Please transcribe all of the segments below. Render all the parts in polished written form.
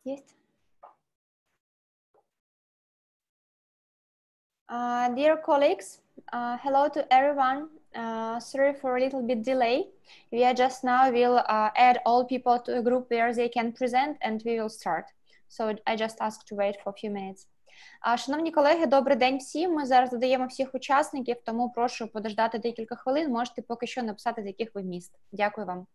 Yes. Dear colleagues, hello to everyone. Sorry for a little bit delay. We are just now will add all people to a group where they can present and we will start. So I just ask to wait for a few minutes. Шановні колеги, добрий день всім. Ми зараз додаємо всіх учасників, тому прошу подождати декілька хвилин. Можете поки що написати, з яких ви міст. Дякую вам.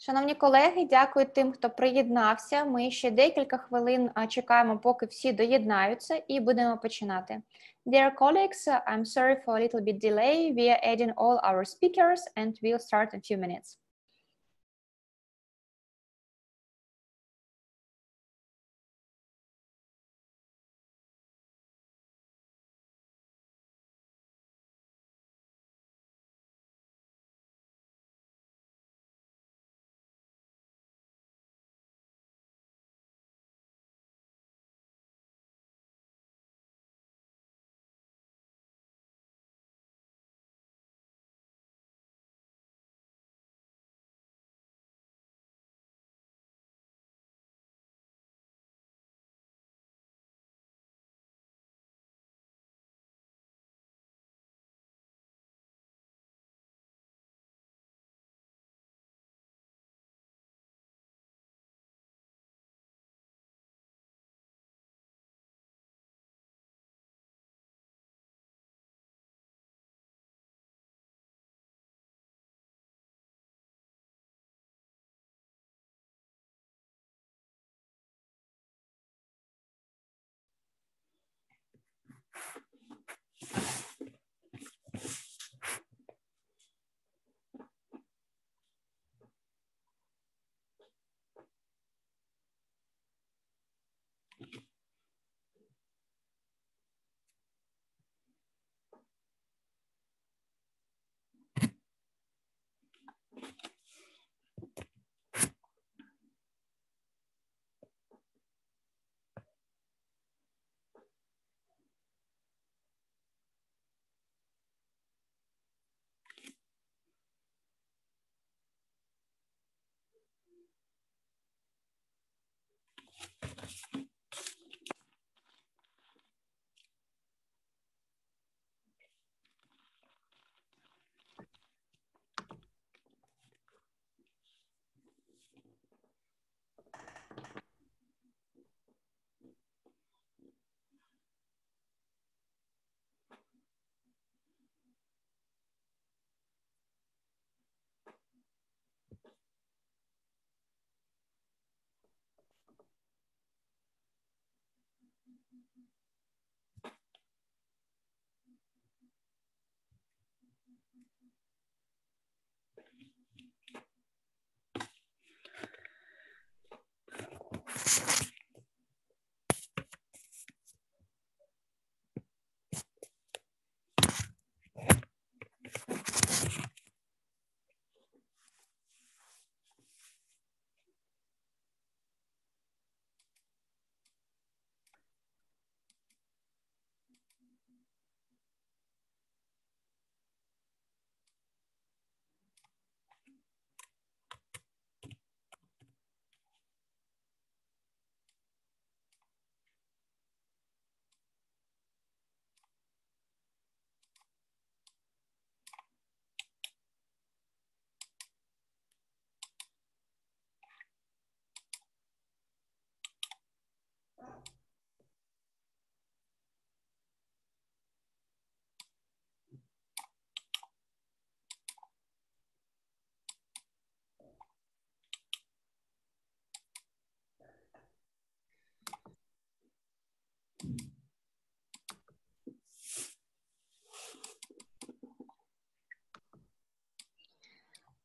Шановні колеги, дякую тим, хто приєднався. Ми ще декілька хвилин чекаємо, поки всі доєднаються, і будемо починати. Dear colleagues, I'm sorry for a little bit delay. We are adding all our speakers and we'll start in a few minutes.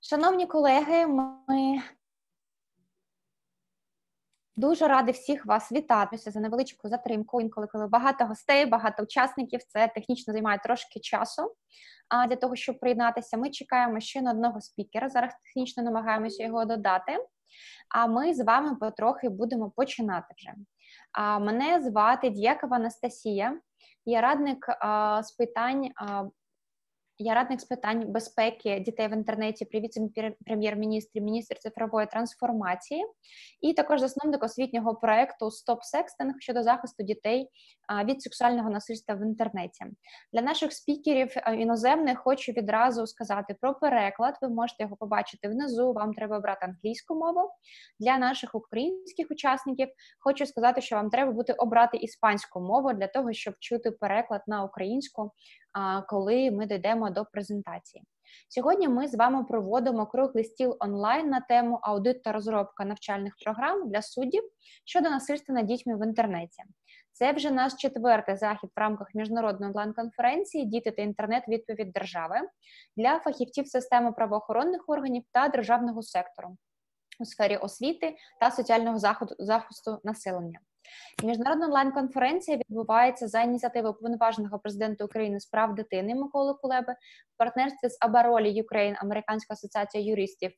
Шановні колеги, ми дуже раді всіх вас вітати за невеличку затримку. Інколи, коли багато гостей, багато учасників, це технічно займає трошки часу. А для того, щоб приєднатися, ми чекаємо ще на одного спікера. Зараз технічно намагаємося його додати. А ми з вами потрохи будемо починати вже. Мене звати Д'якова Анастасія. Я радник з питань безпеки дітей в інтернеті при віце-прем'єр-міністрі, міністр цифрової трансформації, і також засновник освітнього проєкту «Стоп Секстинг» щодо захисту дітей від сексуального насильства в інтернеті. Для наших спікерів іноземних хочу відразу сказати про переклад. Ви можете його побачити внизу, вам треба обрати англійську мову. Для наших українських учасників хочу сказати, що вам треба буде обрати іспанську мову для того, щоб чути переклад на українську, коли ми дійдемо до презентації. Сьогодні ми з вами проводимо круглий стіл онлайн на тему «Аудит та розробка навчальних програм для суддів щодо насильства над дітьми в інтернеті». Це вже наш 4-й захід в рамках міжнародної онлайн-конференції «Діти та інтернет. Відповідь держави» для фахівців системи правоохоронних органів та державного сектору у сфері освіти та соціального захисту населення. Міжнародна онлайн-конференція відбувається за ініціативи уповноваженого президента України з прав дитини Миколи Кулеби в партнерстві з Абаролі Ukraine, Американська асоціація юристів,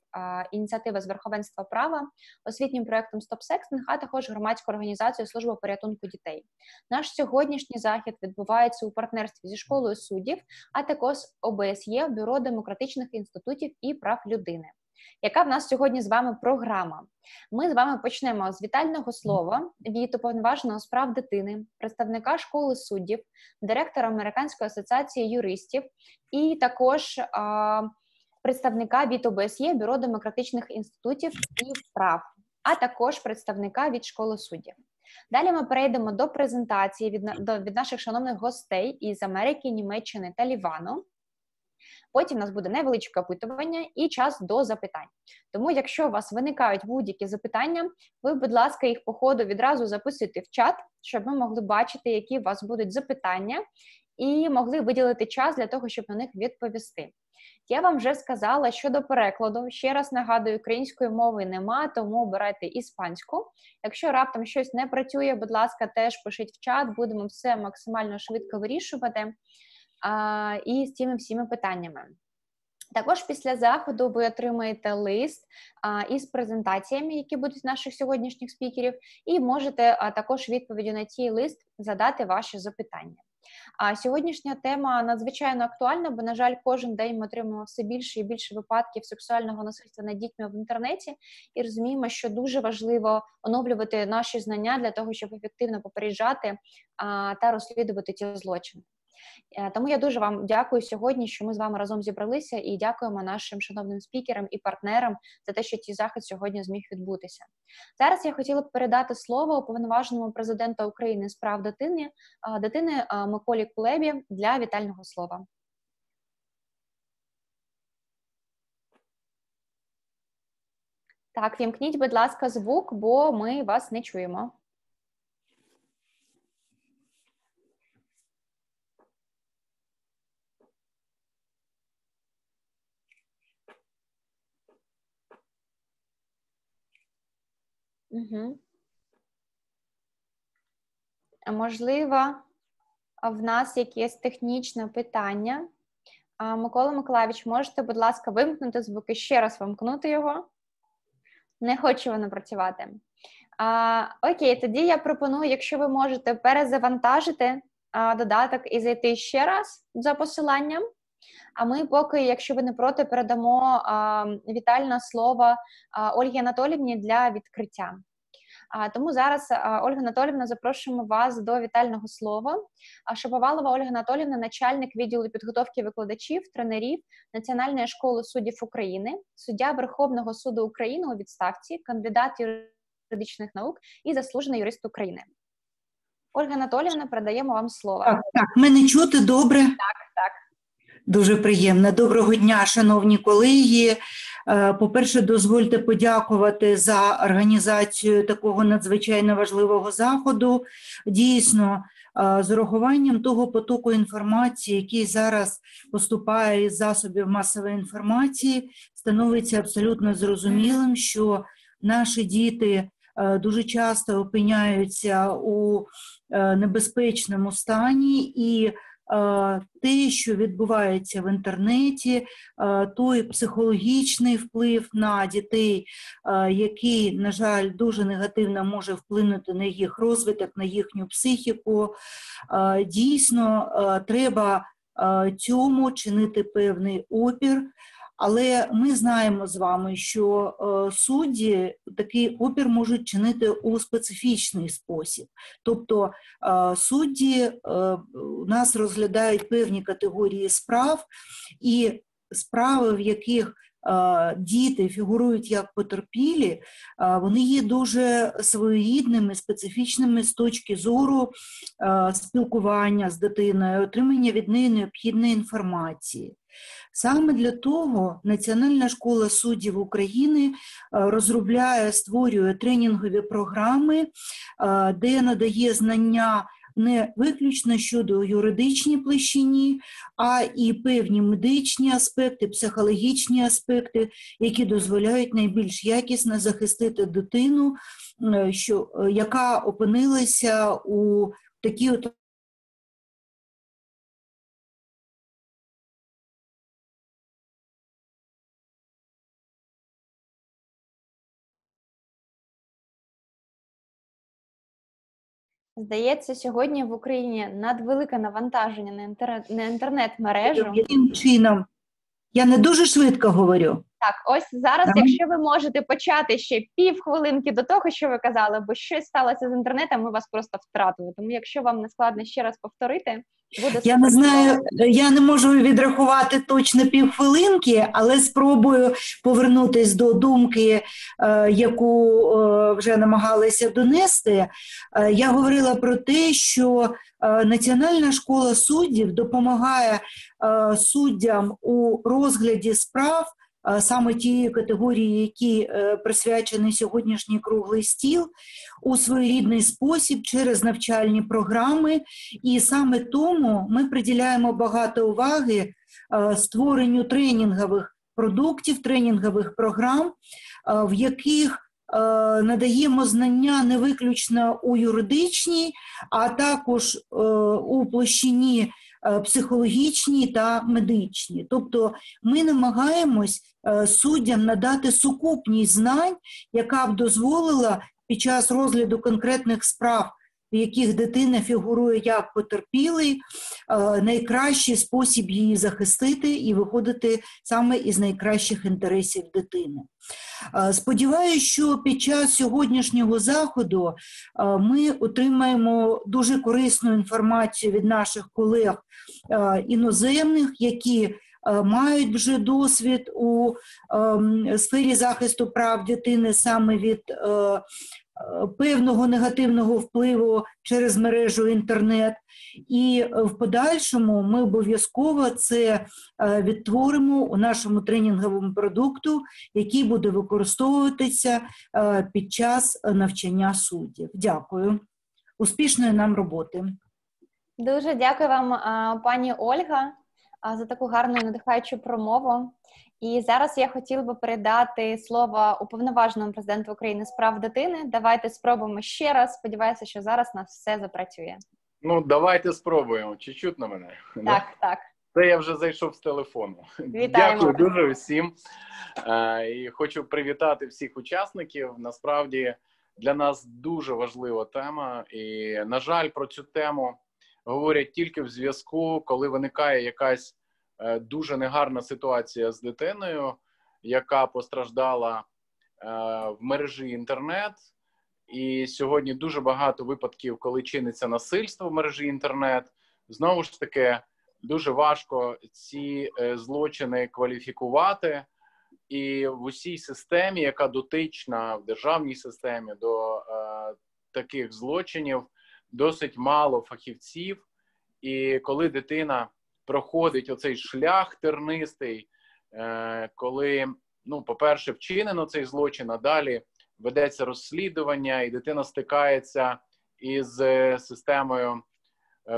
ініціатива з верховенства права, освітнім проєктом «Стоп Секстинг», а також громадською організацією «Служба порятунку дітей». Наш сьогоднішній захід відбувається у партнерстві зі школою суддів, а також ОБСЄ, Бюро демократичних інститутів і прав людини. Яка в нас сьогодні з вами програма? Ми з вами почнемо з вітального слова від уповноваженого з прав дитини, представника школи суддів, директора Американської асоціації юристів і також представника від ОБСЄ, Бюро демократичних інститутів і прав, а також представника від школи суддів. Далі ми перейдемо до презентації від наших шановних гостей із Америки, Німеччини та Лівану. Потім у нас буде невеличке опитування і час до запитань. Тому, якщо у вас виникають будь-які запитання, ви, будь ласка, їх по ходу відразу записуйте в чат, щоб ми могли бачити, які у вас будуть запитання, і могли виділити час для того, щоб на них відповісти. Я вам вже сказала щодо перекладу. Ще раз нагадую, української мови нема, тому обирайте іспанську. Якщо раптом щось не працює, будь ласка, теж пишіть в чат, будемо все максимально швидко вирішувати. І з цими всіми питаннями. Також після заходу ви отримаєте лист із презентаціями, які будуть наших сьогоднішніх спікерів, і можете також відповіддю на цей лист задати ваші запитання. Сьогоднішня тема надзвичайно актуальна, бо, на жаль, кожен день ми отримуємо все більше і більше випадків сексуального насильства над дітьми в інтернеті, і розуміємо, що дуже важливо оновлювати наші знання для того, щоб ефективно попереджати та розслідувати ті злочини. Тому я дуже вам дякую сьогодні, що ми з вами разом зібралися, і дякуємо нашим шановним спікерам і партнерам за те, що цей захід сьогодні зміг відбутися. Зараз я хотіла б передати слово уповноваженому президента України з прав дитини Миколі Кулебі для вітального слова. Так, вімкніть, будь ласка, звук, бо ми вас не чуємо. Угу. Можливо, в нас якесь технічне питання. Микола Миколайович, можете, будь ласка, вимкнути звук і ще раз вимкнути його? Не хоче воно працювати. Окей, тоді я пропоную, якщо ви можете перезавантажити додаток і зайти ще раз за посиланням. А ми поки, якщо ви не проти, передамо вітальне слово Ольгі Анатоліївні для відкриття. Тому зараз, Ольга Анатоліївна, запрошуємо вас до вітального слова. Шаповалова Ольга Анатоліївна, начальник відділу підготовки викладачів, тренерів Національної школи суддів України, суддя Верховного суду України у відставці, кандидат юридичних наук і заслужений юрист України. Ольга Анатоліївна, передаємо вам слово. Так, мене чути добре? Так. Дуже приємно. Доброго дня, шановні колеги. По-перше, дозвольте подякувати за організацію такого надзвичайно важливого заходу. Дійсно, з урахуванням того потоку інформації, який зараз поступає із засобів масової інформації, становиться абсолютно зрозумілим, що наші діти дуже часто опиняються у небезпечному стані, і те, що відбувається в інтернеті, той психологічний вплив на дітей, який, на жаль, дуже негативно може вплинути на їх розвиток, на їхню психіку, дійсно треба цьому чинити певний опір. Але ми знаємо з вами, що судді такий опір можуть чинити у специфічний спосіб. Тобто судді у нас розглядають певні категорії справ, і справи, в яких діти фігурують як потерпілі, вони є дуже своєрідними, специфічними з точки зору спілкування з дитиною, отримання від неї необхідної інформації. Саме для того Національна школа суддів України розробляє, створює тренінгові програми, де надає знання не виключно щодо юридичній площині, а і певні медичні аспекти, психологічні аспекти, які дозволяють найбільш якісно захистити дитину, яка опинилася у такій от Здається, сьогодні в Україні надвелике навантаження на інтернет-мережу. Яким чином? Я не дуже швидко говорю. Так, ось зараз, якщо ви можете почати ще півхвилинки до того, що ви казали, бо щось сталося з інтернетом, ми вас просто втратили. Тому якщо вам не складно ще раз повторити, буде я не знаю, я не можу відрахувати точно півхвилинки, але спробую повернутися до думки, яку вже намагалися донести. Я говорила про те, що Національна школа суддів допомагає суддям у розгляді справ, саме тієї категорії, які присвячений сьогоднішній круглий стіл, у своєрідний спосіб через навчальні програми. І саме тому ми приділяємо багато уваги створенню тренінгових продуктів, тренінгових програм, в яких надаємо знання не виключно у юридичній, а також у площині психологічні та медичні. Тобто ми намагаємось суддям надати сукупність знань, яка б дозволила під час розгляду конкретних справ, в яких дитина фігурує як потерпілий, найкращий спосіб її захистити і виходити саме із найкращих інтересів дитини. Сподіваюся, що під час сьогоднішнього заходу ми отримаємо дуже корисну інформацію від наших колег іноземних, які мають вже досвід у сфері захисту прав дитини саме від певного негативного впливу через мережу інтернет. І в подальшому ми обов'язково це відтворимо у нашому тренінговому продукту, який буде використовуватися під час навчання суддів. Дякую. Успішної нам роботи. Дуже дякую вам, пані Ольга, за таку гарну і надихаючу промову. І зараз я хотіла би передати слово уповноваженому президенту України з прав дитини. Давайте спробуємо ще раз. Сподіваюся, що зараз у нас все запрацює. Ну, давайте спробуємо. Чи чутно мене? Так, так. Це я вже зайшов з телефону. Вітаємо. Дякую дуже всім. І хочу привітати всіх учасників. Насправді, для нас дуже важлива тема. І, на жаль, про цю тему говорять тільки в зв'язку, коли виникає якась дуже негарна ситуація з дитиною, яка постраждала в мережі інтернет. І сьогодні дуже багато випадків, коли чиниться насильство в мережі інтернет. Знову ж таки, дуже важко ці злочини кваліфікувати. І в усій системі, яка дотична в державній системі до таких злочинів, досить мало фахівців. І коли дитина проходить оцей шлях тернистий, коли, ну, по-перше, вчинено цей злочин, а далі ведеться розслідування, і дитина стикається із системою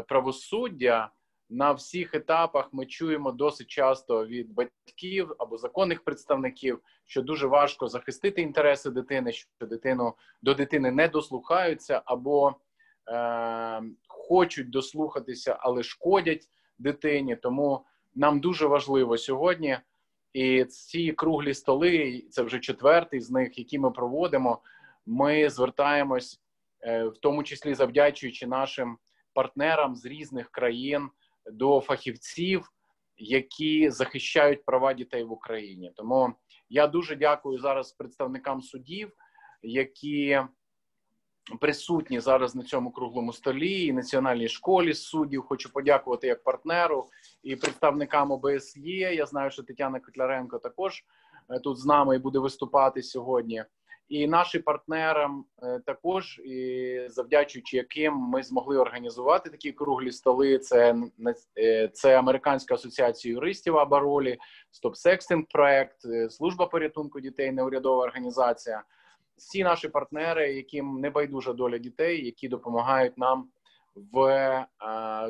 правосуддя, на всіх етапах ми чуємо досить часто від батьків або законних представників, що дуже важко захистити інтереси дитини, що до дитини не дослухаються або хочуть дослухатися, але шкодять дитині. Тому нам дуже важливо сьогодні, і ці круглі столи, це вже 4-й з них, які ми проводимо, ми звертаємось, в тому числі завдячуючи нашим партнерам з різних країн, до фахівців, які захищають права дітей в Україні. Тому я дуже дякую зараз представникам суддів, які присутні зараз на цьому круглому столі, і Національній школі суддів. Хочу подякувати як партнеру і представникам ОБСЄ. Я знаю, що Тетяна Котляренко також тут з нами і буде виступати сьогодні. І нашим партнерам також, і завдячуючи яким ми змогли організувати такі круглі столи. Це Американська асоціація юристів Абаролі, Стоп-Секстинг проект, Служба порятунку дітей, неурядова організація. Всі наші партнери, яким не байдужа доля дітей, які допомагають нам в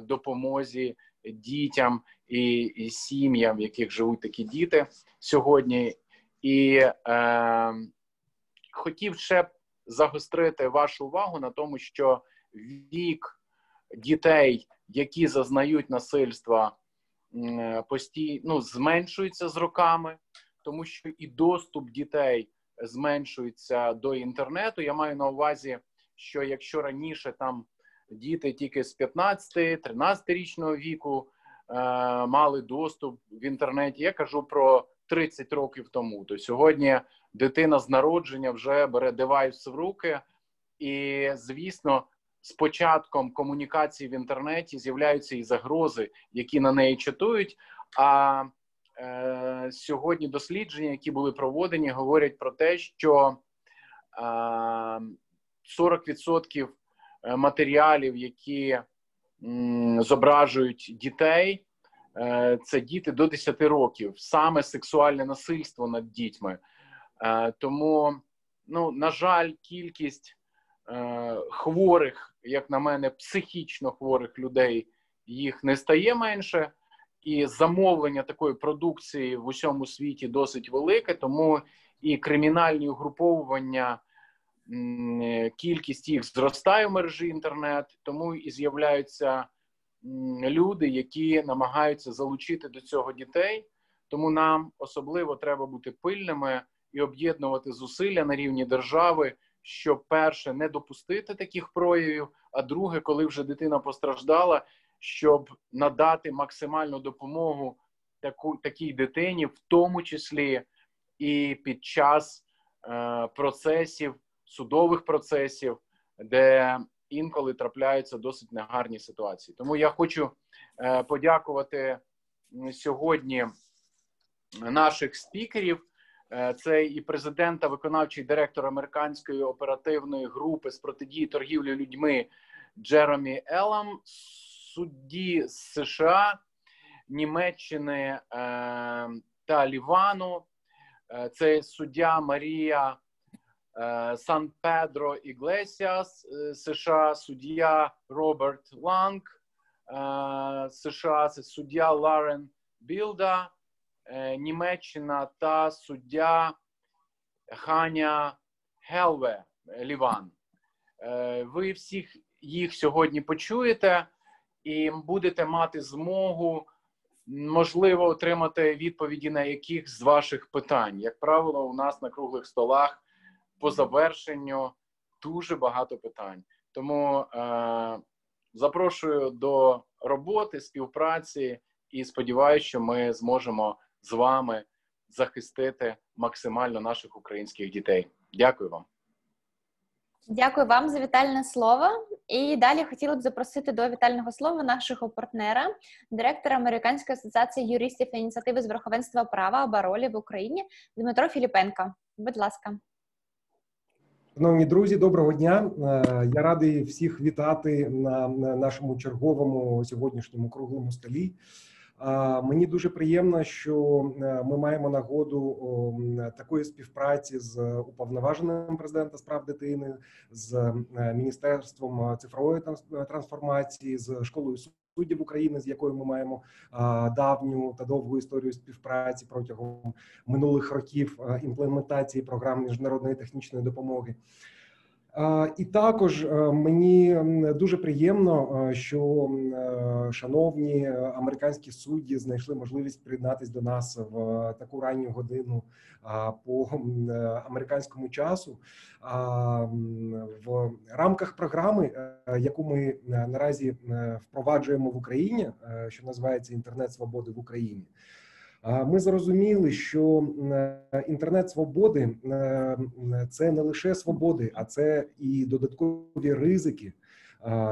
допомозі дітям і сім'ям, в яких живуть такі діти сьогодні. І хотів ще загострити вашу увагу на тому, що вік дітей, які зазнають насильства, постійно зменшується з роками, тому що і доступ дітей зменшується до інтернету. Я маю на увазі, що якщо раніше там діти тільки з 15-13-річного віку мали доступ в інтернеті, я кажу про 30 років тому, то сьогодні дитина з народження вже бере девайс в руки, і, звісно, з початком комунікації в інтернеті з'являються і загрози, які на неї чатують. А сьогодні дослідження, які були проведені, говорять про те, що 40% матеріалів, які зображують дітей, це діти до 10 років, саме сексуальне насильство над дітьми. Тому, на жаль, кількість хворих, як на мене, психічно хворих людей, їх не стає менше, і замовлення такої продукції в усьому світі досить велике, тому і кримінальні угруповування, кількість їх зростає в мережі інтернет, тому і з'являються люди, які намагаються залучити до цього дітей. Тому нам особливо треба бути пильними і об'єднувати зусилля на рівні держави, щоб, перше, не допустити таких проявів, а друге, коли вже дитина постраждала, щоб надати максимальну допомогу такій дитині, в тому числі і під час процесів, судових процесів, де інколи трапляються досить негарні ситуації. Тому я хочу подякувати сьогодні наших спікерів. Це і президент та виконавчий директор Американської оперативної групи з протидії торгівлі людьми Джеремі Еллам, судді з США, Німеччини та Лівану, це суддя Марія Сан-Педро Іглесіас, США, суддя Роберт Ланг, США, це суддя Ларен Білда, Німеччина, та суддя Ханя Хелве, Ліван. Ви всіх їх сьогодні почуєте і будете мати змогу, можливо, отримати відповіді на яких з ваших питань. Як правило, у нас на круглих столах по завершенню дуже багато питань. Тому запрошую до роботи, співпраці і сподіваюся, що ми зможемо з вами захистити максимально наших українських дітей. Дякую вам. Дякую вам за вітальне слово. І далі хотіла б запросити до вітального слова нашого партнера, директора Американської асоціації юристів і ініціативи з верховенства права Абаролі в Україні Дмитро Філіпенко. Будь ласка. Шановні друзі, доброго дня. Я радий всіх вітати на нашому черговому сьогоднішньому круглому столі. Мені дуже приємно, що ми маємо нагоду такої співпраці з уповноваженим президента з прав дитини, з Міністерством цифрової трансформації, з школою суддів України, з якою ми маємо давню та довгу історію співпраці протягом минулих років імплементації програм міжнародної технічної допомоги. І також мені дуже приємно, що шановні американські судді знайшли можливість приєднатися до нас в таку ранню годину по американському часу. В рамках програми, яку ми наразі впроваджуємо в Україні, що називається «Інтернет свободи в Україні», ми зрозуміли, що інтернет свободи – це не лише свободи, а це і додаткові ризики,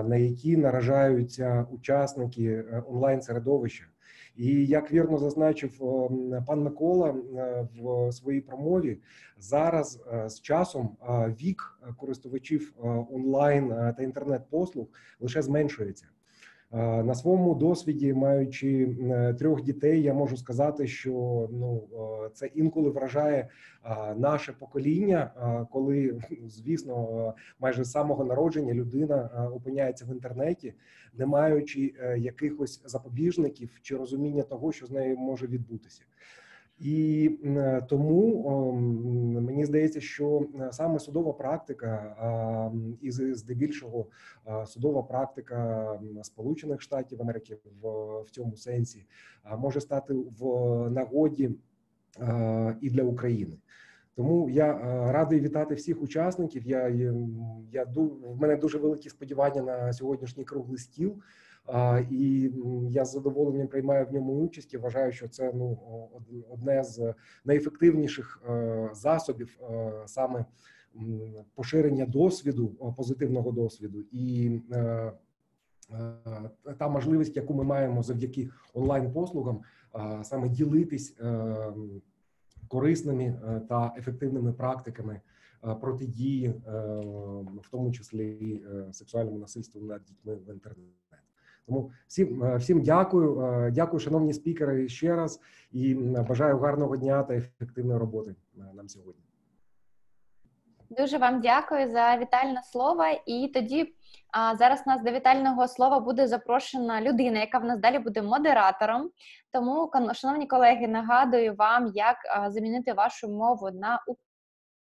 на які наражаються учасники онлайн-середовища. І як вірно зазначив пан Микола в своїй промові, зараз з часом вік користувачів онлайн та інтернет-послуг лише зменшується. На своєму досвіді, маючи 3 дітей, я можу сказати, що це інколи вражає наше покоління, коли, звісно, майже з самого народження людина опиняється в інтернеті, не маючи якихось запобіжників чи розуміння того, що з нею може відбутися. І тому мені здається, що саме судова практика, і здебільшого судова практика Сполучених Штатів Америки в цьому сенсі може стати в нагоді і для України. Тому я радий вітати всіх учасників. В мене дуже великі сподівання на сьогоднішній круглий стіл. І я з задоволенням приймаю в ньому участь і вважаю, що це одне з найефективніших засобів саме поширення досвіду, позитивного досвіду, і та можливість, яку ми маємо завдяки онлайн-послугам, саме ділитись корисними та ефективними практиками протидії, в тому числі сексуальному насильству над дітьми в інтернеті. Тому всім дякую, шановні спікери, ще раз, і бажаю гарного дня та ефективної роботи нам сьогодні. Дуже вам дякую за вітальне слово. І тоді зараз у нас до вітального слова буде запрошена людина, яка в нас далі буде модератором. Тому, шановні колеги, нагадую вам, як замінити вашу мову на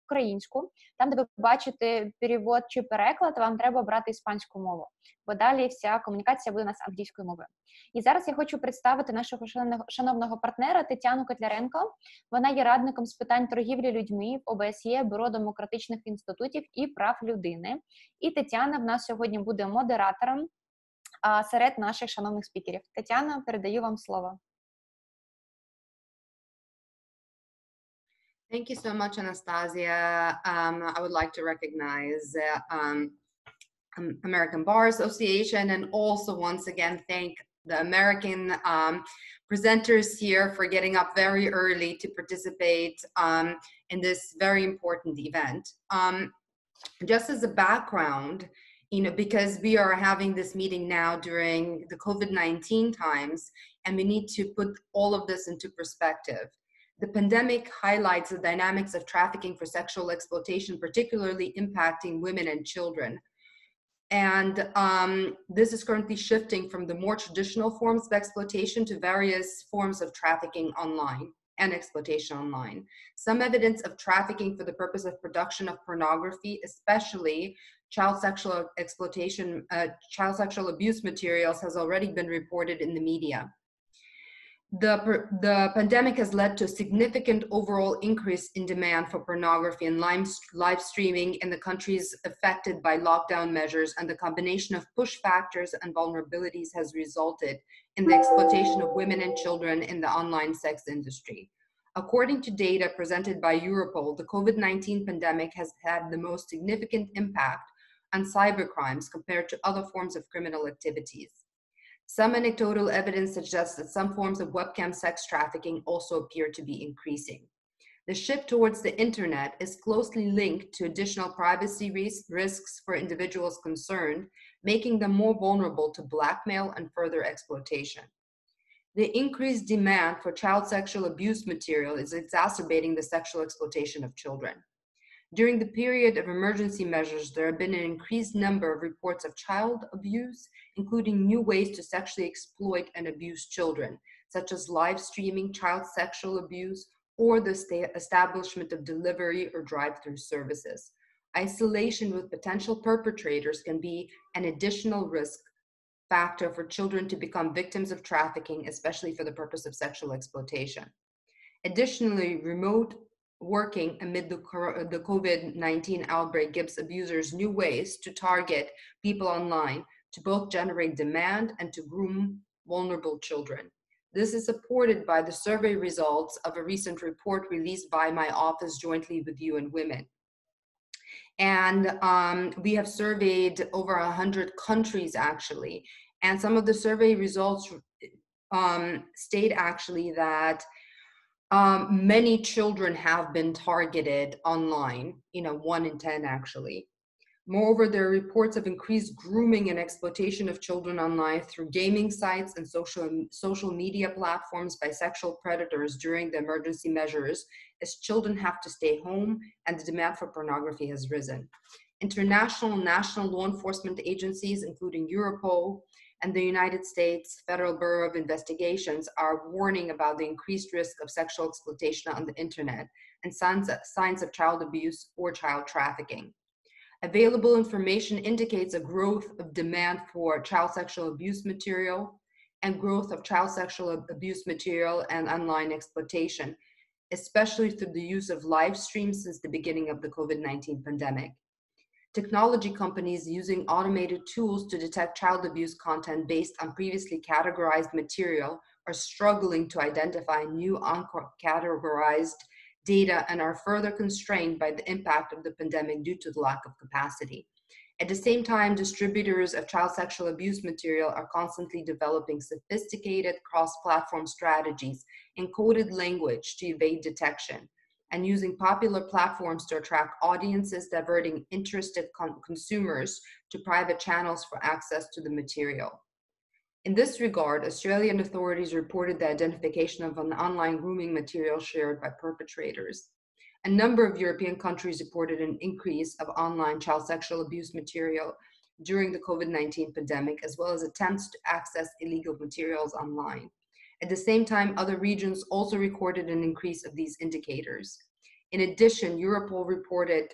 українську. Там, де ви бачите перевод чи переклад, вам треба брати іспанську мову, бо далі вся комунікація буде у нас англійською мовою. І зараз я хочу представити нашого шановного партнера Тетяну Котляренко. Вона є радником з питань торгівлі людьми в ОБСЄ, Бюро демократичних інститутів і прав людини. І Тетяна в нас сьогодні буде модератором серед наших шановних спікерів. Тетяна, передаю вам слово. Thank you so much, Anastasia. I would like to recognize American Bar Association, and also once again thank the American presenters here for getting up very early to participate in this very important event. Just as a background, because we are having this meeting now during the COVID-19 times, and we need to put all of this into perspective. The pandemic highlights the dynamics of trafficking for sexual exploitation, particularly impacting women and children. And this is currently shifting from the more traditional forms of exploitation to various forms of trafficking online and exploitation online. Some evidence of trafficking for the purpose of production of pornography, especially child sexual exploitation, child sexual abuse materials, has already been reported in the media. The pandemic has led to a significant overall increase in demand for pornography and live streaming in the countries affected by lockdown measures, and the combination of push factors and vulnerabilities has resulted in the exploitation of women and children in the online sex industry. According to data presented by Europol, the COVID-19 pandemic has had the most significant impact on cybercrimes compared to other forms of criminal activities. Some anecdotal evidence suggests that some forms of webcam sex trafficking also appear to be increasing. The shift towards the internet is closely linked to additional privacy risks for individuals concerned, making them more vulnerable to blackmail and further exploitation. The increased demand for child sexual abuse material is exacerbating the sexual exploitation of children. During the period of emergency measures, there have been an increased number of reports of child abuse, including new ways to sexually exploit and abuse children, such as live streaming child sexual abuse or the establishment of delivery or drive-through services. Isolation with potential perpetrators can be an additional risk factor for children to become victims of trafficking, especially for the purpose of sexual exploitation. Additionally, remote working amid the COVID-19 outbreak gives abusers new ways to target people online to both generate demand and to groom vulnerable children. This is supported by the survey results of a recent report released by my office jointly with UN Women. And we have surveyed over 100 countries actually, and some of the survey results state actually that many children have been targeted online, 1 in 10 actually. Moreover, there are reports of increased grooming and exploitation of children online through gaming sites and social media platforms by sexual predators during the emergency measures, as children have to stay home and the demand for pornography has risen. International and national law enforcement agencies, including Europol and the United States Federal Bureau of Investigations, are warning about the increased risk of sexual exploitation on the internet and signs of child abuse or child trafficking. Available information indicates a growth of demand for child sexual abuse material and growth of child sexual abuse material and online exploitation, especially through the use of live streams since the beginning of the COVID-19 pandemic. Technology companies using automated tools to detect child abuse content based on previously categorized material are struggling to identify new uncategorized data and are further constrained by the impact of the pandemic due to the lack of capacity. At the same time, distributors of child sexual abuse material are constantly developing sophisticated cross-platform strategies in coded language to evade detection and using popular platforms to attract audiences, diverting interested consumers to private channels for access to the material. In this regard, Australian authorities reported the identification of an online grooming material shared by perpetrators. A number of European countries reported an increase of online child sexual abuse material during the COVID-19 pandemic, as well as attempts to access illegal materials online. At the same time, other regions also recorded an increase of these indicators. In addition, Europol reported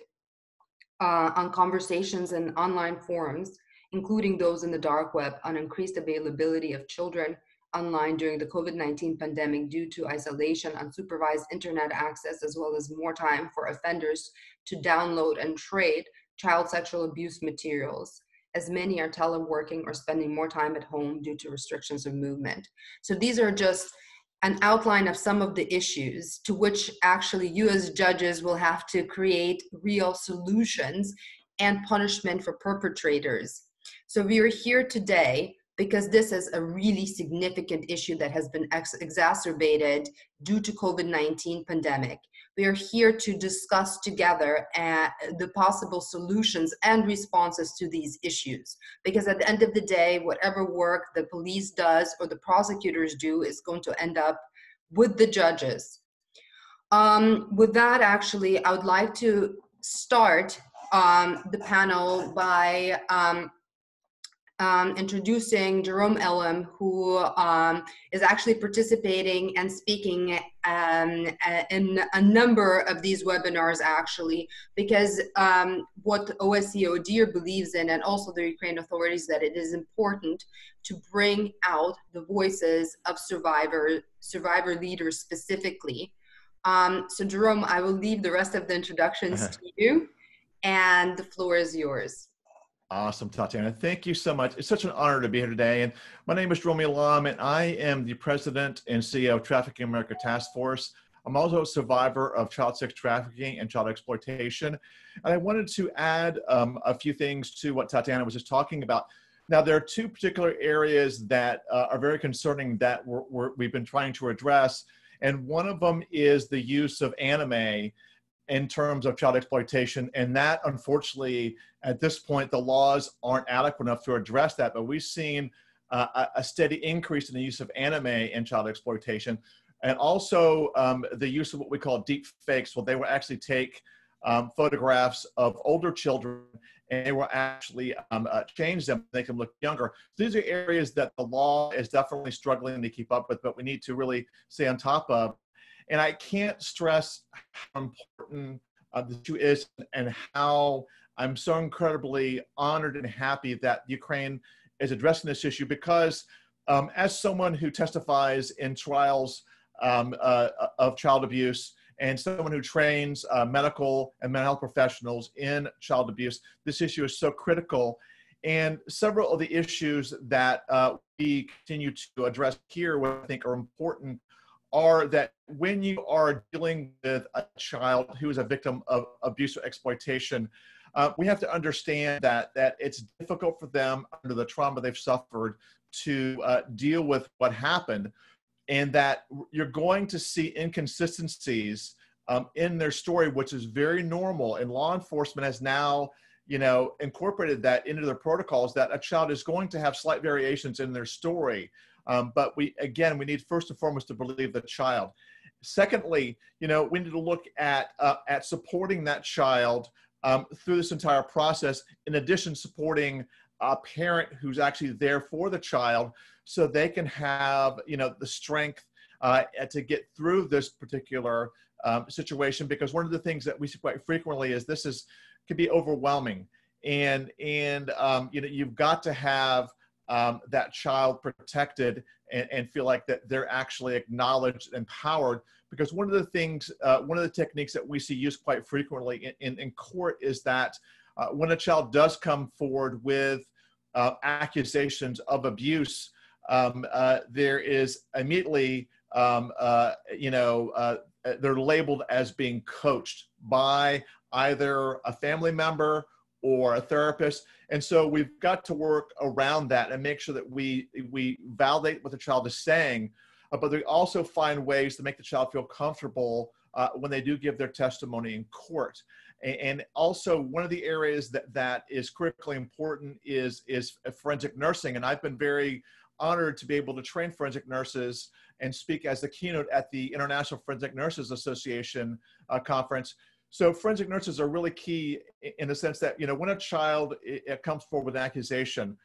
on conversations in online forums, including those in the dark web, on increased availability of children online during the COVID-19 pandemic due to isolation, unsupervised internet access, as well as more time for offenders to download and trade child sexual abuse materials, as many are teleworking or spending more time at home due to restrictions of movement. So these are just an outline of some of the issues to which actually you as judges will have to create real solutions and punishment for perpetrators. So we are here today because this is a really significant issue that has been exacerbated due to COVID-19 pandemic. We are here to discuss together the possible solutions and responses to these issues. Because at the end of the day, whatever work the police does or the prosecutors do is going to end up with the judges. With that, actually, I would like to start the panel by introducing Jerome Elam, who is actually participating and speaking in a number of these webinars, actually, because what OSCE believes in, and also the Ukraine authorities, that it is important to bring out the voices of survivor leaders specifically. So Jerome, I will leave the rest of the introductions to you, and the floor is yours. Awesome, Tatiana. Thank you so much. It's such an honor to be here today. And my name is Jerome Elam, and I am the president and CEO of Trafficking America Task Force. I'm also a survivor of child sex trafficking and child exploitation. And I wanted to add a few things to what Tatiana was just talking about. Now, there are two particular areas that are very concerning that we've been trying to address. And one of them is the use of anime in terms of child exploitation. And that, unfortunately, at this point, the laws aren't adequate enough to address that. But we've seen a steady increase in the use of anime in child exploitation. And also the use of what we call deep fakes. Well, they will actually take photographs of older children and they will actually change them, make them look younger. These are areas that the law is definitely struggling to keep up with, but we need to really stay on top of. And I can't stress how important the issue is and how I'm so incredibly honored and happy that Ukraine is addressing this issue, because as someone who testifies in trials of child abuse and someone who trains medical and mental health professionals in child abuse, this issue is so critical. And several of the issues that we continue to address here, what I think are important, are that when you are dealing with a child who is a victim of abuse or exploitation, we have to understand that it's difficult for them under the trauma they've suffered to deal with what happened, and that you're going to see inconsistencies in their story, which is very normal. And law enforcement has now, incorporated that into their protocols, that a child is going to have slight variations in their story. But we need first and foremost to believe the child. Secondly, we need to look at supporting that child through this entire process. In addition, supporting a parent who's actually there for the child, so they can have, the strength to get through this particular situation. Because one of the things that we see quite frequently is can be overwhelming, and you've got to have that child protected and feel like that they're actually acknowledged and empowered. Because one of the techniques that we see used quite frequently in court is that when a child does come forward with accusations of abuse, there is immediately, they're labeled as being coached by either a family member or a therapist. And so we've got to work around that and make sure that we validate what the child is saying, but we also find ways to make the child feel comfortable when they do give their testimony in court. And also, one of the areas that is critically important is forensic nursing. And I've been very honored to be able to train forensic nurses and speak as the keynote at the International Forensic Nurses Association conference. So forensic nurses are really key in the sense that, when a child comes forward with an accusation,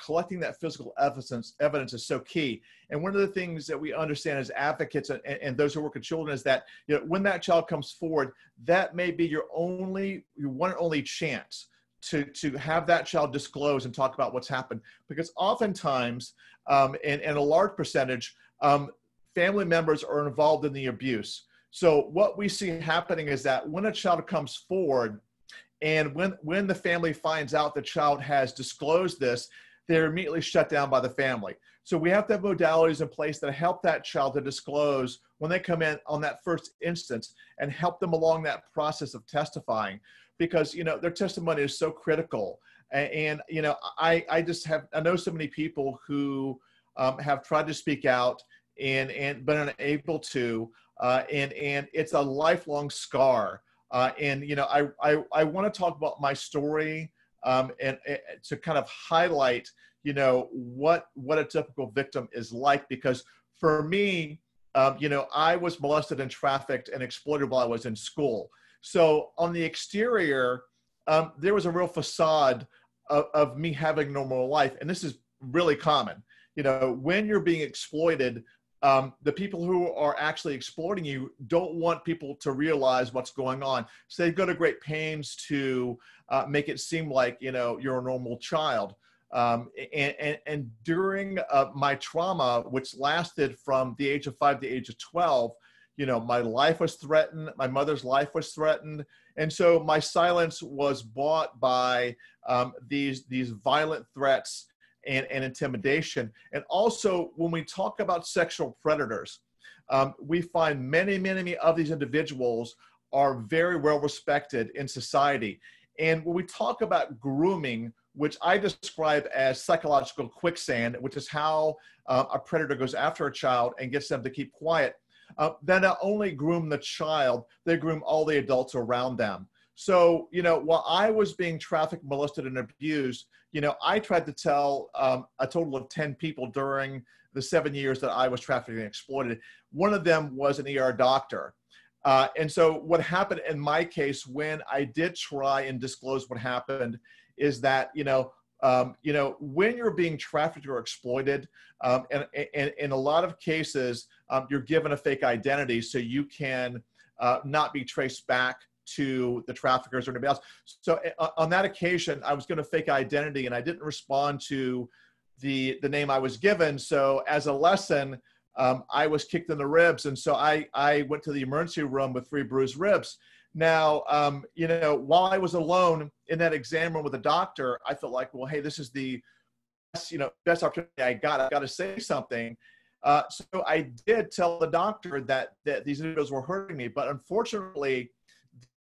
collecting that physical evidence is so key. And one of the things that we understand as advocates and those who work with children is that, when that child comes forward, that may be your one and only chance to have that child disclose and talk about what's happened. Because oftentimes, and a large percentage, family members are involved in the abuse. So what we see happening is that when a child comes forward, and when the family finds out the child has disclosed this, they're immediately shut down by the family. So we have to have modalities in place that help that child to disclose when they come in on that first instance, and help them along that process of testifying, because their testimony is so critical. And I know so many people who have tried to speak out and been unable to, and it's a lifelong scar. And I want to talk about my story and to kind of highlight what a typical victim is like. Because for me, I was molested and trafficked and exploited while I was in school. So on the exterior, there was a real facade of me having a normal life, and this is really common. When you're being exploited, the people who are actually exploiting you don't want people to realize what's going on. So they go to great pains to make it seem like, you're a normal child. And during my trauma, which lasted from the age of 5 to the age of 12, my life was threatened. My mother's life was threatened. And so my silence was bought by these violent threats and intimidation. And also, when we talk about sexual predators, we find many of these individuals are very well respected in society. And when we talk about grooming, which I describe as psychological quicksand, which is how a predator goes after a child and gets them to keep quiet, they not only groom the child, they groom all the adults around them. So, while I was being trafficked, molested, and abused, I tried to tell a total of 10 people during the 7 years that I was trafficked and exploited. One of them was an ER doctor. And so what happened in my case, when I did try and disclose what happened, is that, when you're being trafficked or exploited, and in a lot of cases, you're given a fake identity so you can not be traced back to the traffickers or anybody else. So on that occasion, I was going to fake identity, and I didn't respond to the name I was given. So as a lesson, I was kicked in the ribs. And so I went to the emergency room with 3 bruised ribs. Now, while I was alone in that exam room with the doctor, I felt like, well, hey, this is the best opportunity I got. I got to say something. So I did tell the doctor that these individuals were hurting me. But unfortunately,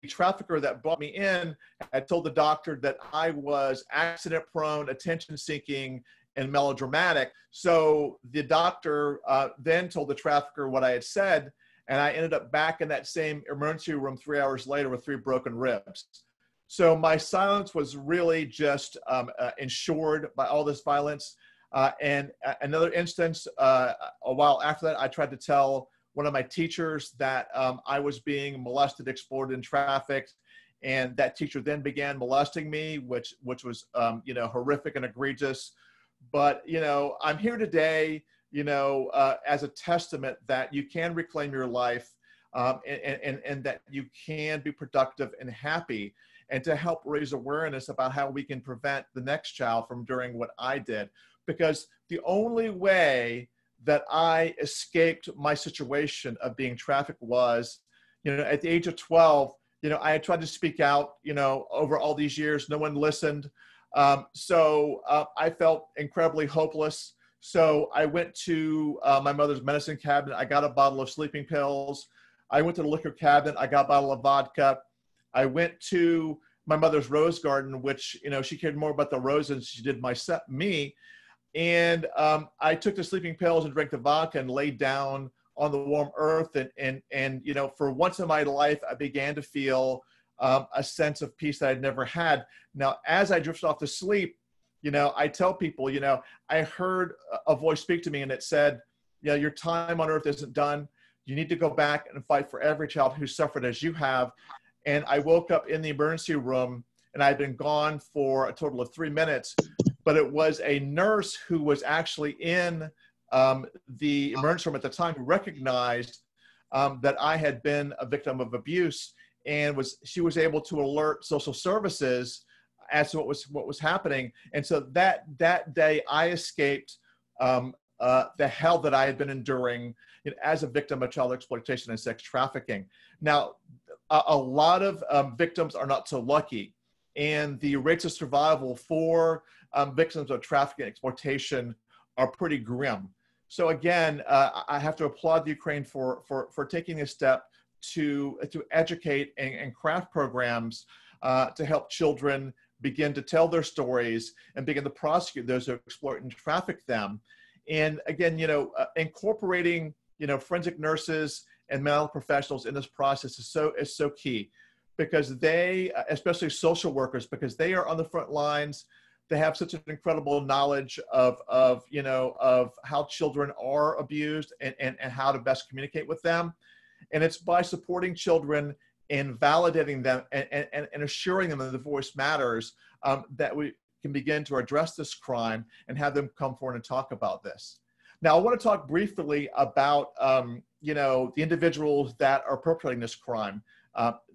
the trafficker that brought me in had told the doctor that I was accident prone, attention seeking, and melodramatic. So the doctor then told the trafficker what I had said, and I ended up back in that same emergency room 3 hours later with 3 broken ribs. So my silence was really just ensured by all this violence. And another instance, a while after that, I tried to tell one of my teachers that I was being molested, exploited, and trafficked. And that teacher then began molesting me, which was, you know, horrific and egregious. But, you know, I'm here today, you know, as a testament that you can reclaim your life and that you can be productive and happy, and to help raise awareness about how we can prevent the next child from doing what I did. Because the only way that I escaped my situation of being trafficked was, you know, at the age of 12, you know, I had tried to speak out, you know, over all these years, no one listened. So I felt incredibly hopeless. So I went to my mother's medicine cabinet. I got a bottle of sleeping pills. I went to the liquor cabinet. I got a bottle of vodka. I went to my mother's rose garden, which, you know, she cared more about the roses than she did me. And I took the sleeping pills and drank the vodka and laid down on the warm earth. And you know, for once in my life, I began to feel a sense of peace that I'd never had. Now, as I drifted off to sleep, you know, I tell people, you know, I heard a voice speak to me and it said, you know, your time on earth isn't done. You need to go back and fight for every child who suffered as you have. And I woke up in the emergency room, and I'd been gone for a total of 3 minutes, but it was a nurse who was actually in the emergency room at the time who recognized that I had been a victim of abuse, and she was able to alert social services as to what was happening. And so that day I escaped the hell that I had been enduring, you know, as a victim of child exploitation and sex trafficking. Now, a lot of victims are not so lucky, and the rates of survival for victims of trafficking and exploitation are pretty grim. So again, I have to applaud the Ukraine for taking a step to educate and craft programs to help children begin to tell their stories and begin to prosecute those who exploit and traffic them. And again, you know, incorporating, you know, forensic nurses and mental health professionals in this process is so key, because they, especially social workers, because they are on the front lines. They have such an incredible knowledge of you know, of how children are abused and how to best communicate with them. And it's by supporting children and validating them and assuring them that the voice matters, that we can begin to address this crime and have them come forward and talk about this. Now, I want to talk briefly about, you know, the individuals that are perpetrating this crime,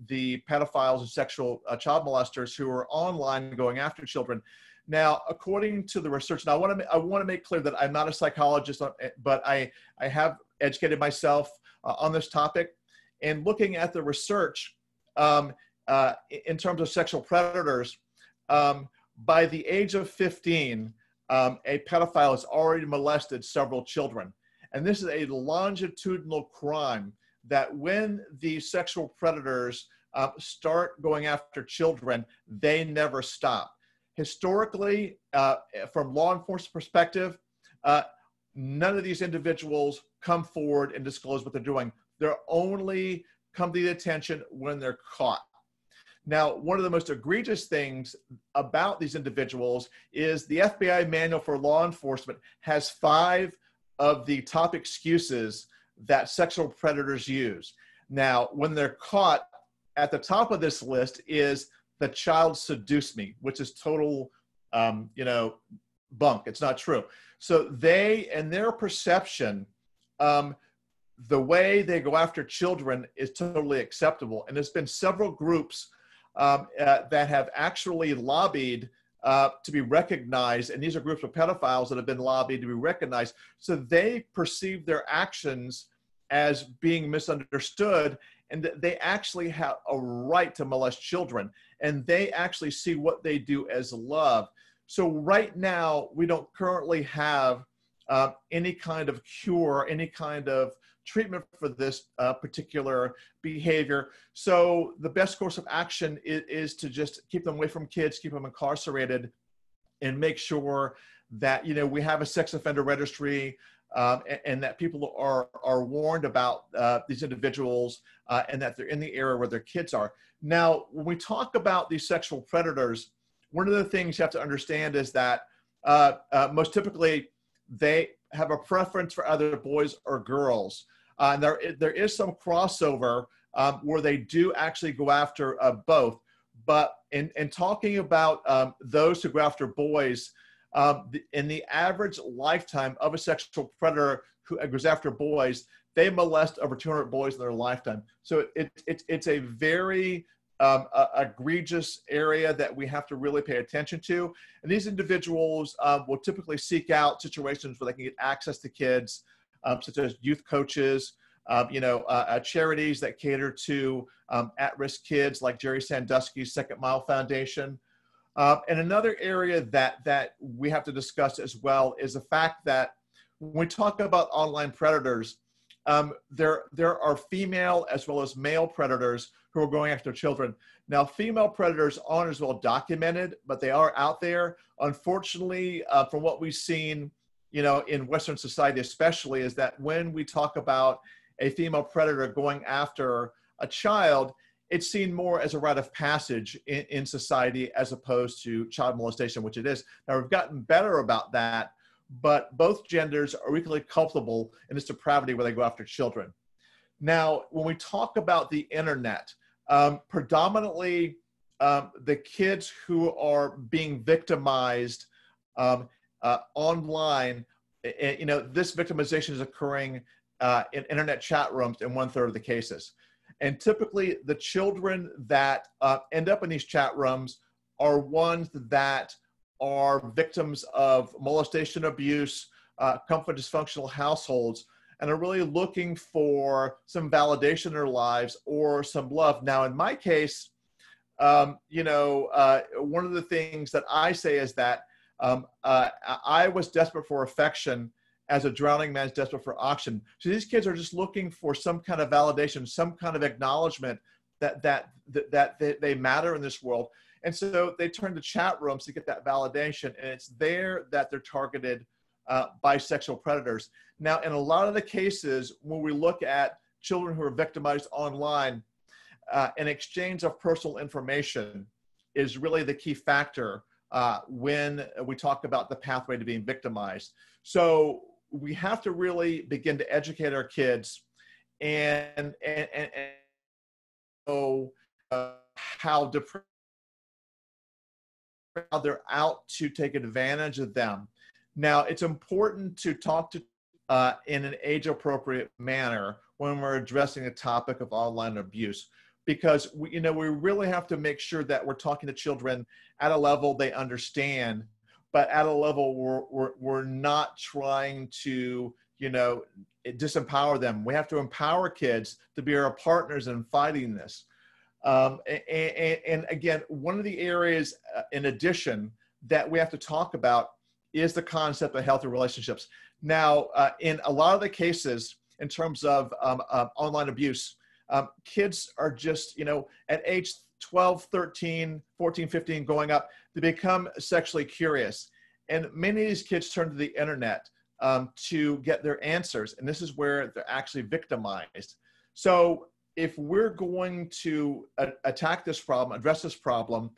the pedophiles and sexual child molesters who are online going after children. Now, according to the research, now I want to make clear that I'm not a psychologist, but I have educated myself on this topic. And looking at the research in terms of sexual predators, by the age of 15, a pedophile has already molested several children. And this is a longitudinal crime that when the sexual predators start going after children, they never stop. Historically, from law enforcement perspective, none of these individuals come forward and disclose what they're doing. They're only come to the attention when they're caught. Now, one of the most egregious things about these individuals is the FBI Manual for Law Enforcement has 5 of the top excuses that sexual predators use. Now, when they're caught, at the top of this list is the child seduced me, which is total, you know, bunk. It's not true. So they, in their perception, the way they go after children is totally acceptable. And there's been several groups that have actually lobbied to be recognized, and these are groups of pedophiles that have been lobbied to be recognized. So they perceive their actions as being misunderstood, and that they actually have a right to molest children, and they actually see what they do as love. So right now, we don't currently have any kind of cure, any kind of treatment for this particular behavior. So the best course of action is to just keep them away from kids, keep them incarcerated, and make sure that, you know, we have a sex offender registry, and that people are warned about these individuals, and that they're in the area where their kids are. Now, when we talk about these sexual predators, one of the things you have to understand is that most typically they have a preference for either boys or girls. And there is some crossover where they do actually go after both. But in talking about those who go after boys, in the average lifetime of a sexual predator who goes after boys, they molest over 200 boys in their lifetime. So it's a very egregious area that we have to really pay attention to. And these individuals will typically seek out situations where they can get access to kids, such as youth coaches, charities that cater to at-risk kids like Jerry Sandusky's Second Mile Foundation. And another area that we have to discuss as well is the fact that when we talk about online predators, there are female as well as male predators who are going after children. Now, female predators aren't as well documented, but they are out there. Unfortunately, from what we've seen, in Western society especially, is that when we talk about a female predator going after a child, it's seen more as a rite of passage in society as opposed to child molestation, which it is. Now, we've gotten better about that, but both genders are equally culpable in this depravity where they go after children. Now, when we talk about the internet, predominantly the kids who are being victimized online, this victimization is occurring in internet chat rooms in 1/3 of the cases. And typically the children that end up in these chat rooms are ones that are victims of molestation, abuse, come from dysfunctional households, and are really looking for some validation in their lives or some love. Now, in my case, one of the things that I say is that I was desperate for affection as a drowning man is desperate for oxygen. So these kids are just looking for some kind of validation, some kind of acknowledgement that they matter in this world. And so they turn to chat rooms to get that validation, and it's there that they're targeted by sexual predators. Now, in a lot of the cases, when we look at children who are victimized online, an exchange of personal information is really the key factor when we talk about the pathway to being victimized. So we have to really begin to educate our kids and know how they're out to take advantage of them. Now, it's important to talk to in an age-appropriate manner when we're addressing the topic of online abuse, because we really have to make sure that we're talking to children at a level they understand, but at a level we're not trying to, disempower them. We have to empower kids to be our partners in fighting this. And again, one of the areas in addition that we have to talk about is the concept of healthy relationships. Now, in a lot of the cases, in terms of online abuse, kids are just, at age 12, 13, 14, 15, going up, they become sexually curious. And many of these kids turn to the internet to get their answers. And this is where they're actually victimized. So if we're going to attack this problem, address this problem,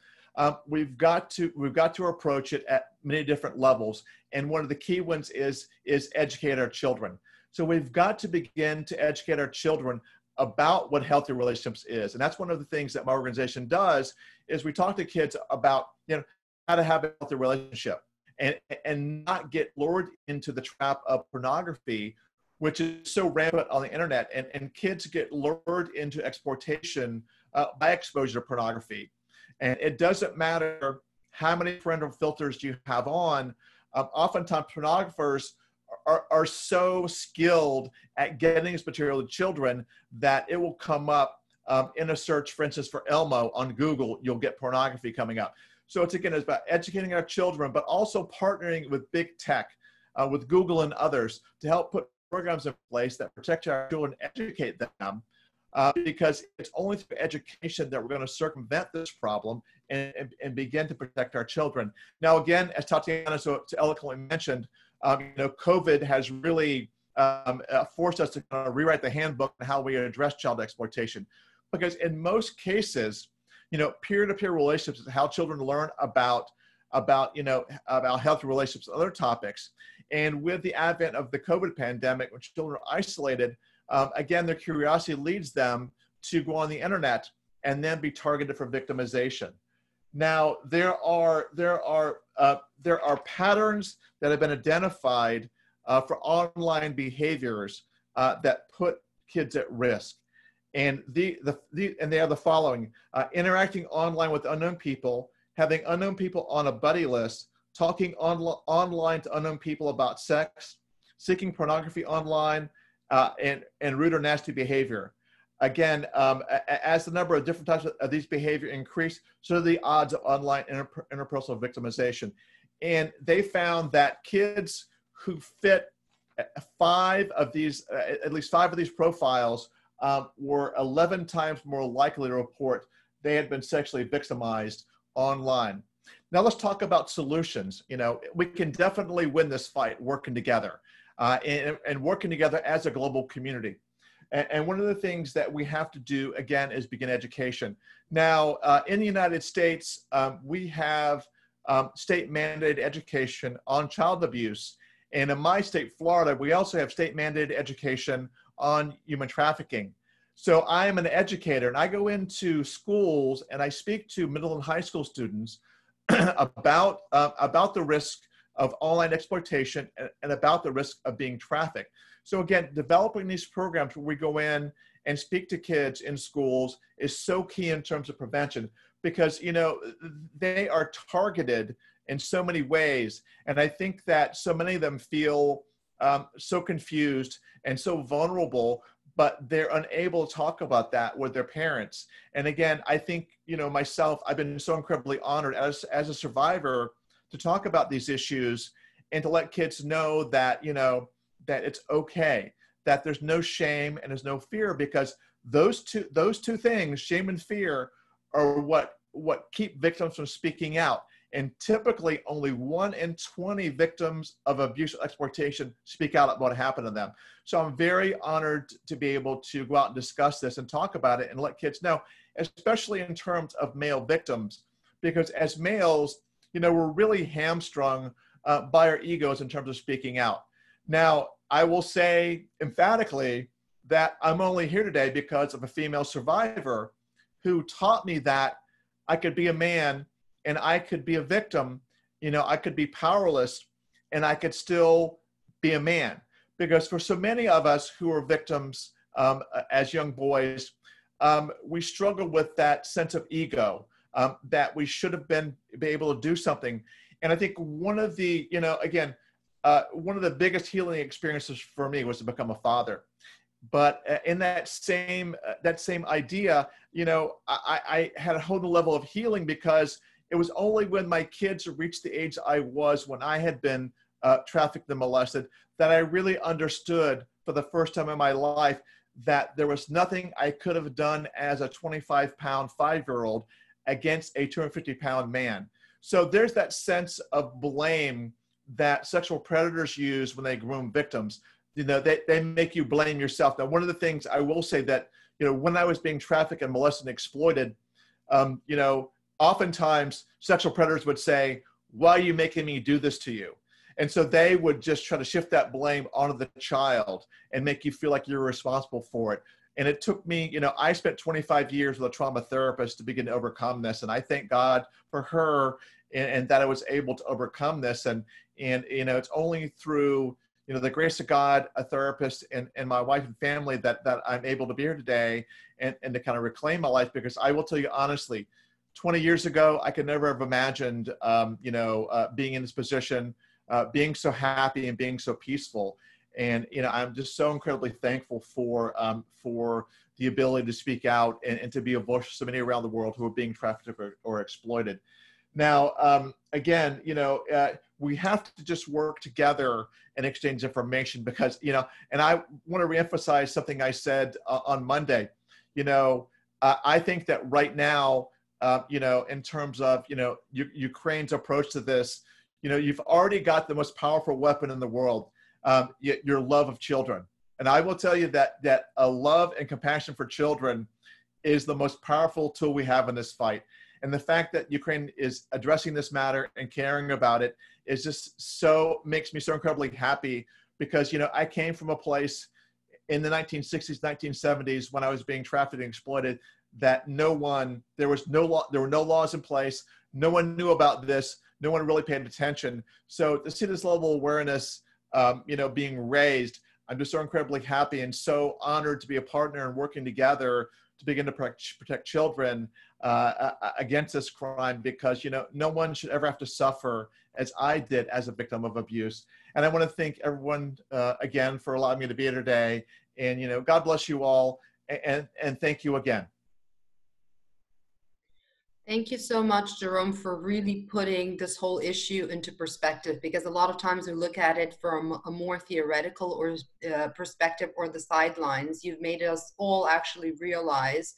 we've got to approach it at many different levels. And one of the key ones is educate our children. So we've got to begin to educate our children about what healthy relationships is. And that's one of the things that my organization does, is we talk to kids about, how to have a healthy relationship and not get lured into the trap of pornography, which is so rampant on the internet. And kids get lured into exploitation by exposure to pornography. And it doesn't matter how many parental filters you have on. Oftentimes pornographers are so skilled at getting this material to children that it will come up in a search, for instance, for Elmo on Google, you'll get pornography coming up. So it's about educating our children, but also partnering with big tech, with Google and others, to help put programs in place that protect our children, educate them, because it's only through education that we're going to circumvent this problem and begin to protect our children. Now, again, as Tatiana so eloquently mentioned, COVID has really forced us to kind of rewrite the handbook on how we address child exploitation, because in most cases, peer-to-peer relationships is how children learn about healthy relationships and other topics. And with the advent of the COVID pandemic, when children are isolated, again, their curiosity leads them to go on the internet and then be targeted for victimization. Now, there are patterns that have been identified for online behaviors that put kids at risk. And they are the following: interacting online with unknown people, having unknown people on a buddy list, talking online to unknown people about sex, seeking pornography online, and rude or nasty behavior. Again, as the number of different types of these behavior increase, so do the odds of online interpersonal victimization. And they found that kids who fit at least five of these profiles were 11 times more likely to report they had been sexually victimized online. Now let's talk about solutions. We can definitely win this fight working together and working together as a global community. And one of the things that we have to do, again, is begin education. Now, in the United States, we have state-mandated education on child abuse. And in my state, Florida, we also have state-mandated education on human trafficking. So I am an educator, and I go into schools and I speak to middle and high school students about the risk of online exploitation and about the risk of being trafficked. So again, developing these programs where we go in and speak to kids in schools is so key in terms of prevention, because they are targeted in so many ways. And I think that so many of them feel so confused and so vulnerable, but they're unable to talk about that with their parents. And again, I think, myself, I've been so incredibly honored as a survivor to talk about these issues and to let kids know that, that it's okay, that there's no shame and there's no fear, because those two things, shame and fear, are what keep victims from speaking out. And typically only 1 in 20 victims of abuse or exploitation speak out about what happened to them. So I'm very honored to be able to go out and discuss this and talk about it and let kids know, especially in terms of male victims, because as males, we're really hamstrung by our egos in terms of speaking out. Now, I will say emphatically that I'm only here today because of a female survivor who taught me that I could be a man and I could be a victim, I could be powerless and I could still be a man. Because for so many of us who are victims as young boys, we struggle with that sense of ego, that we should have been able to do something. And I think one of the, one of the biggest healing experiences for me was to become a father. But in that same idea, I had a whole new level of healing, because it was only when my kids reached the age I was when I had been trafficked and molested that I really understood for the first time in my life that there was nothing I could have done as a 25-pound 5-year-old against a 250-pound man. So there's that sense of blame that sexual predators use when they groom victims. They make you blame yourself. Now, one of the things I will say that, when I was being trafficked and molested and exploited, oftentimes sexual predators would say, "Why are you making me do this to you?" And so they would just try to shift that blame onto the child and make you feel like you're responsible for it. And it took me, I spent 25 years with a trauma therapist to begin to overcome this. And I thank God for her and that I was able to overcome this. And it's only through, the grace of God, a therapist, and my wife and family that I'm able to be here today and to kind of reclaim my life. Because I will tell you honestly, 20 years ago, I could never have imagined, being in this position, being so happy and being so peaceful. And, I'm just so incredibly thankful for the ability to speak out and to be a voice for so many around the world who are being trafficked or exploited. Now, again, we have to just work together and exchange information, because, and I want to reemphasize something I said on Monday. you know, I think that right now, you know, in terms of, you know, Ukraine's approach to this, you know, you've already got the most powerful weapon in the world, your love of children. And I will tell you that a love and compassion for children is the most powerful tool we have in this fight. And the fact that Ukraine is addressing this matter and caring about it is just makes me so incredibly happy, because, you know, I came from a place in the 1960s, 1970s, when I was being trafficked and exploited, that there were no laws in place. No one knew about this. No one really paid attention. So to see this level of awareness, you know, being raised, I'm just so incredibly happy and so honored to be a partner and working together to begin to protect children against this crime, because, you know, no one should ever have to suffer as I did as a victim of abuse. And I want to thank everyone again for allowing me to be here today. And, you know, God bless you all, and thank you again. Thank you so much, Jerome, for really putting this whole issue into perspective, because a lot of times we look at it from a more theoretical or perspective or the sidelines. You've made us all actually realize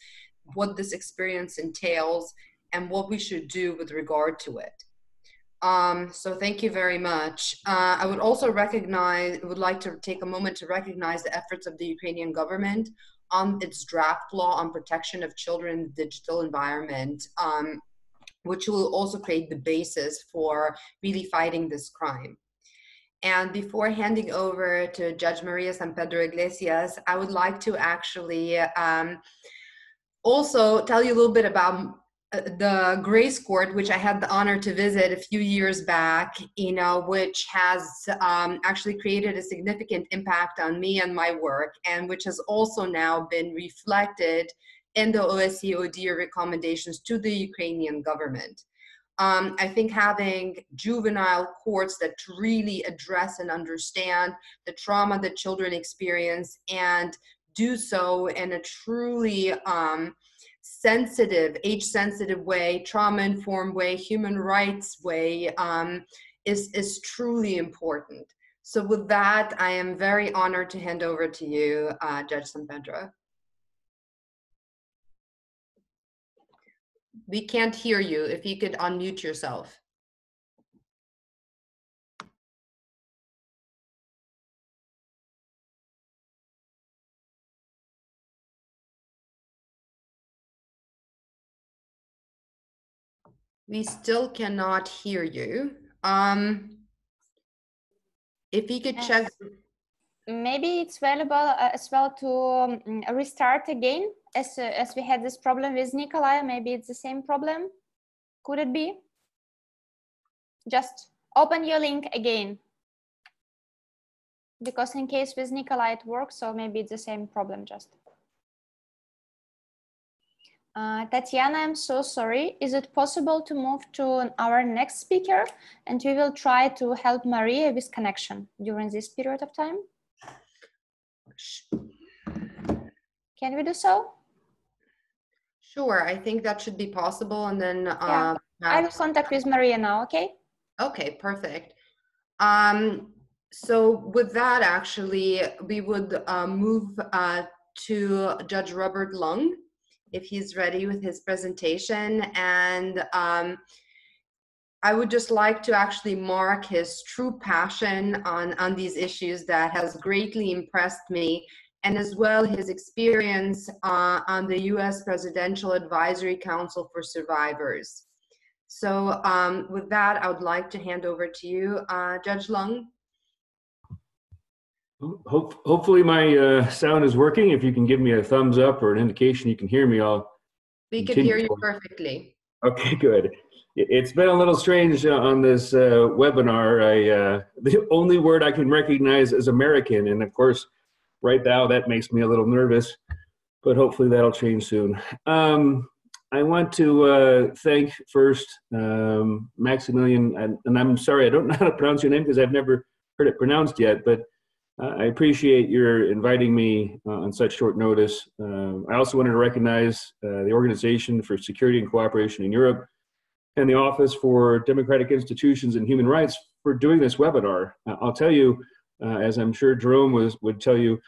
what this experience entails and what we should do with regard to it. So thank you very much. I would also would like to take a moment to recognize the efforts of the Ukrainian government on its draft law on protection of children in the digital environment, which will also create the basis for really fighting this crime. And before handing over to Judge Maria San Pedro Iglesias, I would like to actually also tell you a little bit about the Grace Court, which I had the honor to visit a few years back, you know, which has actually created a significant impact on me and my work, and which has also now been reflected in the OSCE ODIHR recommendations to the Ukrainian government. I think having juvenile courts that really address and understand the trauma that children experience, and do so in a truly sensitive, age-sensitive way, trauma-informed way, human rights way, is truly important. So with that, I am very honored to hand over to you, Judge San Pedro. We can't hear you. If you could unmute yourself. We still cannot hear you. If you could check. Maybe it's valuable as well to restart again, as we had this problem with Nikolai. Maybe it's the same problem. Could it be? Just open your link again, because in case with Nikolai it works, so maybe it's the same problem. Just Tatiana, I'm so sorry. Is it possible to move to our next speaker, and we will try to help Maria with connection during this period of time? Can we do so? Sure, I think that should be possible. And then yeah. I will contact with Maria now, okay? Okay, perfect. So with that, actually, we would move to Judge Robert Lung, if he's ready with his presentation. And I would just like to actually mark his true passion on these issues that has greatly impressed me, and as well his experience on the U.S. Presidential Advisory Council for Survivors. So with that, I would like to hand over to you, Judge Lung. Hopefully my sound is working. If you can give me a thumbs up or an indication you can hear me, We can hear you perfectly. Okay, good. It's been a little strange on this webinar. The only word I can recognize is American, and of course, right now that makes me a little nervous, but hopefully that'll change soon. I want to thank first Maximilian, and I'm sorry, I don't know how to pronounce your name because I've never heard it pronounced yet, but I appreciate your inviting me on such short notice. I also wanted to recognize the Organization for Security and Cooperation in Europe and the Office for Democratic Institutions and Human Rights for doing this webinar. I'll tell you, as I'm sure Jerome would tell you,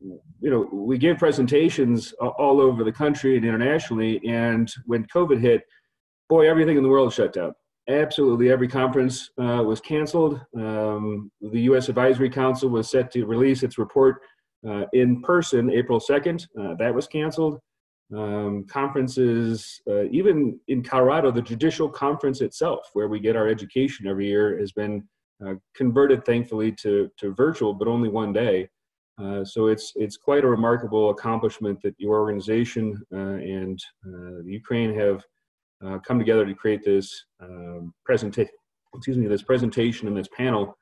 we give presentations all over the country and internationally, and when COVID hit, boy, everything in the world shut down. Absolutely every conference was canceled. The U.S. Advisory Council was set to release its report in person April 2nd. That was canceled. Conferences, even in Colorado, the judicial conference itself, where we get our education every year, has been converted, thankfully, to virtual, but only one day. So it's quite a remarkable accomplishment that your organization and the Ukraine have come together to create this presentation and this panel,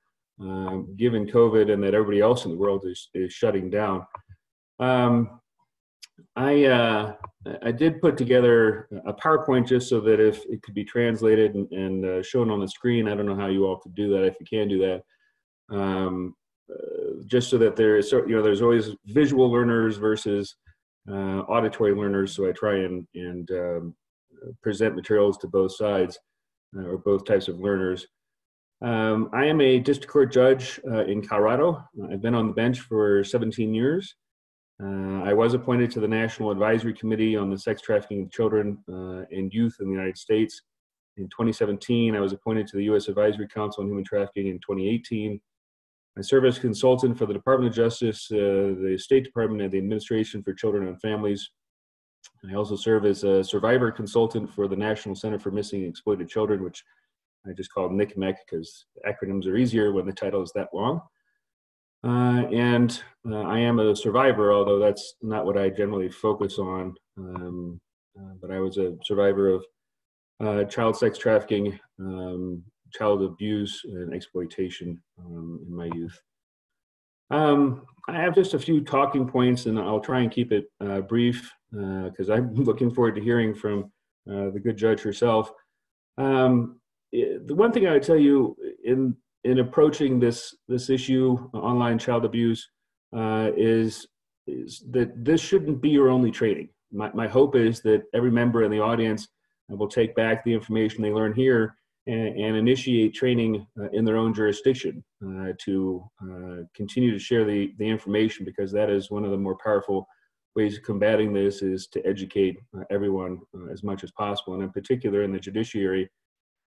given COVID and that everybody else in the world is shutting down. I did put together a PowerPoint just so that if it could be translated and shown on the screen. I don't know how you all could do that, if you can do that. Just so that there's always visual learners versus auditory learners. So I try and present materials to both sides or both types of learners. I am a district court judge in Colorado. I've been on the bench for 17 years. I was appointed to the National Advisory Committee on the Sex Trafficking of Children and Youth in the United States in 2017. I was appointed to the U.S. Advisory Council on Human Trafficking in 2018. I serve as consultant for the Department of Justice, the State Department, and the Administration for Children and Families. I also serve as a survivor consultant for the National Center for Missing and Exploited Children, which I just call NCMEC because acronyms are easier when the title is that long. And I am a survivor, although that's not what I generally focus on. But I was a survivor of child sex trafficking, child abuse, and exploitation in my youth. I have just a few talking points, and I'll try and keep it brief because I'm looking forward to hearing from the good judge herself. The one thing I would tell you in approaching this issue, online child abuse, is that this shouldn't be your only training. My hope is that every member in the audience will take back the information they learn here and initiate training in their own jurisdiction to continue to share the information, because that is one of the more powerful ways of combating this, is to educate everyone as much as possible, and in particular in the judiciary.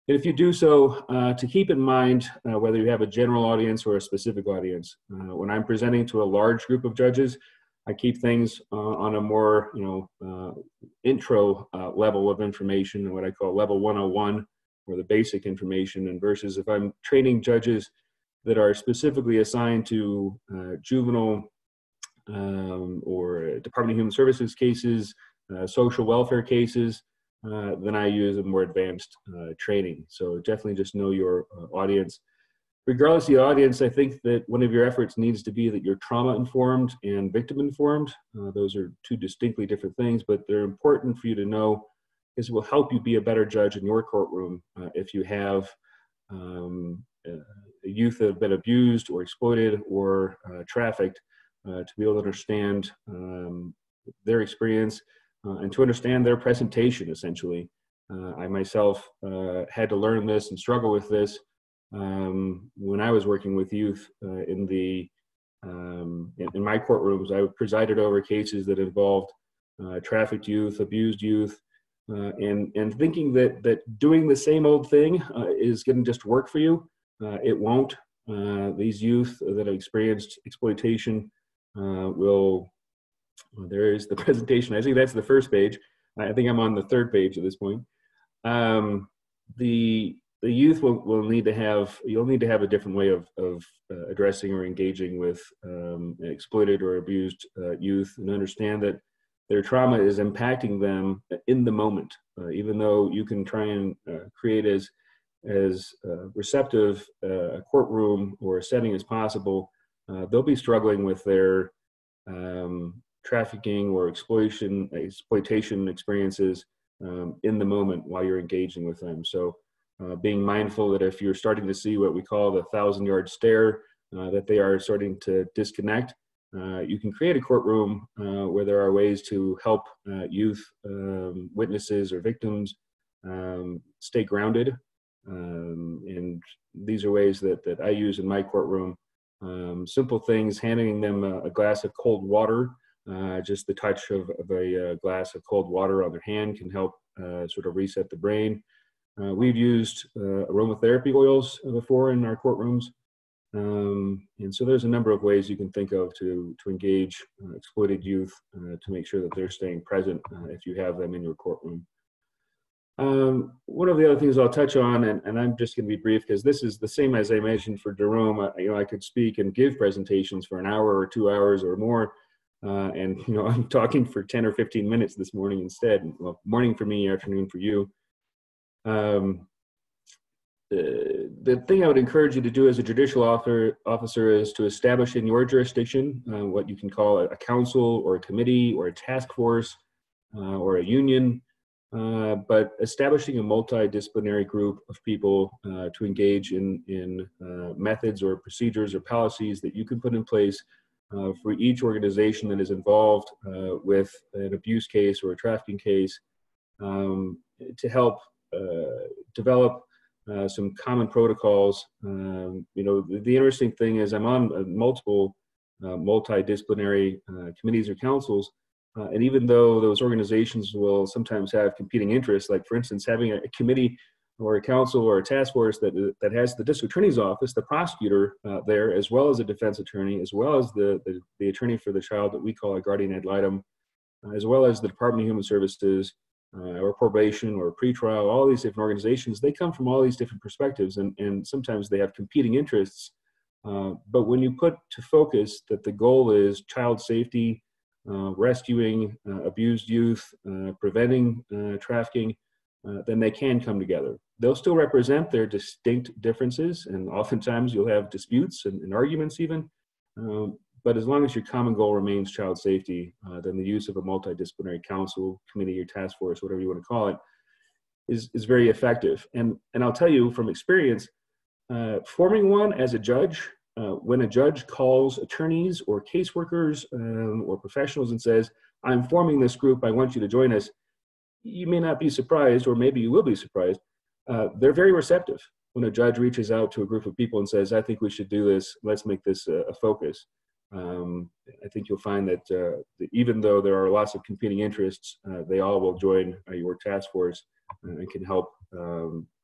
And if you do so, to keep in mind whether you have a general audience or a specific audience. When I'm presenting to a large group of judges, I keep things on a more intro level of information, what I call level 101, or the basic information, and versus if I'm training judges that are specifically assigned to juvenile or Department of Human Services cases, social welfare cases, then I use a more advanced training. So definitely just know your audience. Regardless of the audience, I think that one of your efforts needs to be that you're trauma-informed and victim-informed. Those are two distinctly different things, but they're important for you to know, because it will help you be a better judge in your courtroom if you have youth that have been abused or exploited or trafficked, to be able to understand their experience and to understand their presentation, essentially. I myself had to learn this and struggle with this when I was working with youth in my courtrooms. I presided over cases that involved trafficked youth, abused youth, and thinking that doing the same old thing is going to just work for you. It won't. These youth that have experienced exploitation will, there is the presentation. I think that's the first page. I think I'm on the third page at this point. The youth will need to have, you'll need to have a different way of addressing or engaging with exploited or abused youth, and understand that their trauma is impacting them in the moment. Even though you can try and create as receptive a courtroom or a setting as possible, they'll be struggling with their trafficking or exploitation experiences in the moment while you're engaging with them. So being mindful that if you're starting to see what we call the 1,000-yard stare, that they are starting to disconnect, you can create a courtroom where there are ways to help youth, witnesses, or victims stay grounded. And these are ways that I use in my courtroom Simple things, handing them a glass of cold water, just the touch of a glass of cold water on their hand can help sort of reset the brain. We've used aromatherapy oils before in our courtrooms. And so there's a number of ways you can think of to engage exploited youth to make sure that they're staying present if you have them in your courtroom. One of the other things I'll touch on, and I'm just going to be brief because this is the same as I mentioned for Jerome. I could speak and give presentations for an hour or 2 hours or more, and I'm talking for 10 or 15 minutes this morning instead. Well, morning for me, afternoon for you. The thing I would encourage you to do as a judicial officer is to establish in your jurisdiction what you can call a council or a committee or a task force or a union. But establishing a multidisciplinary group of people to engage in methods or procedures or policies that you can put in place for each organization that is involved with an abuse case or a trafficking case to help develop some common protocols. The interesting thing is I'm on multiple multidisciplinary committees or councils. And even though those organizations will sometimes have competing interests, like for instance, having a committee or a council or a task force that has the district attorney's office, the prosecutor there, as well as a defense attorney, as well as the attorney for the child that we call a guardian ad litem, as well as the Department of Human Services or probation or pretrial, all these different organizations, they come from all these different perspectives, and sometimes they have competing interests. But when you put to focus that the goal is child safety, rescuing abused youth, preventing trafficking, then they can come together. They'll still represent their distinct differences, and oftentimes you'll have disputes and arguments even. But as long as your common goal remains child safety, then the use of a multidisciplinary council, committee, or task force, whatever you want to call it, is very effective. And I'll tell you from experience, forming one as a judge, when a judge calls attorneys or caseworkers or professionals and says, I'm forming this group, I want you to join us, you may not be surprised, or maybe you will be surprised. They're very receptive when a judge reaches out to a group of people and says, I think we should do this, let's make this a focus. I think you'll find that even though there are lots of competing interests, they all will join your task force and can help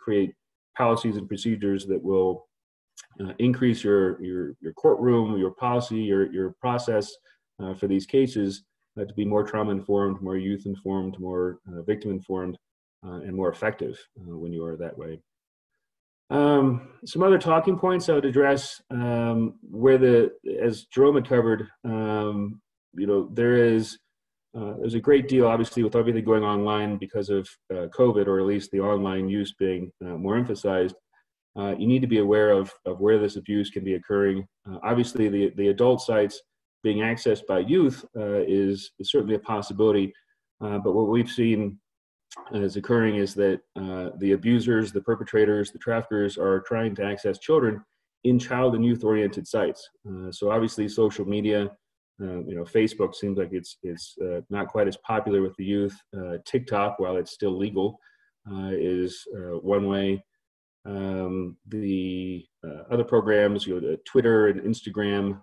create policies and procedures that will increase your courtroom, your policy, your process for these cases to be more trauma-informed, more youth-informed, more victim-informed, and more effective when you are that way. Some other talking points I would address where as Jerome had covered, there's a great deal, obviously, with everything going online because of COVID, or at least the online use being more emphasized. You need to be aware of where this abuse can be occurring. Obviously, the adult sites being accessed by youth is certainly a possibility. But what we've seen is occurring is that the abusers, the perpetrators, the traffickers are trying to access children in child and youth-oriented sites. So obviously, social media, Facebook seems like it's not quite as popular with the youth. TikTok, while it's still legal, is one way. The other programs, Twitter and Instagram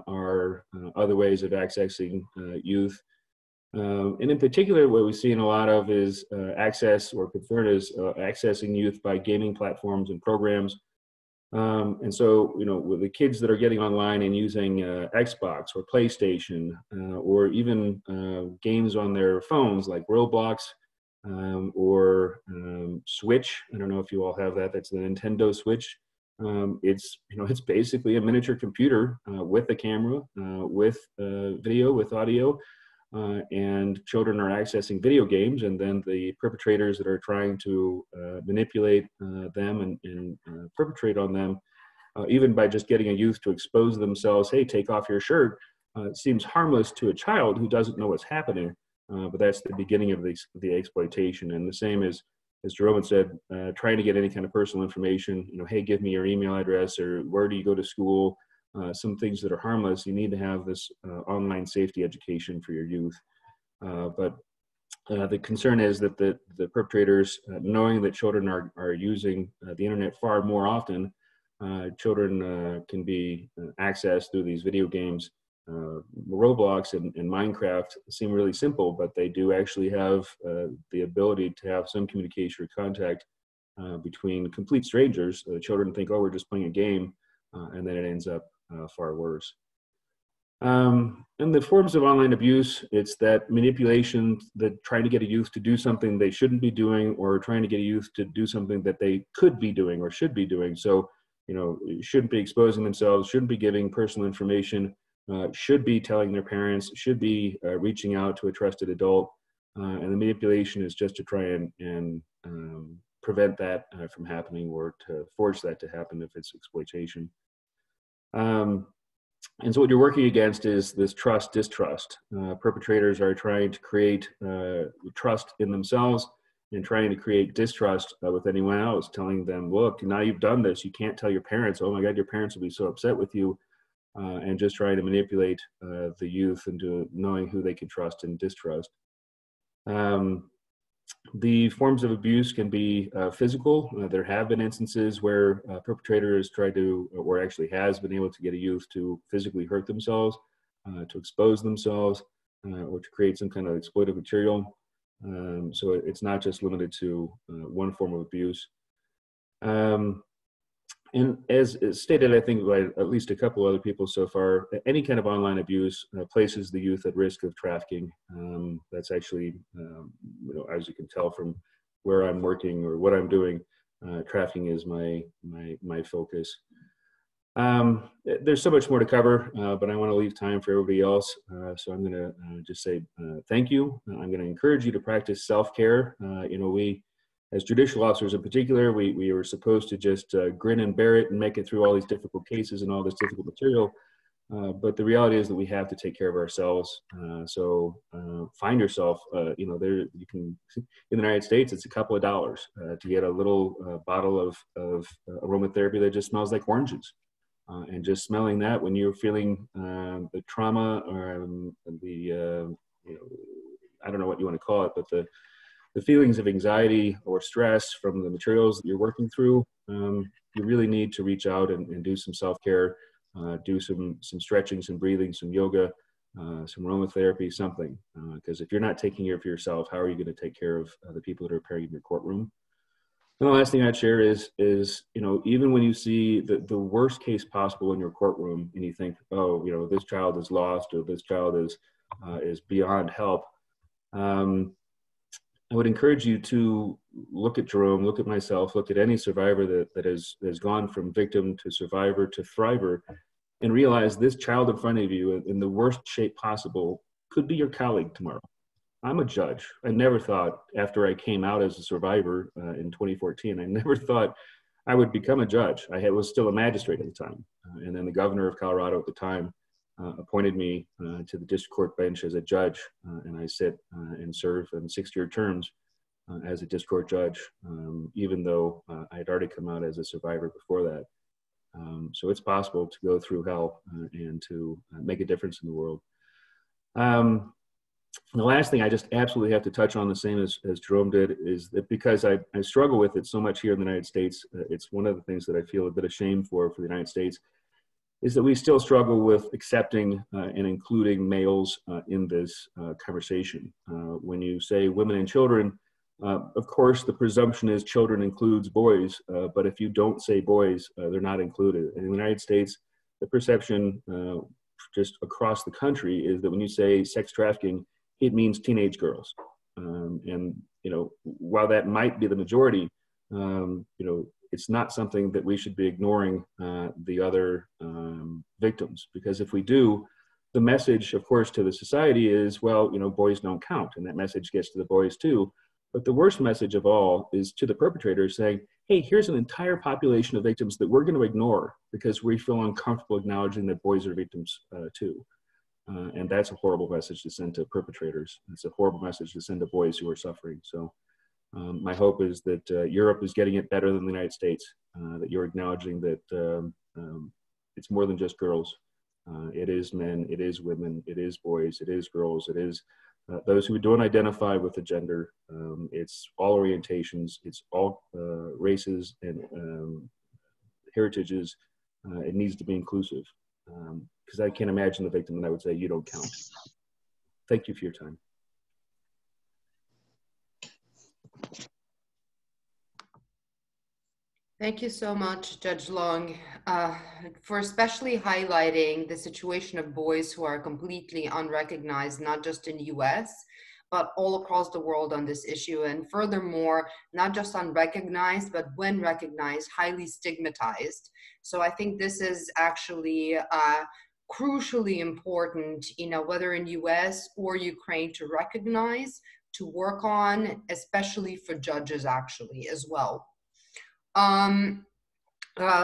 are other ways of accessing youth. And in particular, what we've seen a lot of is access, or preferred as accessing youth by gaming platforms and programs. And so, with the kids that are getting online and using Xbox or PlayStation or even games on their phones like Roblox, or Switch. I don't know if you all have that. That's the Nintendo Switch. It's basically a miniature computer with a camera, with video, with audio, and children are accessing video games, and then the perpetrators that are trying to manipulate them and perpetrate on them, even by just getting a youth to expose themselves, hey, take off your shirt, seems harmless to a child who doesn't know what's happening. But that's the beginning of the exploitation. And the same as Jerome said, trying to get any kind of personal information, hey, give me your email address, or where do you go to school, some things that are harmless. You need to have this online safety education for your youth. But the concern is that the perpetrators, knowing that children are using the internet far more often, children can be accessed through these video games. Roblox and Minecraft seem really simple, but they do actually have the ability to have some communication or contact between complete strangers. Children think, oh, we're just playing a game, and then it ends up far worse. And the forms of online abuse, it's that manipulation, that trying to get a youth to do something they shouldn't be doing, or trying to get a youth to do something that they could be doing or should be doing. So, you know, shouldn't be exposing themselves, shouldn't be giving personal information, should be telling their parents, should be reaching out to a trusted adult. And the manipulation is just to try and prevent that from happening, or to force that to happen if it's exploitation. And so what you're working against is this trust, distrust. Perpetrators are trying to create trust in themselves and trying to create distrust with anyone else, telling them, look, now you've done this, you can't tell your parents, oh my God, your parents will be so upset with you, and just trying to manipulate the youth into knowing who they can trust and distrust. The forms of abuse can be physical. There have been instances where a perpetrator has tried to, or actually has been able to get a youth to physically hurt themselves, to expose themselves, or to create some kind of exploitive material. So it's not just limited to one form of abuse. And as stated, I think by at least a couple other people so far, any kind of online abuse places the youth at risk of trafficking. That's actually, you know, as you can tell from where I'm working or what I'm doing, trafficking is my focus. There's so much more to cover, but I want to leave time for everybody else. So I'm going to just say thank you. I'm going to encourage you to practice self-care. You know, we, as judicial officers in particular, we were supposed to just grin and bear it and make it through all these difficult cases and all this difficult material. But the reality is that we have to take care of ourselves. So find yourself, you know, there you can, in the United States, it's a couple of dollars to get a little bottle of aromatherapy that just smells like oranges. And just smelling that when you're feeling the trauma or the, you know, I don't know what you want to call it, but the feelings of anxiety or stress from the materials that you're working through, you really need to reach out and do some self-care, do some stretching, some breathing, some yoga, some aromatherapy, something. Because if you're not taking care of yourself, how are you going to take care of the people that are appearing in your courtroom? And the last thing I'd share is, you know, even when you see the worst case possible in your courtroom and you think, oh, you know, this child is lost or this child is beyond help, I would encourage you to look at Jerome, look at myself, look at any survivor that has gone from victim to survivor to thriver, and realize this child in front of you in the worst shape possible could be your colleague tomorrow. I'm a judge. I never thought, after I came out as a survivor in 2014, I never thought I would become a judge. I was still a magistrate at the time. And then the governor of Colorado at the time appointed me to the district court bench as a judge, and I sit and serve in 6-year terms as a district court judge, even though I had already come out as a survivor before that. So it's possible to go through hell and to make a difference in the world. The last thing I just absolutely have to touch on, the same as Jerome did, is that because I struggle with it so much here in the United States, it's one of the things that I feel a bit ashamed for the United States, is that we still struggle with accepting and including males in this conversation. When you say women and children, of course, the presumption is children includes boys, but if you don't say boys, they're not included. In the United States, the perception just across the country is that when you say sex trafficking, it means teenage girls. And, you know, while that might be the majority, you know, it's not something that we should be ignoring the other victims, because if we do, the message, of course, to the society is, well, you know, boys don't count, and that message gets to the boys too. But the worst message of all is to the perpetrators saying, hey, here's an entire population of victims that we're going to ignore because we feel uncomfortable acknowledging that boys are victims too. And that's a horrible message to send to perpetrators. It's a horrible message to send to boys who are suffering. So my hope is that Europe is getting it better than the United States, that you're acknowledging that it's more than just girls. It is men, it is women, it is boys, it is girls, it is those who don't identify with the gender. It's all orientations, it's all races and heritages, it needs to be inclusive. Because I can't imagine the victim, and I would say you don't count. Thank you for your time. Thank you so much, Judge Long, for especially highlighting the situation of boys who are completely unrecognized, not just in the US, but all across the world on this issue. And furthermore, not just unrecognized, but when recognized, highly stigmatized. So I think this is actually crucially important, whether in US or Ukraine, to recognize, to work on, especially for judges actually as well.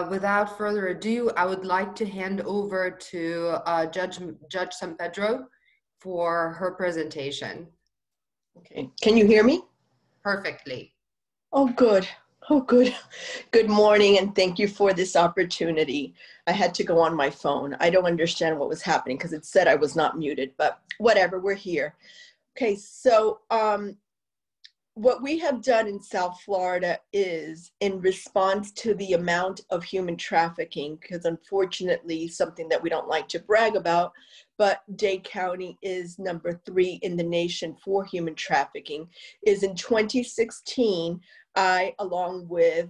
Without further ado, I would like to hand over to Judge San Pedro for her presentation. Okay, can you hear me? Perfectly. Oh, good. Oh, good. Good morning, and thank you for this opportunity. I had to go on my phone. I don't understand what was happening because it said I was not muted, but whatever, we're here. Okay, so what we have done in South Florida is, in response to the amount of human trafficking, because unfortunately, something that we don't like to brag about, but Dade County is number 3 in the nation for human trafficking, is in 2016, I, along with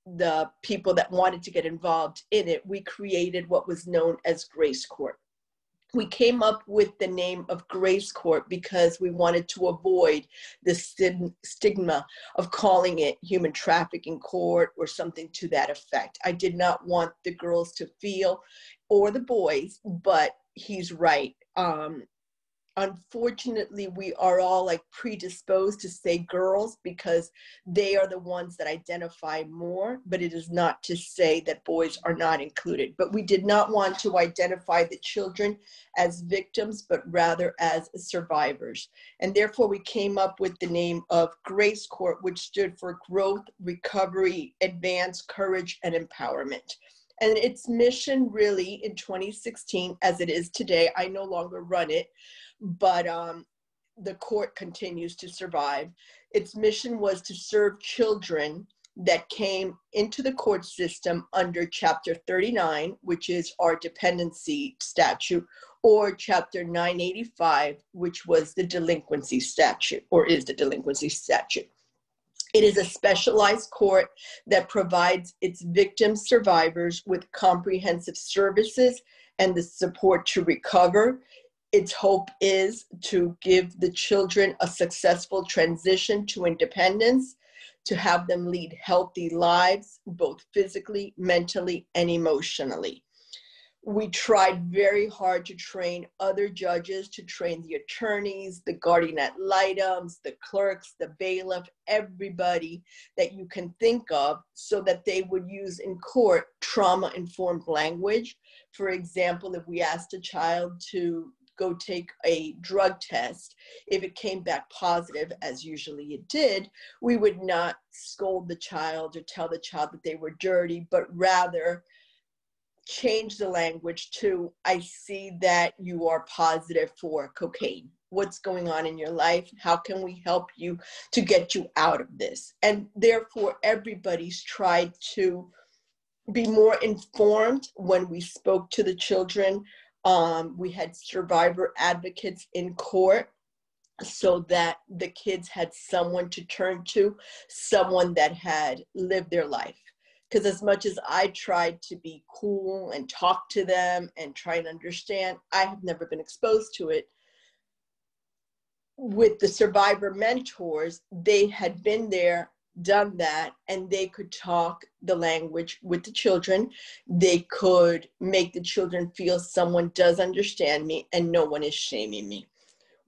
the people that wanted to get involved in it, we created what was known as Grace Court. We came up with the name of Grace Court because we wanted to avoid the stigma of calling it human trafficking court or something to that effect. I did not want the girls to feel, or the boys, but he's right. Unfortunately, we are all like predisposed to say girls because they are the ones that identify more, but it is not to say that boys are not included. But we did not want to identify the children as victims, but rather as survivors. And therefore, we came up with the name of Grace Court, which stood for Growth, Recovery, Advance, Courage, and Empowerment. And its mission really in 2016, as it is today, I no longer run it, but the court continues to survive. Its mission was to serve children that came into the court system under Chapter 39, which is our dependency statute, or Chapter 985, which was the delinquency statute, or is the delinquency statute. It is a specialized court that provides its victim survivors with comprehensive services and the support to recover. Its hope is to give the children a successful transition to independence, to have them lead healthy lives, both physically, mentally, and emotionally. We tried very hard to train other judges, to train the attorneys, the guardian ad litems, the clerks, the bailiff, everybody that you can think of, so that they would use in court trauma-informed language. For example, if we asked a child to go take a drug test, if it came back positive, as usually it did, we would not scold the child or tell the child that they were dirty, but rather change the language to, I see that you are positive for cocaine. What's going on in your life? How can we help you to get you out of this? And therefore, everybody's tried to be more informed when we spoke to the children. We had survivor advocates in court so that the kids had someone to turn to, someone that had lived their life. Because as much as I tried to be cool and talk to them and try and understand, I have never been exposed to it. With the survivor mentors, they had been there, done that, and they could talk the language with the children. They could make the children feel someone does understand me and no one is shaming me.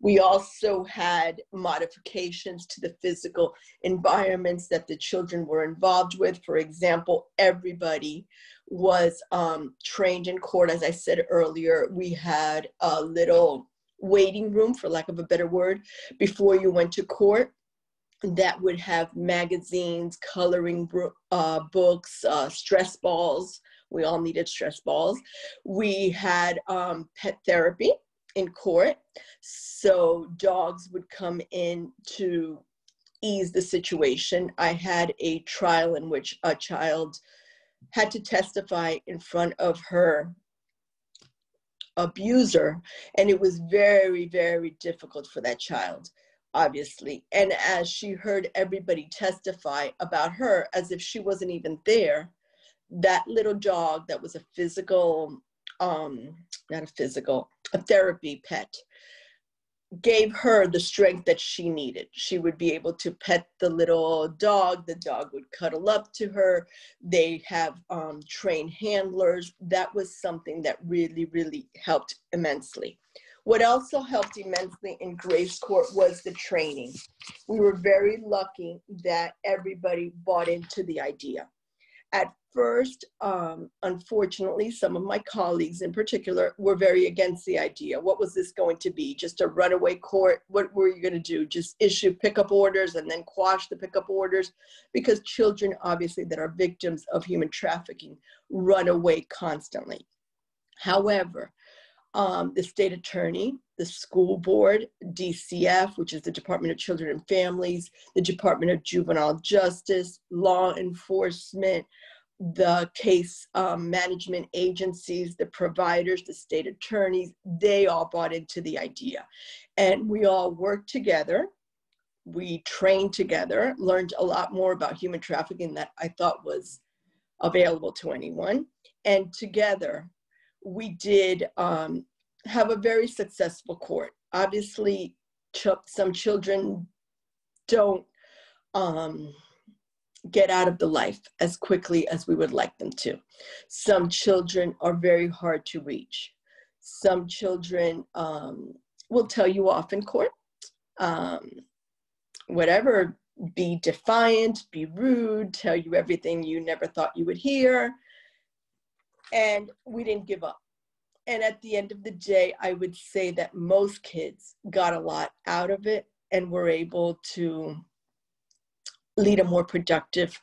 We also had modifications to the physical environments that the children were involved with. For example, everybody was trained in court. As I said earlier, we had a little waiting room, for lack of a better word, before you went to court that would have magazines, coloring books, stress balls. We all needed stress balls. We had pet therapy in court. So dogs would come in to ease the situation. I had a trial in which a child had to testify in front of her abuser, and it was very, very difficult for that child, obviously. And as she heard everybody testify about her as if she wasn't even there, that little dog that was a physical, a therapy pet, gave her the strength that she needed. She would be able to pet the little dog. The dog would cuddle up to her. They have trained handlers. That was something that really, really helped immensely. What also helped immensely in Grace Court was the training. We were very lucky that everybody bought into the idea. At first, unfortunately, some of my colleagues in particular were very against the idea. What was this going to be? Just a runaway court? What were you going to do? Just issue pickup orders and then quash the pickup orders? Because children, obviously, that are victims of human trafficking run away constantly. However, the state attorney, the school board, DCF, which is the Department of Children and Families, the Department of Juvenile Justice, law enforcement, the case management agencies, the providers, the state attorneys, they all bought into the idea. And we all worked together. We trained together, learned a lot more about human trafficking that I thought was available to anyone. And together, we did have a very successful court. Obviously, some children don't get out of the life as quickly as we would like them to. Some children are very hard to reach. Some children will tell you off in court, whatever, be defiant, be rude, tell you everything you never thought you would hear. And we didn't give up. And at the end of the day, I would say that most kids got a lot out of it and were able to lead a more productive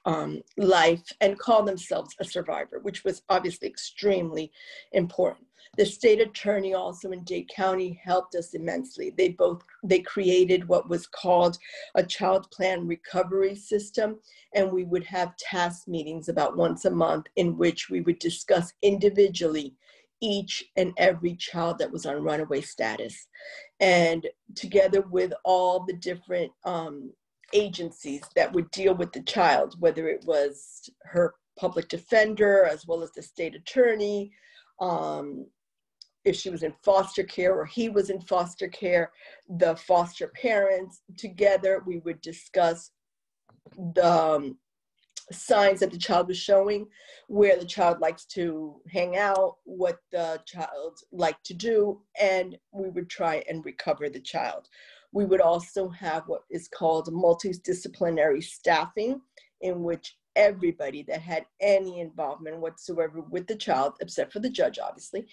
life and call themselves a survivor, which was obviously extremely important. The state attorney also in Dade County helped us immensely. They created what was called a child plan recovery system, and we would have task meetings about once a month in which we would discuss individually each and every child that was on runaway status. And together with all the different agencies that would deal with the child, whether it was her public defender as well as the state attorney, if she was in foster care or he was in foster care, the foster parents, together we would discuss the signs that the child was showing, where the child likes to hang out, what the child liked to do, and we would try and recover the child. We would also have what is called multidisciplinary staffing, in which everybody that had any involvement whatsoever with the child, except for the judge, obviously,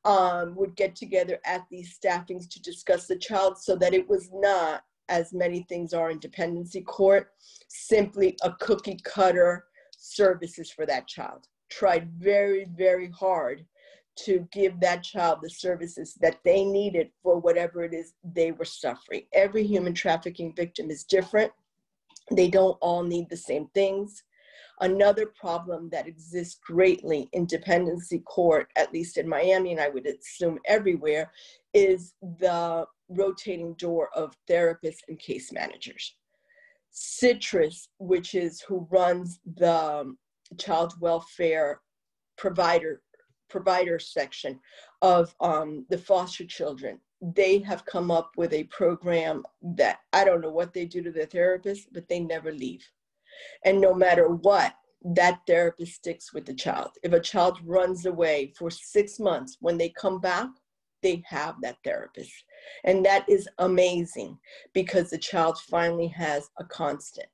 would get together at these staffings to discuss the child, so that it was not, as many things are in dependency court, simply a cookie cutter services for that child. Tried very, very hard to give that child the services that they needed for whatever it is they were suffering. Every human trafficking victim is different. They don't all need the same things. Another problem that exists greatly in dependency court, at least in Miami, and I would assume everywhere, is the rotating door of therapists and case managers. Citrus, which is who runs the child welfare provider section of the foster children, they have come up with a program that I don't know what they do to their therapists, but they never leave. And no matter what, that therapist sticks with the child. If a child runs away for 6 months, when they come back, they have that therapist. And that is amazing because the child finally has a constant.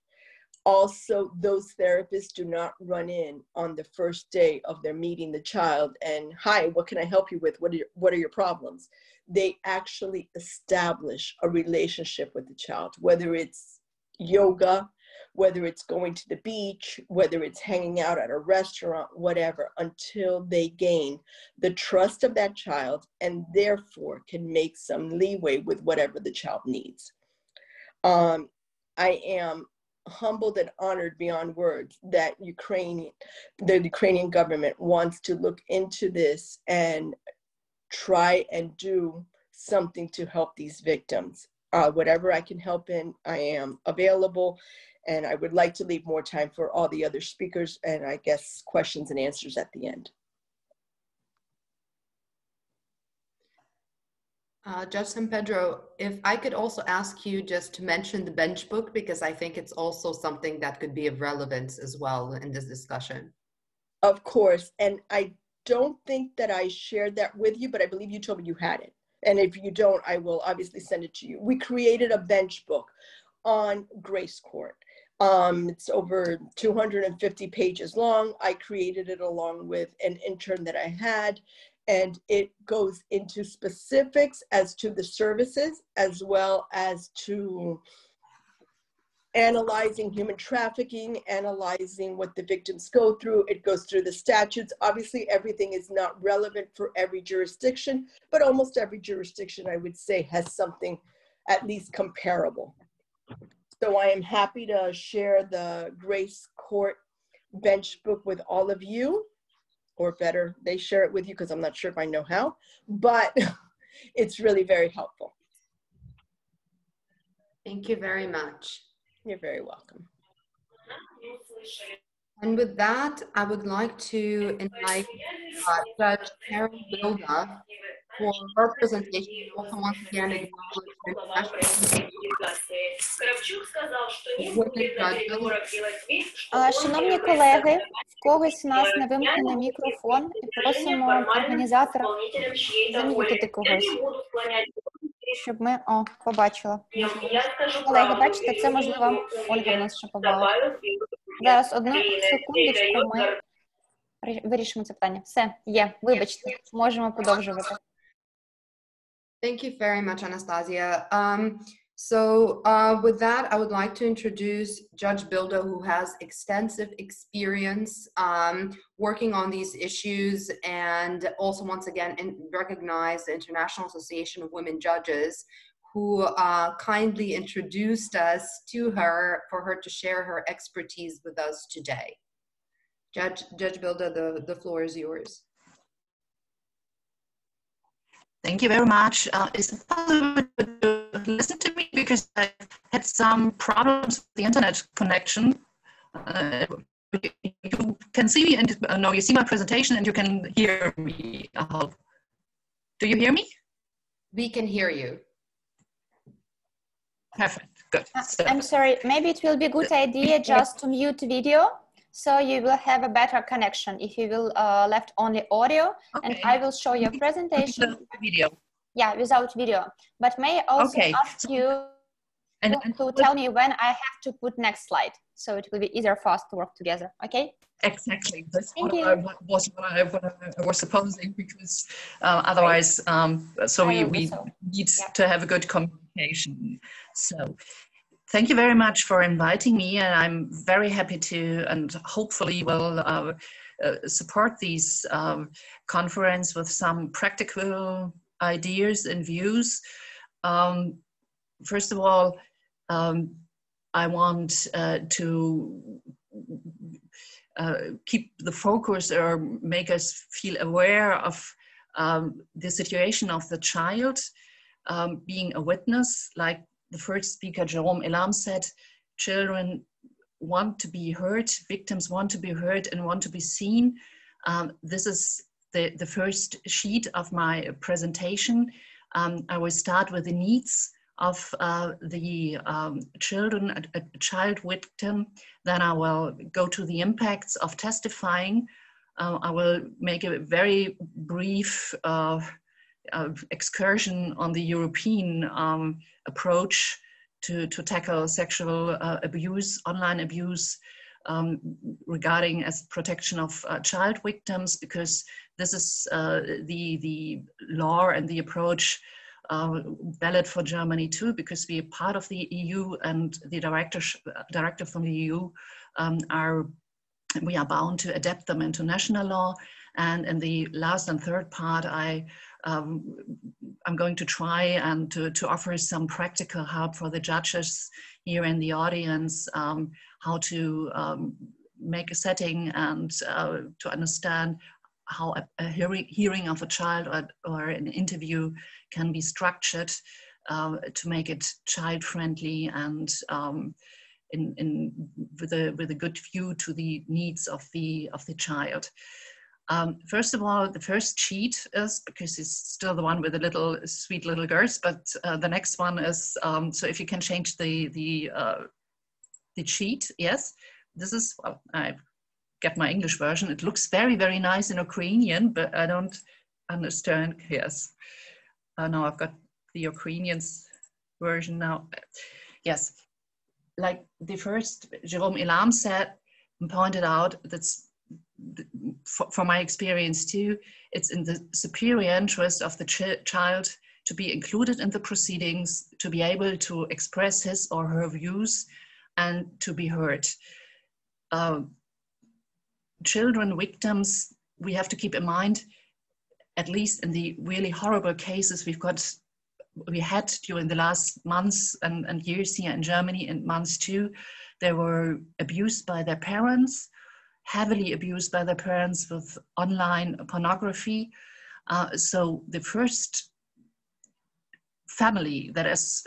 Also, those therapists do not run in on the first day of their meeting the child and, hi, what can I help you with? What are your problems? They actually establish a relationship with the child, whether it's yoga, whether it's going to the beach, whether it's hanging out at a restaurant, whatever, until they gain the trust of that child and therefore can make some leeway with whatever the child needs. I am humbled and honored beyond words that the Ukrainian government wants to look into this and try and do something to help these victims. Whatever I can help in, I am available. And I would like to leave more time for all the other speakers and I guess questions and answers at the end. Judge San Pedro, if I could also ask you just to mention the bench book, because I think it's also something that could be of relevance as well in this discussion. Of course. And I don't think that I shared that with you, but I believe you told me you had it. And if you don't, I will obviously send it to you. We created a bench book on Grace Court. It's over 250 pages long. I created it along with an intern that I had, and it goes into specifics as to the services, as well as to analyzing human trafficking, analyzing what the victims go through. It goes through the statutes. Obviously, everything is not relevant for every jurisdiction, but almost every jurisdiction, I would say, has something at least comparable. So I am happy to share the Grace Court bench book with all of you, or better, they share it with you because I'm not sure if I know how, but it's really very helpful. Thank you very much. You're very welcome. And with that, I would like to invite Judge Karen Bilda for her presentation. Also, once again, acknowledge Шановні колеги, в когось у нас не вимкнений мікрофон і просимо організатора зам'ютити когось, щоб ми побачили. Колеги, бачите, це можливо Ольга в нас ще побачила. Зараз одну секундочку ми вирішимо це питання. Все, є, вибачте, можемо продовжувати. Thank you very much, Anastasia. With that, I would like to introduce Judge Bilda, who has extensive experience working on these issues, and also once again recognize the International Association of Women Judges, who kindly introduced us to her for her to share her expertise with us today. Judge Bilda, the floor is yours. Thank you very much. Is it possible to listen to me because I had some problems with the internet connection? You can see me and no, you see my presentation and you can hear me. I hope. Do you hear me? We can hear you. Perfect. Good. I'm sorry. Maybe it will be a good idea just to mute video, so you will have a better connection if you will left only audio, okay. And I will show your presentation. Video. Yeah, without video. But may I also ask you to tell me when I have to put next slide, so it will be easier for us to work together. Okay? Exactly. That's what I was supposing, because otherwise, we need to have a good communication. So. Thank you very much for inviting me, and I'm very happy to, and hopefully will support these conference with some practical ideas and views. First of all, I want to keep the focus or make us feel aware of the situation of the child being a witness, like the first speaker, Jerome Elam, said, children want to be heard, victims want to be heard and want to be seen. This is the first sheet of my presentation. I will start with the needs of the children, a child victim. Then I will go to the impacts of testifying. I will make a very brief excursion on the European approach to tackle sexual abuse, online abuse, regarding as protection of child victims, because this is the law and the approach valid for Germany too, because we are part of the EU, and the director from the EU we are bound to adapt them into national law. And in the last and third part, I'm going to try and to offer some practical help for the judges here in the audience, how to make a setting and to understand how a hearing of a child or an interview can be structured to make it child-friendly and with a good view to the needs of the child. First of all, the first sheet is, because it's still the one with the little sweet little girls, but the next one is, so if you can change the sheet, yes, this is, well, I get my English version. It looks very, very nice in Ukrainian, but I don't understand, yes. Now I've got the Ukrainian version now. Yes, like the first Jerome Elam said and pointed out, that's from my experience too, it's in the superior interest of the child to be included in the proceedings, to be able to express his or her views and to be heard. Children, victims, we have to keep in mind, at least in the really horrible cases we had during the last months and years here in Germany, and months too, they were abused by their parents, heavily abused by their parents with online pornography. So the first family that is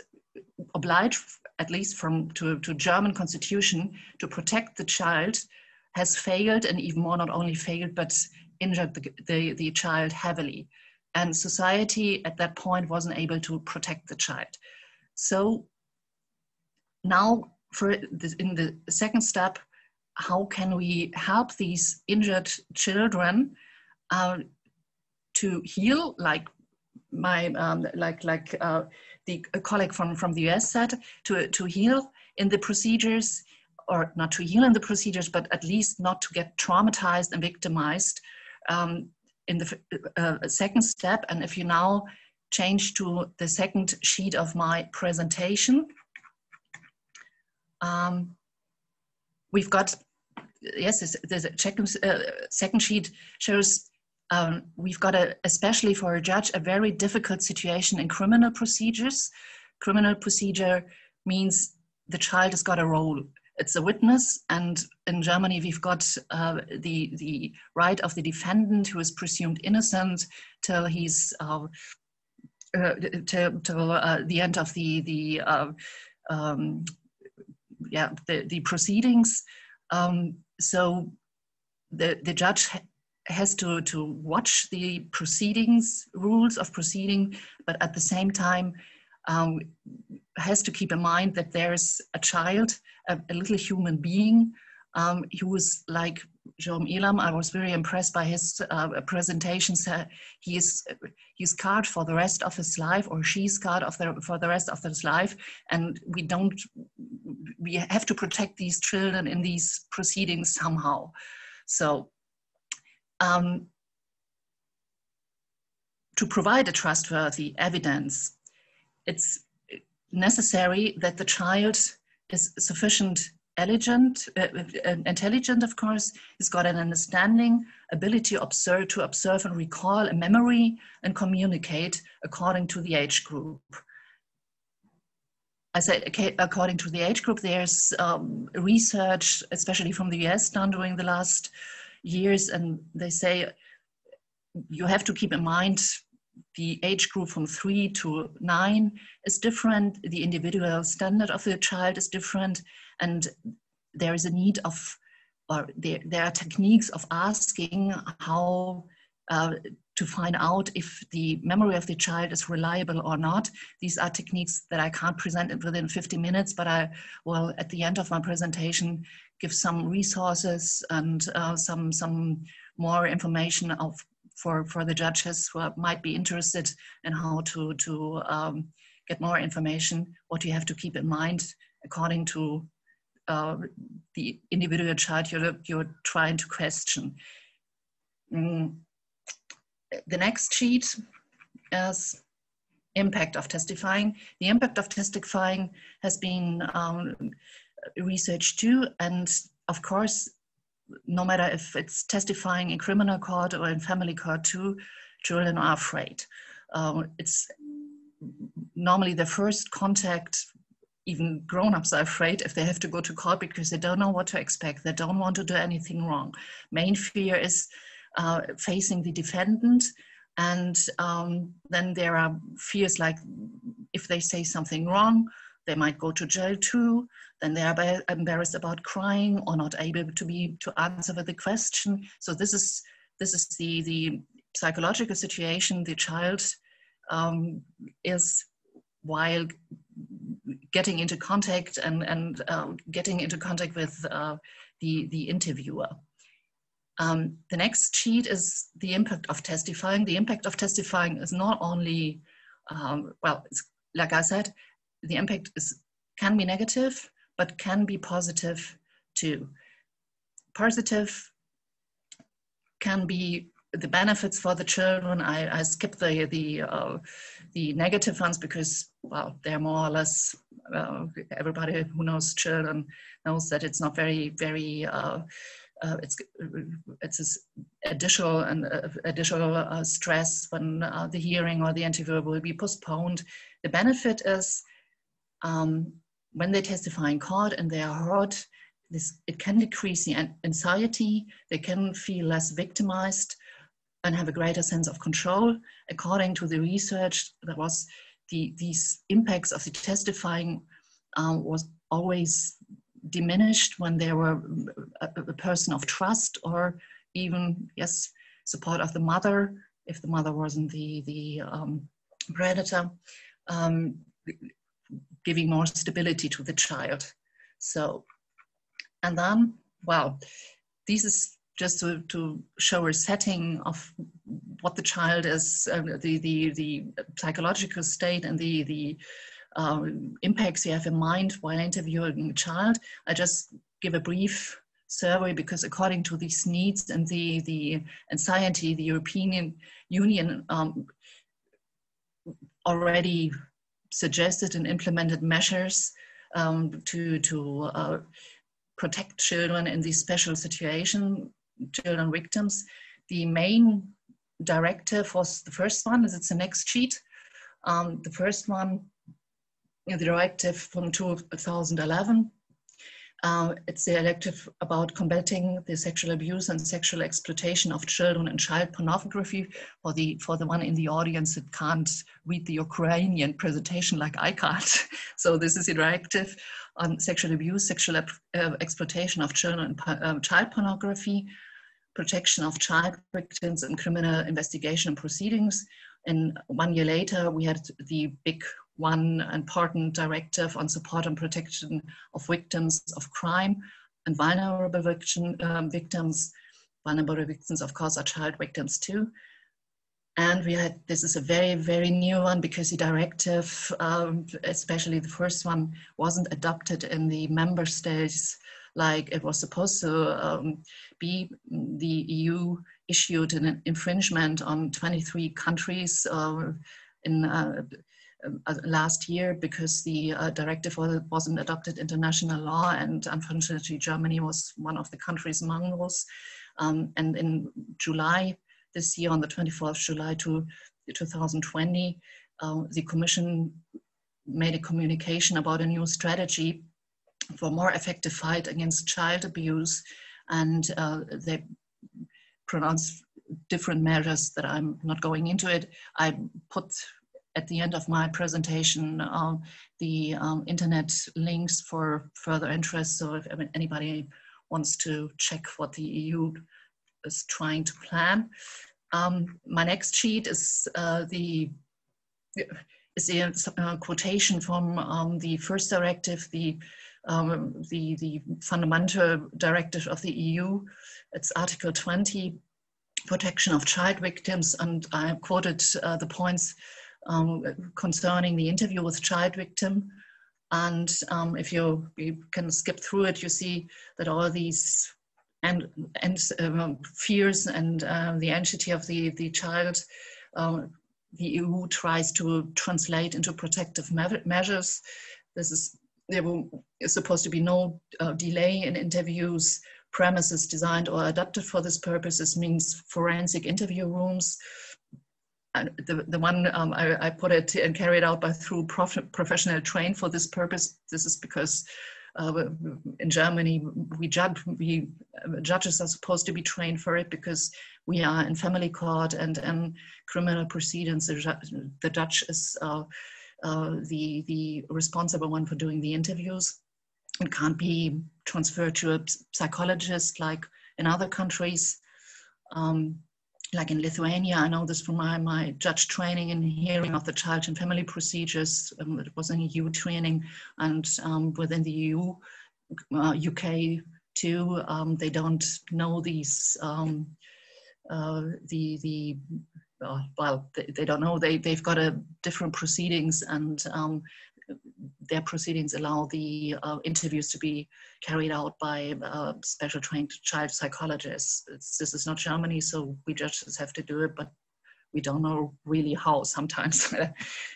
obliged, at least to German constitution, to protect the child has failed, and even more, not only failed, but injured the child heavily. And society at that point wasn't able to protect the child. So now in the second step, how can we help these injured children to heal, like my the colleague from the US said, to heal in the procedures, or not to heal in the procedures, but at least not to get traumatized and victimized in the second step. And if you now change to the second sheet of my presentation, we've got, yes, the second sheet shows we've got, especially for a judge, a very difficult situation in criminal procedures. Criminal procedure means the child has got a role. It's a witness, and in Germany we've got the right of the defendant, who is presumed innocent till he's till the end of the proceedings. So the judge has to watch the proceedings, rules of proceeding, but at the same time has to keep in mind that there's a child, a little human being, who is like Jerome Elam. I was very impressed by his presentations. He's scarred for the rest of his life, or she's scarred for the rest of his life, and we have to protect these children in these proceedings somehow. So to provide a trustworthy evidence, it's necessary that the child is intelligent, of course. He's got an understanding, ability to observe and recall, a memory, and communicate according to the age group. I say, okay, according to the age group, there's research, especially from the US, done during the last years, and they say you have to keep in mind the age group from 3 to 9 is different, the individual standard of the child is different, and there is a need of, or there are techniques of asking how to find out if the memory of the child is reliable or not. These are techniques that I can't present within 50 minutes, but I will, at the end of my presentation, give some resources and some more information for the judges who might be interested in how to get more information, what you have to keep in mind according to the individual child you're trying to question. The next sheet is impact of testifying. The impact of testifying has been researched too, and of course, no matter if it's testifying in criminal court or in family court too, children are afraid. It's normally the first contact, even grown-ups are afraid if they have to go to court because they don't know what to expect. They don't want to do anything wrong. Main fear is facing the defendant. And then there are fears like if they say something wrong, they might go to jail too. Then they are embarrassed about crying or not able to answer the question. So this is the psychological situation the child is while getting into contact and getting into contact with the interviewer. The next sheet is the impact of testifying. The impact of testifying is not only, well, like I said, the impact can be negative, but can be positive too. Positive can be the benefits for the children. I skipped the negative ones because, well, they're more or less, everybody who knows children knows that it's not very it's additional stress when the hearing or the interview will be postponed. The benefit is when they testify in court and they are heard, it can decrease the anxiety. They can feel less victimized and have a greater sense of control. According to the research, there was these impacts of the testifying was always diminished when there were a person of trust, or even, yes, support of the mother, if the mother wasn't the predator, giving more stability to the child. So, and then, well, this is just to show a setting of what the child is, the psychological state and the impacts you have in mind while interviewing a child. I just give a brief survey because according to these needs and the anxiety, the European Union already suggested and implemented measures to protect children in these special situations, children victims. The main directive was the first one, it's the next sheet. The first one, the directive from 2011. It's the directive about combating the sexual abuse and sexual exploitation of children and child pornography. For the one in the audience that can't read the Ukrainian presentation like I can't. So this is the directive on sexual abuse, sexual exploitation of children and child pornography, protection of child victims and criminal investigation and proceedings. And 1 year later, we had the big one important directive on support and protection of victims of crime and vulnerable victims. Vulnerable victims, of course, are child victims too. And we had, this is a very, very new one because the directive, especially the first one, wasn't adopted in the member states like it was supposed to be. The EU issued an infringement on 23 countries in last year because the directive wasn't adopted into national law, and unfortunately Germany was one of the countries among those. And in July this year, on the 24th of July 2020, the Commission made a communication about a new strategy for more effective fight against child abuse, and they pronounced different measures that I'm not going into it. I put at the end of my presentation the internet links for further interest, so if anybody wants to check what the EU is trying to plan. My next sheet is the quotation from the first directive, the fundamental directive of the EU. It's Article 20, protection of child victims, and I quoted the points concerning the interview with child victim. And if you can skip through it, you see that all these fears and the anxiety of the child, the EU tries to translate into protective measures. There is supposed to be no delay in interviews. Premises designed or adapted for this purpose. This means forensic interview rooms, the one I put it and carried out through professional train for this purpose. This is because in Germany judges are supposed to be trained for it, because we are in family court and criminal proceedings. The judge is the responsible one for doing the interviews. It can't be transferred to a psychologist like in other countries. Like in Lithuania, I know this from my judge training and hearing of the child and family procedures. It was an EU training, and within the EU, UK too, they don't know these, they don't know, they've got a different proceedings, and their proceedings allow the interviews to be carried out by special trained child psychologists. This is not Germany, so we judges have to do it, but we don't know really how sometimes.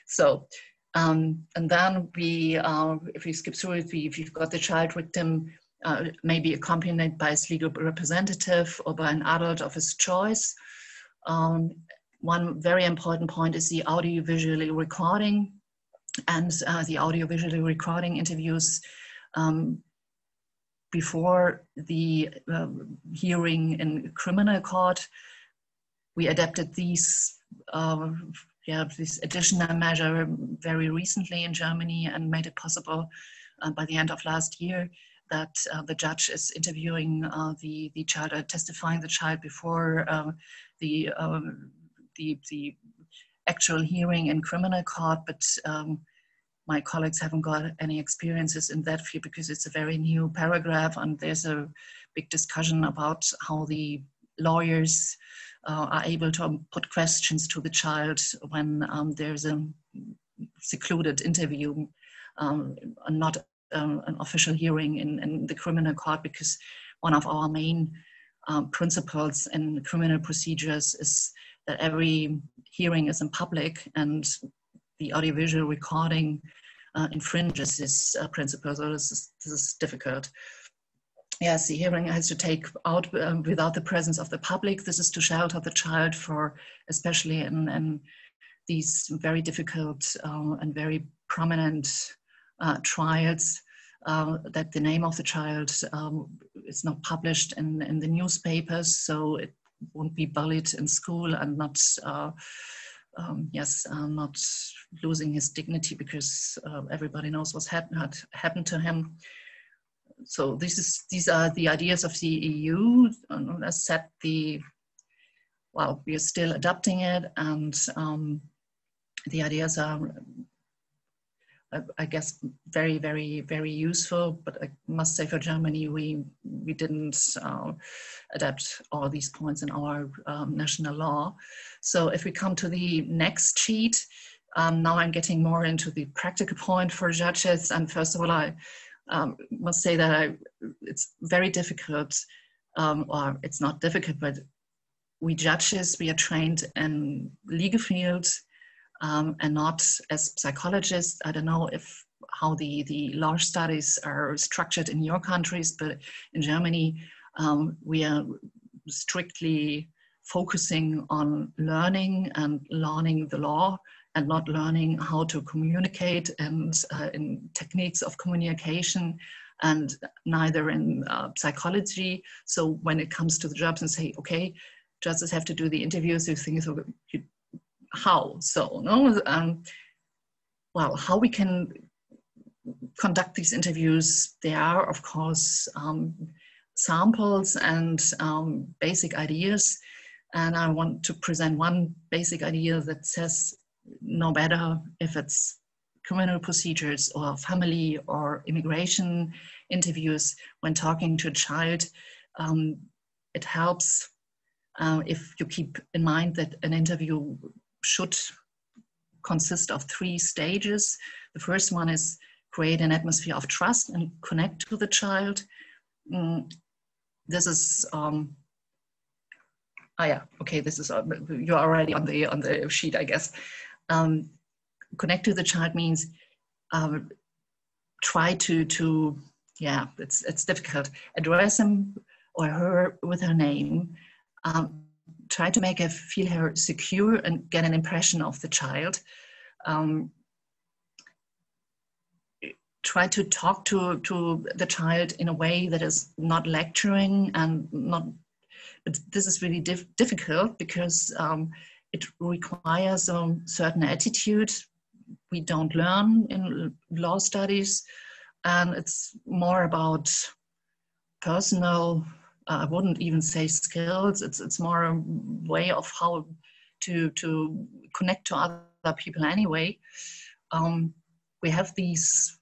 So, and then if we skip through it, we've got the child victim maybe accompanied by his legal representative or by an adult of his choice. One very important point is the audio-visually recording. And the audio-visually recording interviews before the hearing in criminal court. We adapted this additional measure very recently in Germany and made it possible by the end of last year that the judge is interviewing the child, or testifying the child before the actual hearing in criminal court, but my colleagues haven't got any experiences in that field because it's a very new paragraph, and there's a big discussion about how the lawyers are able to put questions to the child when there's a secluded interview and not an official hearing in the criminal court, because one of our main principles in criminal procedures is that every hearing is in public, and the audiovisual recording infringes this principle. So this is difficult. Yes, the hearing has to take out without the presence of the public. This is to shelter the child for, especially in these very difficult and very prominent trials, that the name of the child is not published in the newspapers, so it won't be bullied in school, and not not losing his dignity, because everybody knows what's happened to him. So these are the ideas of the EU. As said, we are still adapting it, and the ideas are, I guess, very, very, very useful. But I must say, for Germany, we didn't adapt all these points in our national law. So if we come to the next sheet, now I'm getting more into the practical point for judges. And first of all, I must say that it's very difficult, or it's not difficult, but we judges, we are trained in legal fields, and not as psychologists. I don't know how the law studies are structured in your countries, but in Germany, we are strictly focusing on learning the law, and not learning how to communicate and in techniques of communication, and neither in psychology. So when it comes to the jobs and say, okay, judges have to do the interviews, you think, how? So, no? Well, how we can conduct these interviews, there are, of course, samples and basic ideas. And I want to present one basic idea that says, no matter if it's criminal procedures or family or immigration interviews, when talking to a child, it helps if you keep in mind that an interview should consist of 3 stages. The first one is create an atmosphere of trust and connect to the child. This is, this is, you're already on the sheet, I guess. Connect to the child means try to it's difficult. Address him or her with her name. try to make her feel her secure and get an impression of the child. Try to talk to the child in a way that is not lecturing and not, but this is really difficult because it requires a certain attitude we don't learn in law studies, and it's more about personal, I wouldn't even say skills, it's more a way of how to connect to other people anyway. We have these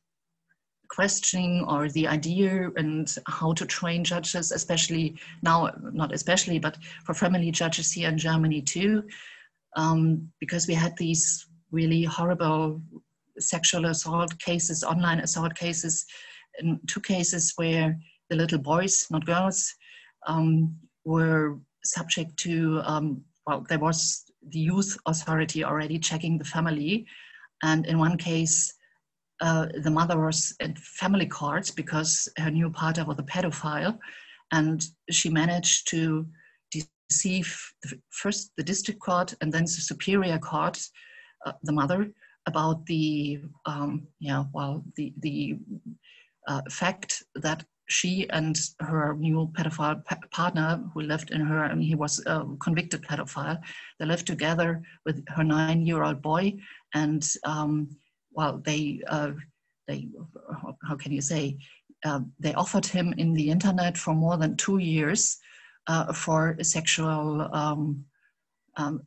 questioning or the idea and how to train judges, especially now, not especially, but for family judges here in Germany too, because we had these really horrible sexual assault cases, online assault cases, in 2 cases where the little boys, not girls, were subject to, well, there was the youth authority already checking the family. And in one case, the mother was at family court because her new partner was a pedophile, and she managed to deceive first the district court and then the superior court, the mother, about the fact that she and her new pedophile partner, who lived in her, I mean, he was a convicted pedophile, they lived together with her 9-year-old boy, and well, they how can you say, they offered him in the internet for more than 2 years for sexual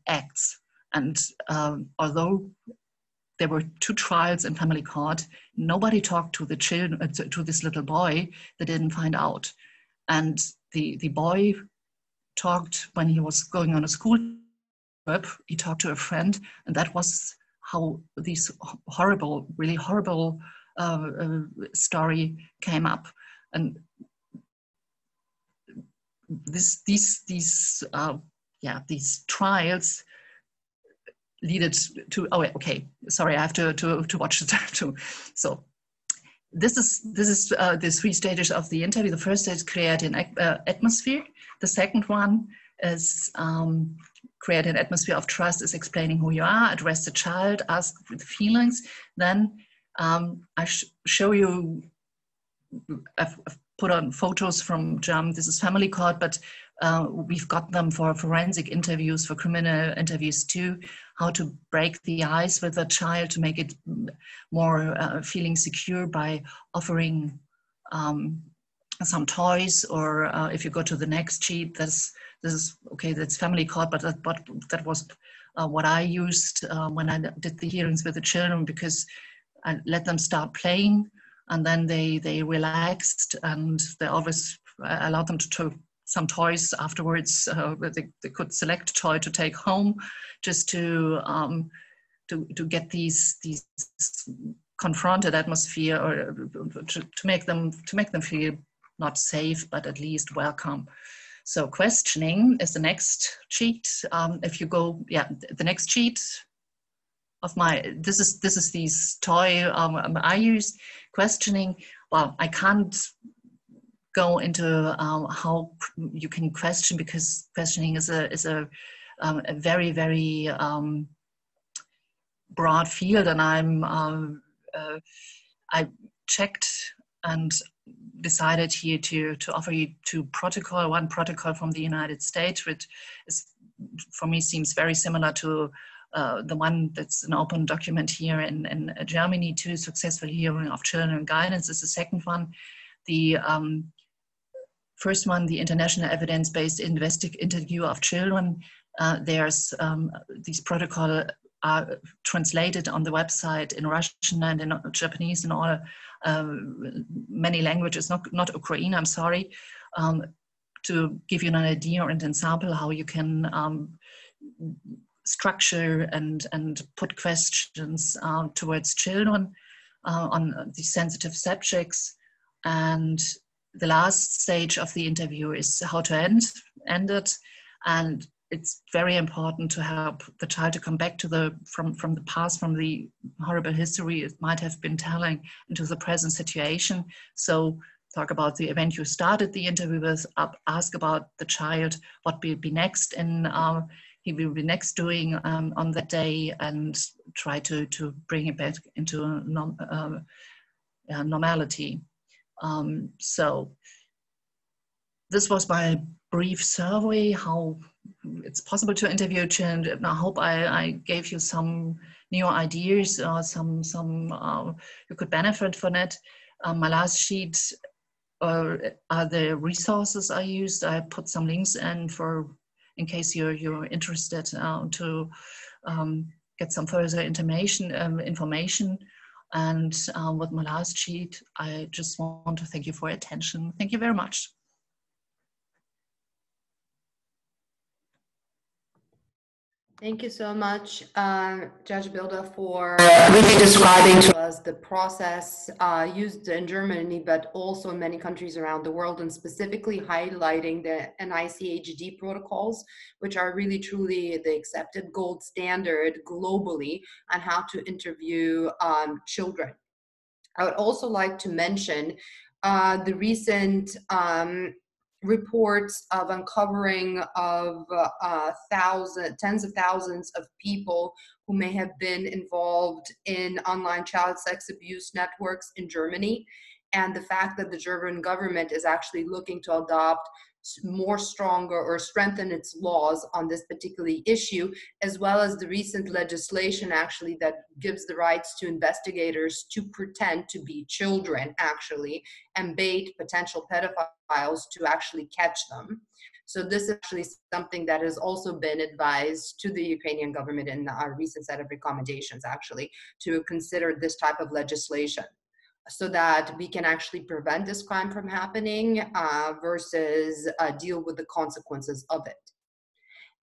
acts. And although there were 2 trials in family court, nobody talked to the children, to this little boy. They didn't find out. And the boy talked when he was going on a school trip, he talked to a friend, and that was how this horrible, really horrible story came up. And these trials leaded to, oh, okay, sorry, I have to watch the time too. So this is the 3 stages of the interview. The first stage is create an atmosphere. The second one is create an atmosphere of trust, is explaining who you are, address the child, ask for the feelings. Then I show you, I've put on photos from German, this is family court, but we've got them for forensic interviews, for criminal interviews too, how to break the ice with a child to make it more feeling secure by offering some toys, or if you go to the next sheet, this is, okay, that's family court, but that was what I used when I did the hearings with the children, because I let them start playing, and then they relaxed, and they always allowed them to some toys afterwards. They could select a toy to take home, just to get these confronted atmosphere, or to make them feel not safe, but at least welcome. So questioning is the next sheet. If you go, yeah, the next sheet of my, this is these toy I use. Questioning, well, I can't go into how you can question, because questioning is a very, very broad field, and I checked and decided here to offer you 2 protocols. One protocol from the United States, which is, for me, seems very similar to the one that's an open document here in Germany, too. Successful hearing of children and guidance is the second one. The first one, the international evidence-based interview of children. There's these protocols are translated on the website in Russian and in Japanese and all many languages, not Ukraine, I'm sorry, to give you an idea or an example how you can structure and put questions towards children on these sensitive subjects. And the last stage of the interview is how to end it. And it's very important to help the child to come back to from the past, from the horrible history it might have been telling, into the present situation. So talk about the event you started the interview with, ask about the child, what will be next, and he will be next doing on that day, and try to bring it back into normality. So this was my brief survey, how it's possible to interview children, and I hope I gave you some new ideas, some you could benefit from it. My last sheet are the resources I used. I put some links in case you're interested to get some further information. And with my last sheet, I just want to thank you for your attention. Thank you very much. Thank you so much, Judge Bilda, for really describing to us the process used in Germany, but also in many countries around the world, and specifically highlighting the NICHD protocols, which are really truly the accepted gold standard globally on how to interview children. I would also like to mention the recent reports of uncovering of tens of thousands of people who may have been involved in online child sex abuse networks in Germany, and the fact that the German government is actually looking to adopt more stronger or strengthen its laws on this particular issue, as well as the recent legislation actually that gives the rights to investigators to pretend to be children actually and bait potential pedophiles to actually catch them. So this is actually something that has also been advised to the Ukrainian government in our recent set of recommendations actually to consider this type of legislation, so that we can actually prevent this crime from happening versus deal with the consequences of it.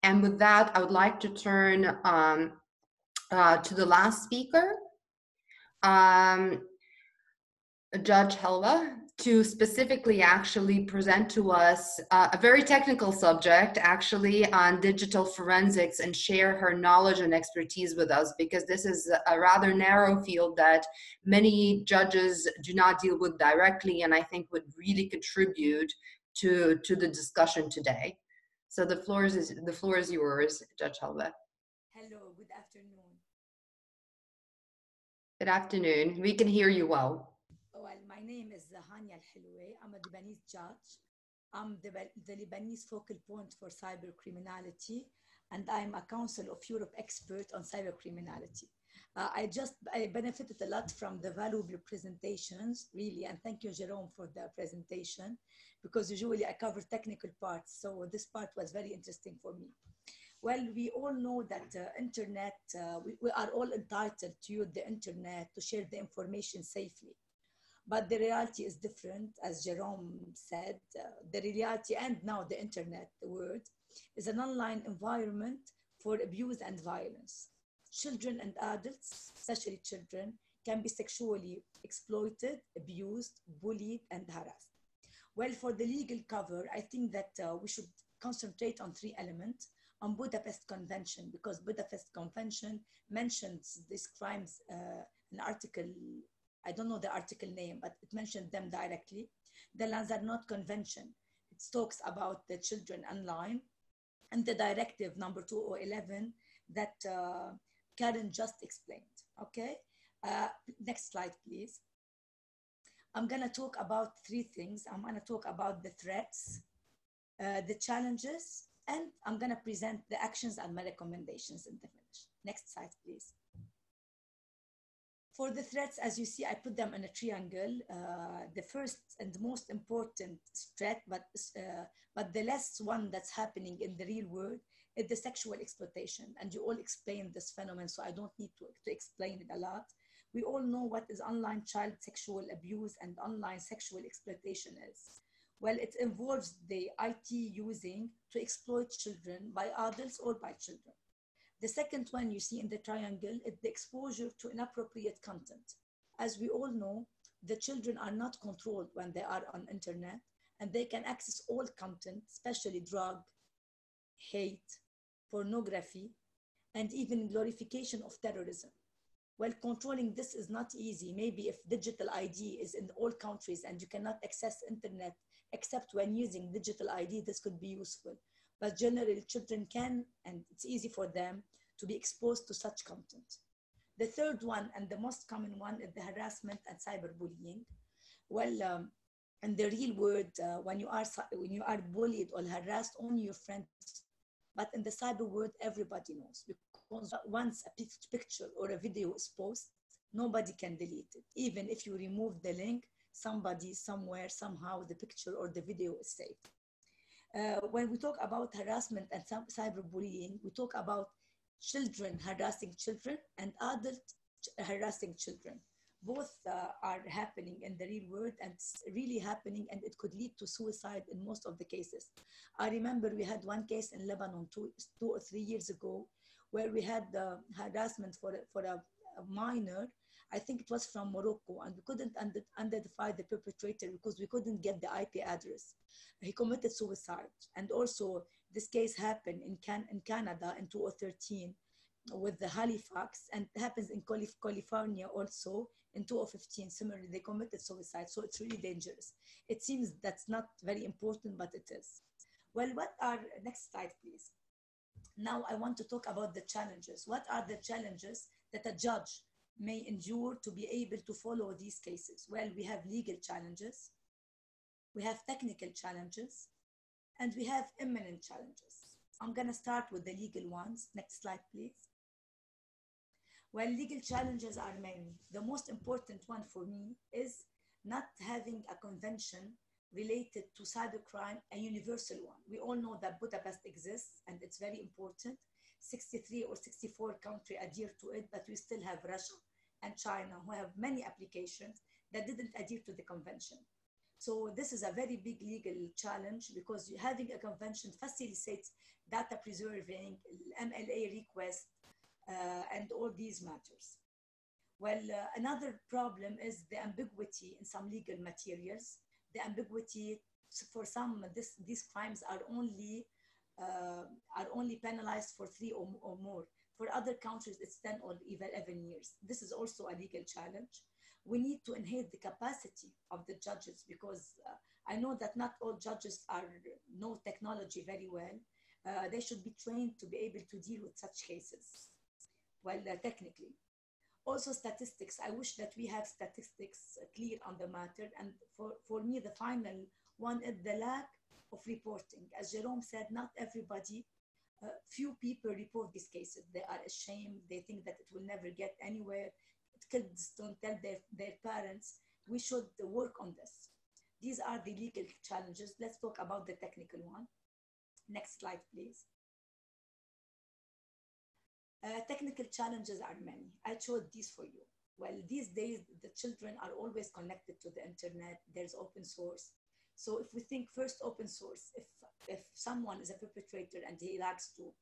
And with that, I would like to turn to the last speaker, Judge Helva, to specifically actually present to us a very technical subject actually on digital forensics and share her knowledge and expertise with us, because this is a rather narrow field that many judges do not deal with directly, and I think would really contribute to the discussion today. So the floor is yours, Judge Helva. Hello, good afternoon. Good afternoon. We can hear you well. Well, my name is Hania Al-Hilwe. I'm a Lebanese judge. I'm the Lebanese focal point for cybercriminality, and I'm a Council of Europe expert on cybercriminality. I benefited a lot from the valuable presentations, really, and thank you, Jerome, for the presentation, because usually I cover technical parts, so this part was very interesting for me. Well, we all know that Internet, we are all entitled to use the Internet to share the information safely. But the reality is different, as Jerome said. The reality, and now the Internet, the word, is an online environment for abuse and violence. Children and adults, especially children, can be sexually exploited, abused, bullied, and harassed. Well, for the legal cover, I think that we should concentrate on three elements. On Budapest Convention, because Budapest Convention mentions these crimes, an article, I don't know the article name, but it mentioned them directly. The Lanzarote Convention, it talks about the children online, and the directive number 2011 that Karen just explained, okay? Next slide, please. I'm gonna talk about three things. I'm gonna talk about the threats, the challenges, and I'm gonna present the actions and my recommendations in the finish. Next slide, please. For the threats, as you see, I put them in a triangle. The first and most important threat, but the less one that's happening in the real world, is the sexual exploitation. And you all explained this phenomenon, so I don't need to explain it a lot. We all know what is online child sexual abuse and online sexual exploitation is. Well, it involves the IT using to exploit children by adults or by children. The second one you see in the triangle is the exposure to inappropriate content. As we all know, the children are not controlled when they are on internet, and they can access all content, especially drug, hate, pornography, and even glorification of terrorism. Well, controlling this is not easy. Maybe if digital ID is in all countries and you cannot access internet except when using digital ID, this could be useful. But generally, children can, and it's easy for them to be exposed to such content. The third one, and the most common one, is the harassment and cyberbullying. Well, in the real world, when you are bullied or harassed, only your friends. But in the cyber world, everybody knows, because once a picture or a video is posted, nobody can delete it. Even if you remove the link, somebody, somewhere, somehow, the picture or the video is saved. When we talk about harassment and cyberbullying, we talk about children harassing children and adults harassing children. Both are happening in the real world, and it's really happening, and it could lead to suicide in most of the cases. I remember we had one case in Lebanon 2 or 3 years ago where we had harassment for a minor. I think it was from Morocco, and we couldn't identify the perpetrator because we couldn't get the IP address. He committed suicide. And also this case happened in Canada in 2013 with the Halifax, and it happens in California also in 2015. Similarly, they committed suicide. So it's really dangerous. It seems that's not very important, but it is. Well, next slide, please. Now I want to talk about the challenges. What are the challenges that a judge may endure to be able to follow these cases? Well, we have legal challenges, we have technical challenges, and we have imminent challenges. I'm gonna start with the legal ones. Next slide, please. Well, legal challenges are many. The most important one for me is not having a convention related to cybercrime, a universal one. We all know that Budapest exists, and it's very important. 63 or 64 countries adhere to it, but we still have Russia and China who have many applications that didn't adhere to the convention. So this is a very big legal challenge, because having a convention facilitates data preserving, MLA request, and all these matters. Well, another problem is the ambiguity in some legal materials. The ambiguity for some, these crimes are only penalized for 3 or more. For other countries, it's 10 or even 11 years. This is also a legal challenge. We need to enhance the capacity of the judges, because I know that not all judges know technology very well. They should be trained to be able to deal with such cases. Well, technically. Also statistics. I wish that we have statistics clear on the matter. And for me, the final one is the lack of reporting. As Jerome said, not everybody, few people report these cases. They are ashamed. They think that it will never get anywhere. Kids don't tell their parents. We should work on this. These are the legal challenges. Let's talk about the technical one. Next slide, please. Technical challenges are many. I showed these for you. Well, these days, the children are always connected to the internet. There's open source. So if we think first open source, if someone is a perpetrator and he likes to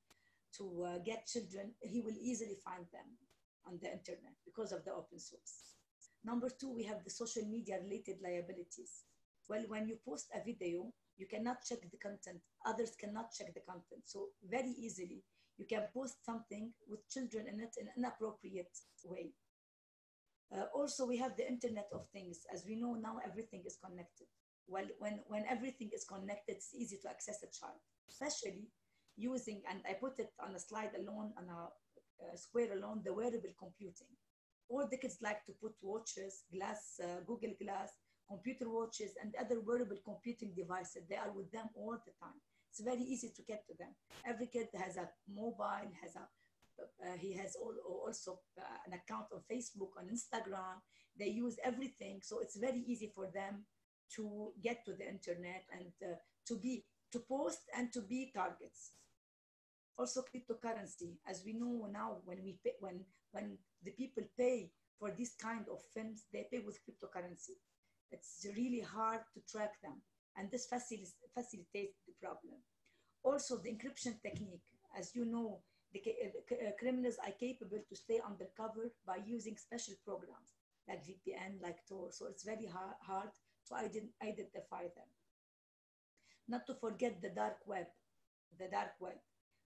get children, he will easily find them on the internet because of the open source. Number 2, we have the social media related liabilities. Well, when you post a video, you cannot check the content. Others cannot check the content. So very easily, you can post something with children in it in an inappropriate way. Also, we have the Internet of Things. As we know now, everything is connected. Well, when everything is connected, it's easy to access a child, especially using, and I put it on a slide alone, on a square alone, the wearable computing. All the kids like to put watches, Google Glass, computer watches, and other wearable computing devices. They are with them all the time. It's very easy to get to them. Every kid has a mobile, he has also an account on Facebook, on Instagram. They use everything. So it's very easy for them to get to the internet and to post and to be targets. Also cryptocurrency. As we know now, when the people pay for this kind of films, they pay with cryptocurrency. It's really hard to track them. And this facilitates the problem. Also, the encryption technique. As you know, the criminals are capable to stay undercover by using special programs like VPN, like Tor. So it's very hard to identify them. Not to forget the dark web.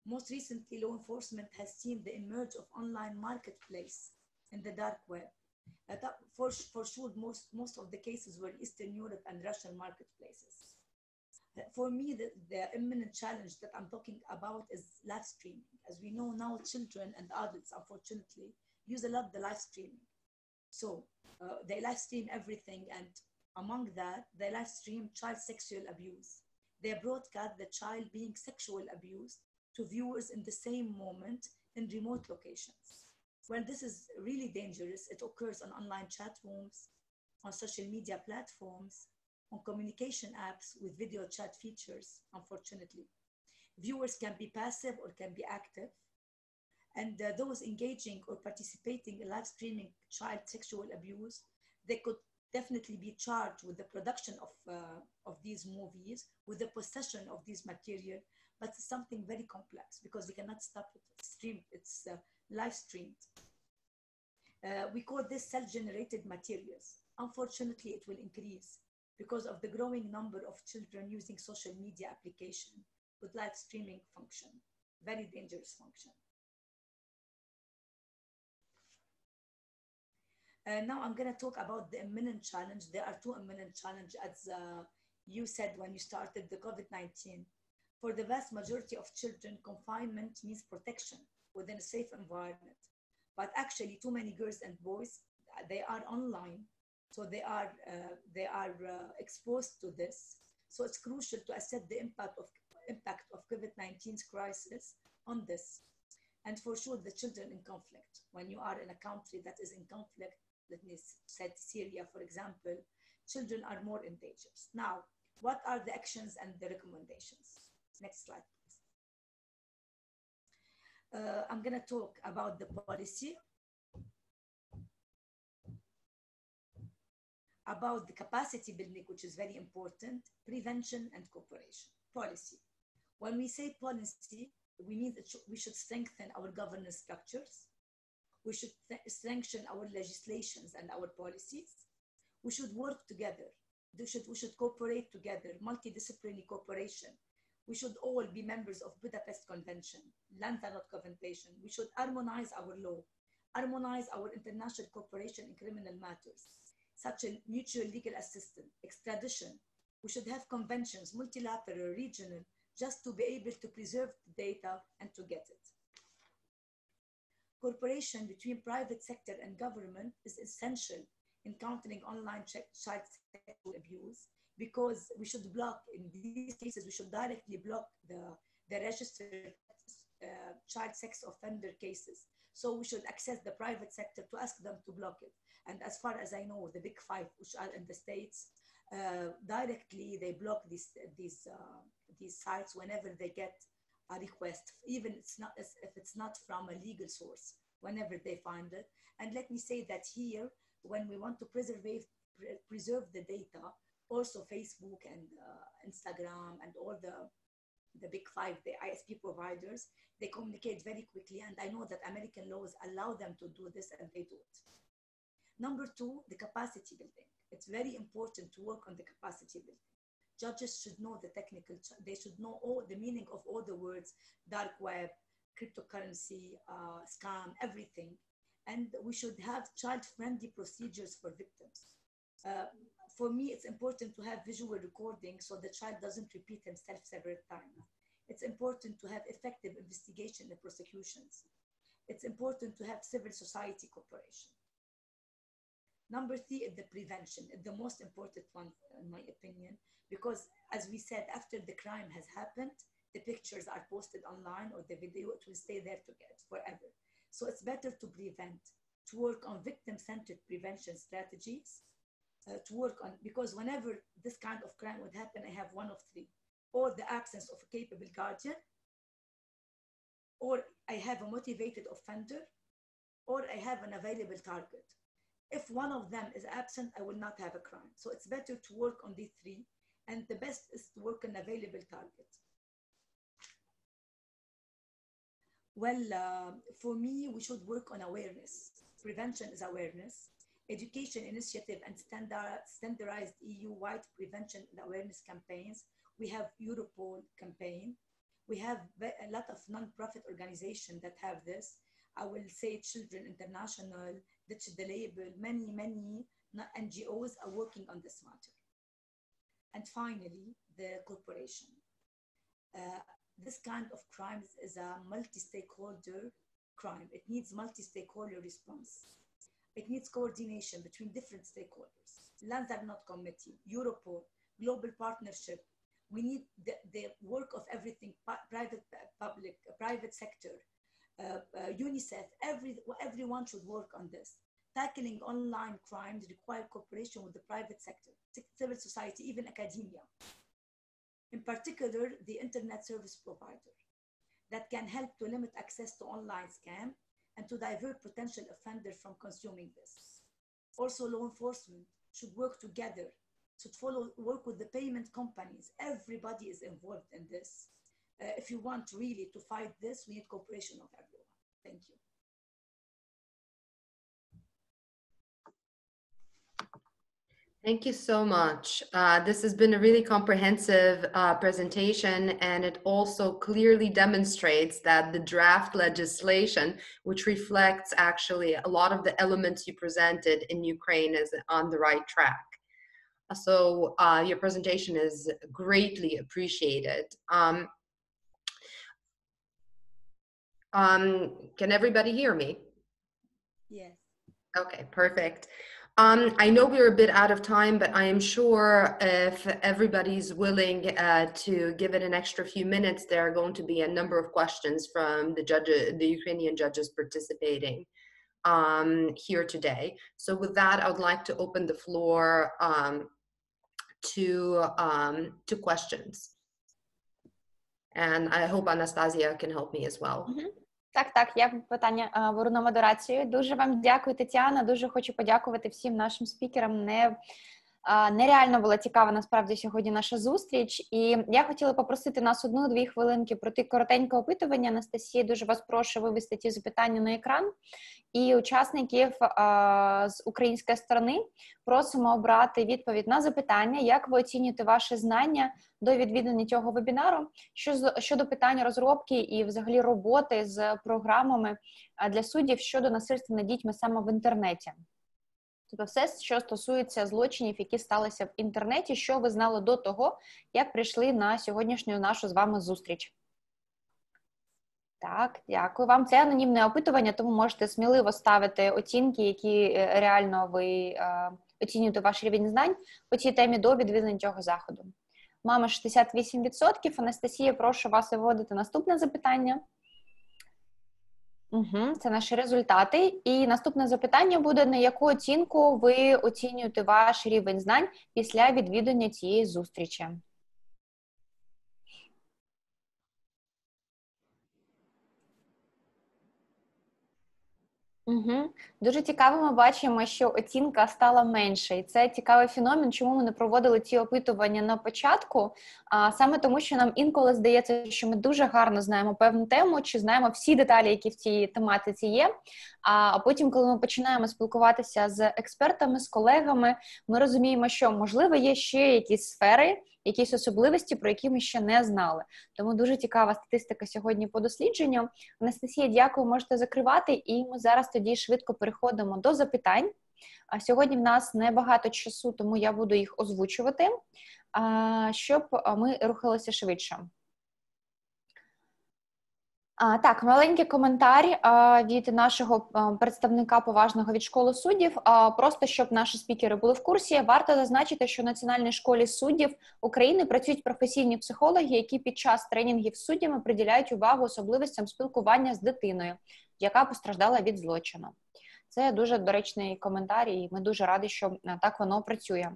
Most recently, law enforcement has seen the emerge of online marketplace in the dark web. For sure, most of the cases were Eastern Europe and Russian marketplaces. For me, the imminent challenge that I'm talking about is live streaming. As we know now, children and adults, unfortunately, use a lot the live streaming. So they live stream everything, and among that, they live stream child sexual abuse. They broadcast the child being sexually abused to viewers in the same moment in remote locations. Well, this is really dangerous. It occurs on online chat rooms, on social media platforms, on communication apps with video chat features, unfortunately. Viewers can be passive or can be active. And those engaging or participating in live streaming child sexual abuse, they could definitely be charged with the production of these movies, with the possession of these material, but it's something very complex because we cannot stop it. It's live streamed. We call this self-generated materials. Unfortunately, it will increase because of the growing number of children using social media application with live streaming function, very dangerous function. Now I'm going to talk about the imminent challenge. There are two imminent challenges, as you said when you started the COVID-19. For the vast majority of children, confinement means protection within a safe environment. But actually, too many girls and boys, they are online, so they are exposed to this. So it's crucial to assess the impact of COVID-19's crisis on this. And for sure, the children in conflict. When you are in a country that is in conflict, let me say Syria, for example, children are more in danger. Now, what are the actions and the recommendations? Next slide, please. I'm going to talk about the policy, about the capacity building, which is very important, prevention and cooperation. Policy. When we say policy, we mean that we should strengthen our governance structures. We should strengthen our legislations and our policies. We should work together. We should cooperate together, multidisciplinary cooperation. We should all be members of Budapest Convention, Lanzarote Convention. We should harmonize our law, harmonize our international cooperation in criminal matters, such as mutual legal assistance, extradition. We should have conventions, multilateral, regional, just to be able to preserve the data and to get it. Cooperation between private sector and government is essential in countering online child sexual abuse, because we should block, in these cases, we should directly block the registered child sex offender cases. So we should access the private sector to ask them to block it. And as far as I know, the big five, which are in the States, directly they block these sites whenever they get a request, even if it's not from a legal source, whenever they find it. And let me say that here, when we want to preserve the data, also Facebook and Instagram and all the big five, the ISP providers, they communicate very quickly. And I know that American laws allow them to do this, and they do it. Number two, the capacity building. It's very important to work on the capacity building. Judges should know the technical, they should know all the meaning of all the words, dark web, cryptocurrency, scam, everything. And we should have child-friendly procedures for victims. For me, it's important to have visual recording so the child doesn't repeat himself several times. It's important to have effective investigation and prosecutions. It's important to have civil society cooperation. Number three is the prevention. It's the most important one, in my opinion, because as we said, after the crime has happened, the pictures are posted online or the video, it will stay there forever. So it's better to prevent, to work on victim-centered prevention strategies, to work on, because whenever this kind of crime would happen, I have one of three: or the absence of a capable guardian, or I have a motivated offender, or I have an available target. If one of them is absent, I will not have a crime. So it's better to work on these three, and the best is to work on available target. Well, for me, we should work on awareness. Prevention is awareness. Education initiative and standardized EU-wide prevention and awareness campaigns. We have Europol campaign. We have a lot of non-profit organizations that have this. I will say Children International, digital label, many NGOs are working on this matter. And finally, the corporation. This kind of crimes is a multi-stakeholder crime. It needs multi-stakeholder response. It needs coordination between different stakeholders. Landsarnot Committee, Europol, global partnership. We need the work of everything, private, public, private sector, UNICEF, everyone should work on this. Tackling online crimes require cooperation with the private sector, civil society, even academia. In particular, the internet service provider that can help to limit access to online scam and to divert potential offenders from consuming this. Also, law enforcement should work together, should work with the payment companies. Everybody is involved in this. If you want really to fight this, we need cooperation of everyone. Thank you. Thank you so much. This has been a really comprehensive presentation, and it also clearly demonstrates that the draft legislation, which reflects actually a lot of the elements you presented in Ukraine, is on the right track. So your presentation is greatly appreciated. Can everybody hear me? Yes. Okay, perfect. I know we're a bit out of time, but I am sure if everybody's willing to give it an extra few minutes, there are going to be a number of questions from the judges, the Ukrainian judges participating here today. So with that, I would like to open the floor to questions. And I hope Anastasia can help me as well. Mm-hmm. Так, я питання беру на модерацію. Дуже вам дякую, Тетяна. Дуже хочу подякувати всім нашим спікерам. Нереально була цікава, насправді, сьогодні наша зустріч. І я хотіла попросити нас 1-2 хвилинки пройти коротеньке опитування. Анастасія, дуже вас прошу вивести ті запитання на екран. І учасників з української сторони просимо обрати відповідь на запитання, як ви оцінюєте ваші знання до відвідання цього вебінару, щодо питань розробки і взагалі роботи з програмами для суддів щодо насильства над дітьми саме в інтернеті. Тобто все, що стосується злочинів, які сталися в інтернеті, що ви знали до того, як прийшли на сьогоднішню нашу з вами зустріч. Так, дякую вам. Це анонімне опитування, тому можете сміливо ставити оцінки, які реально ви оцінюєте ваш рівень знань по цій темі до відвідання цього заходу. Мама 68%. Анастасія, прошу вас виводити наступне запитання. Це наші результати. І наступне запитання буде, на яку оцінку ви оцінюєте ваш рівень знань після відвідання цієї зустрічі. Дуже цікаво, ми бачимо, що оцінка стала менше. І це цікавий феномен, чому ми не проводили ці опитування на початку. Саме тому, що нам інколи здається, що ми дуже гарно знаємо певну тему, чи знаємо всі деталі, які в цій тематиці є. А потім, коли ми починаємо спілкуватися з експертами, з колегами, ми розуміємо, що, можливо, є ще якісь сфери, якісь особливості, про які ми ще не знали. Тому дуже цікава статистика сьогодні по дослідженню. Анастасія, дякую, можете закривати. І ми зараз тоді швидко переходимо до запитань. Сьогодні в нас небагато часу, тому я буду їх озвучувати, щоб ми рухалися швидше. Так, маленький коментар від нашого представника поважного від школи суддів. Просто, щоб наші спікери були в курсі, варто зазначити, що в Національній школі суддів України працюють професійні психологи, які під час тренінгів з суддями приділяють увагу особливостям спілкування з дитиною, яка постраждала від злочину. Це дуже доречний коментар, і ми дуже раді, що так воно працює.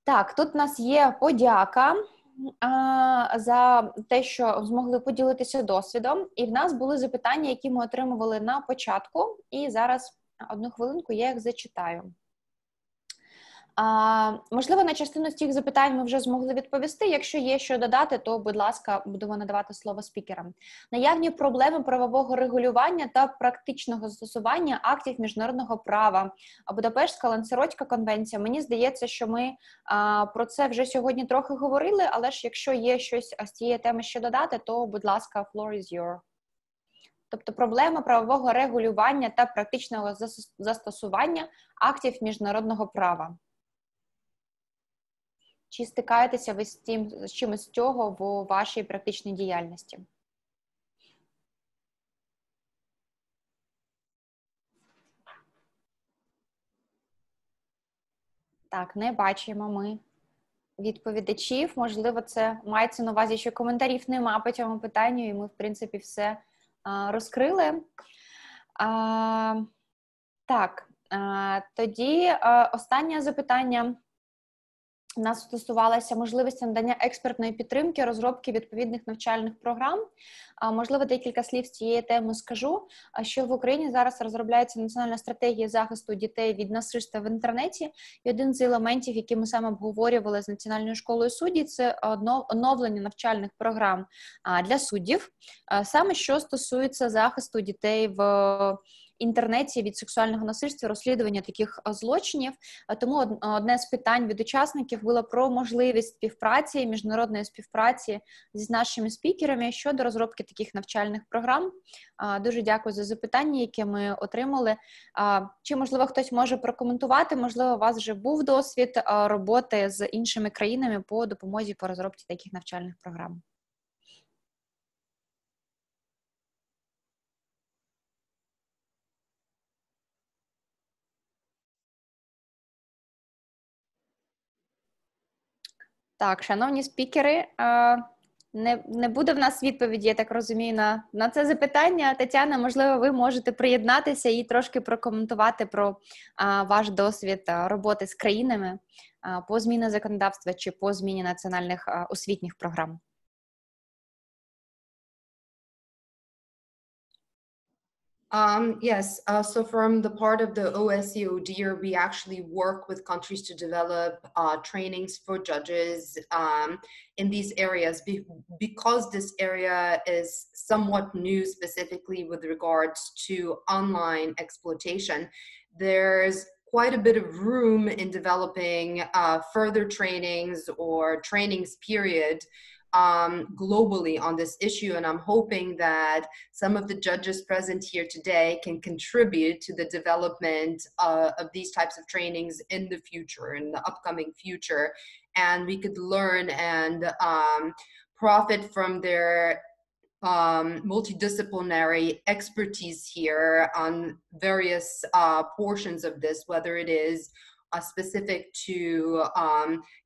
Так, тут у нас є подяка за те, що змогли поділитися досвідом. І в нас були запитання, які ми отримували на початку. І зараз, 1 хвилинку, я їх зачитаю. Можливо, на частину з цих запитань ми вже змогли відповісти. Якщо є що додати, то, будь ласка, будемо надавати слово спікерам. Наявні проблеми правового регулювання та практичного застосування актів міжнародного права. Будапештська Лансеротська конвенція. Мені здається, що ми про це вже сьогодні трохи говорили, але ж якщо є щось з цієї теми ще додати, то, будь ласка, floor is yours. тобто проблема правового регулювання та практичного застосування актів міжнародного права. Чи стикаєтеся ви з чимось з цього в вашій практичній діяльності? Так, не бачимо ми відповідачів. Можливо, це мається на увазі, що коментарів нема по цьому питанню, і ми, в принципі, все розкрили. Тоді останнє запитання у нас стосувалося можливості надання експертної підтримки, розробки відповідних навчальних програм. Можливо, декілька слів з цієї теми скажу, що в Україні зараз розробляється національна стратегія захисту дітей від насильства в інтернеті. І один з елементів, які ми саме обговорювали з Національною школою суддів, це оновлення навчальних програм для суддів, саме що стосується захисту дітей в інтернеті від сексуального насильства, розслідування таких злочинів. Тому одне з питань від учасників було про можливість співпраці, міжнародної співпраці з нашими спікерами щодо розробки таких навчальних програм. Дуже дякую за запитання, яке ми отримали. Чи, можливо, хтось може прокоментувати, можливо, у вас вже був досвід роботи з іншими країнами по допомозі по розробці таких навчальних програм? Так, шановні спікери, не буде в нас відповіді, я так розумію, на це запитання. Тетяна, можливо, ви можете приєднатися і трошки прокоментувати про ваш досвід роботи з країнами по зміні законодавства чи по зміні національних освітніх програм. Yes, so from the part of the OSCODIR, we actually work with countries to develop trainings for judges in these areas. Because this area is somewhat new, specifically with regards to online exploitation, there's quite a bit of room in developing further trainings or trainings period globally on this issue, and I'm hoping that some of the judges present here today can contribute to the development of these types of trainings in the future, in the upcoming future, and we could learn and profit from their multidisciplinary expertise here on various portions of this, whether it is specific to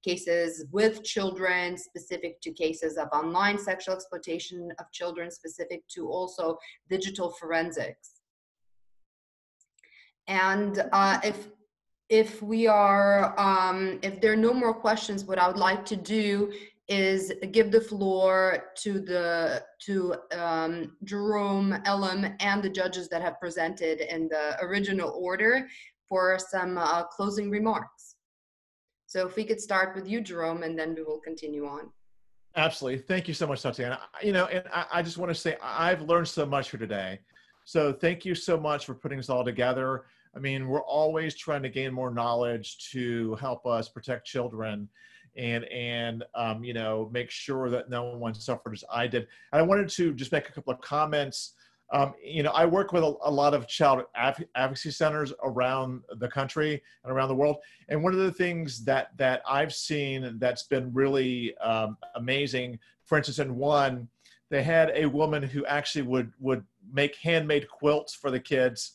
cases with children, specific to cases of online sexual exploitation of children, specific to also digital forensics. And if there are no more questions, what I would like to do is give the floor to Jerome, Elam, and the judges that have presented in the original order for some closing remarks. So if we could start with you, Jerome, and then we will continue on. Absolutely. Thank you so much, Tatiana. And I just want to say I've learned so much here today. So thank you so much for putting this all together. I mean, we're always trying to gain more knowledge to help us protect children and make sure that no one suffered as I did. And I wanted to just make a couple of comments. I work with a lot of child advocacy centers around the country and around the world. And one of the things that I've seen that's been really amazing, for instance, in one, they had a woman who actually would make handmade quilts for the kids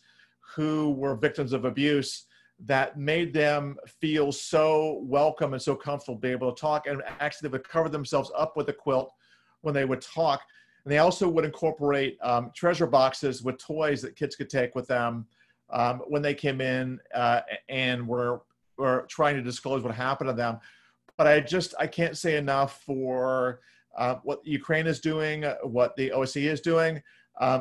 who were victims of abuse that made them feel so welcome and so comfortable to be able to talk. And actually they would cover themselves up with a quilt when they would talk. And they also would incorporate treasure boxes with toys that kids could take with them when they came in and were trying to disclose what happened to them. But I can't say enough for what Ukraine is doing, what the OSCE is doing.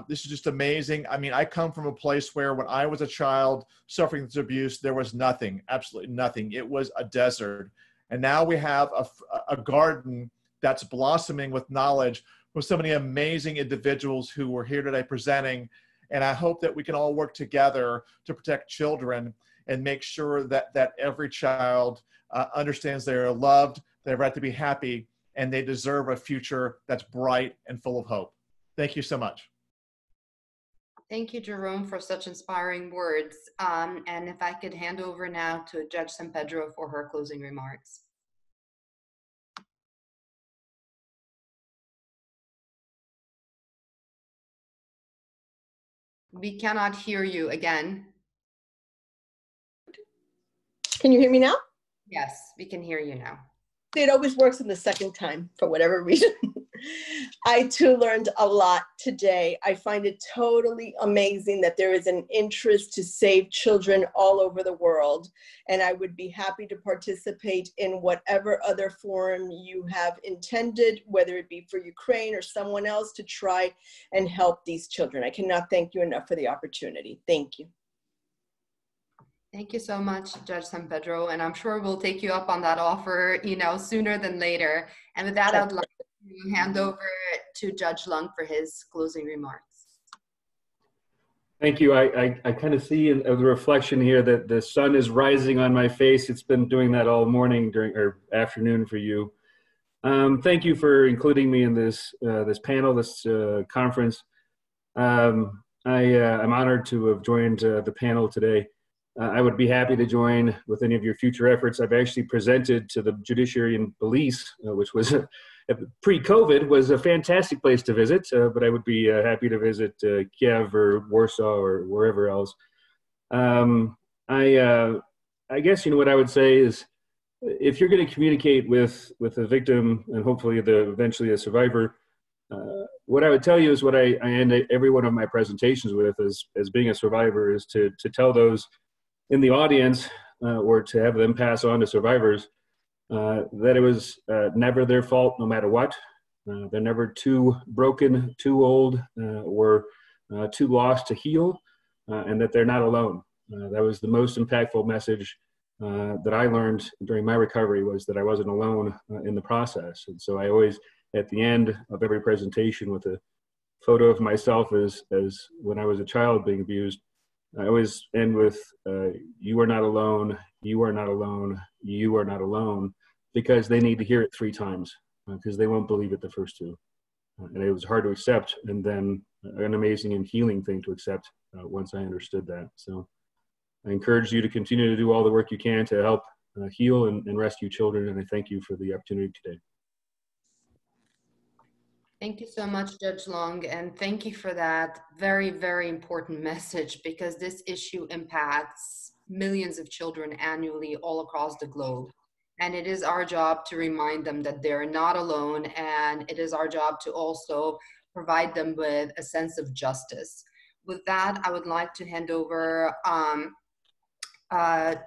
This is just amazing. I mean, I come from a place where when I was a child suffering this abuse, there was nothing, absolutely nothing. It was a desert. And now we have a garden that's blossoming with knowledge with so many amazing individuals who were here today presenting. And I hope that we can all work together to protect children and make sure that every child understands they're loved, they have a right to be happy, and they deserve a future that's bright and full of hope. Thank you so much. Thank you, Jerome, for such inspiring words. And if I could hand over now to Judge San Pedro for her closing remarks. We cannot hear you again. Can you hear me now? Yes, we can hear you now. It always works in the second time for whatever reason. I too learned a lot today. I find it totally amazing that there is an interest to save children all over the world. And I would be happy to participate in whatever other forum you have intended, whether it be for Ukraine or someone else, to try and help these children. I cannot thank you enough for the opportunity. Thank you. Thank you so much, Judge San Pedro. And I'm sure we'll take you up on that offer, sooner than later. And with that, I'd like to hand over to Judge Lung for his closing remarks. Thank you. I kind of see in the reflection here that the sun is rising on my face. It's been doing that all morning or afternoon for you. Thank you for including me in this panel, this conference. I'm honored to have joined the panel today. I would be happy to join with any of your future efforts. I've actually presented to the Judiciary and Police, which was pre-COVID, was a fantastic place to visit, but I would be happy to visit Kiev or Warsaw or wherever else. I guess, what I would say is, if you're going to communicate with a victim and hopefully eventually a survivor, what I would tell you is what I end every one of my presentations with as being a survivor is to tell those in the audience or to have them pass on to survivors that it was never their fault no matter what. They're never too broken, too old, or too lost to heal, and that they're not alone. That was the most impactful message that I learned during my recovery, was that I wasn't alone in the process. And so I always, at the end of every presentation, with a photo of myself as when I was a child being abused, I always end with, you are not alone, you are not alone, you are not alone, because they need to hear it 3 times, because they won't believe it the first 2. And it was hard to accept, and then an amazing and healing thing to accept once I understood that. So I encourage you to continue to do all the work you can to help heal and rescue children, and I thank you for the opportunity today. Thank you so much, Judge Long, and thank you for that very, very important message, because this issue impacts millions of children annually all across the globe. And it is our job to remind them that they're not alone, and it is our job to also provide them with a sense of justice. With that, I would like to hand over to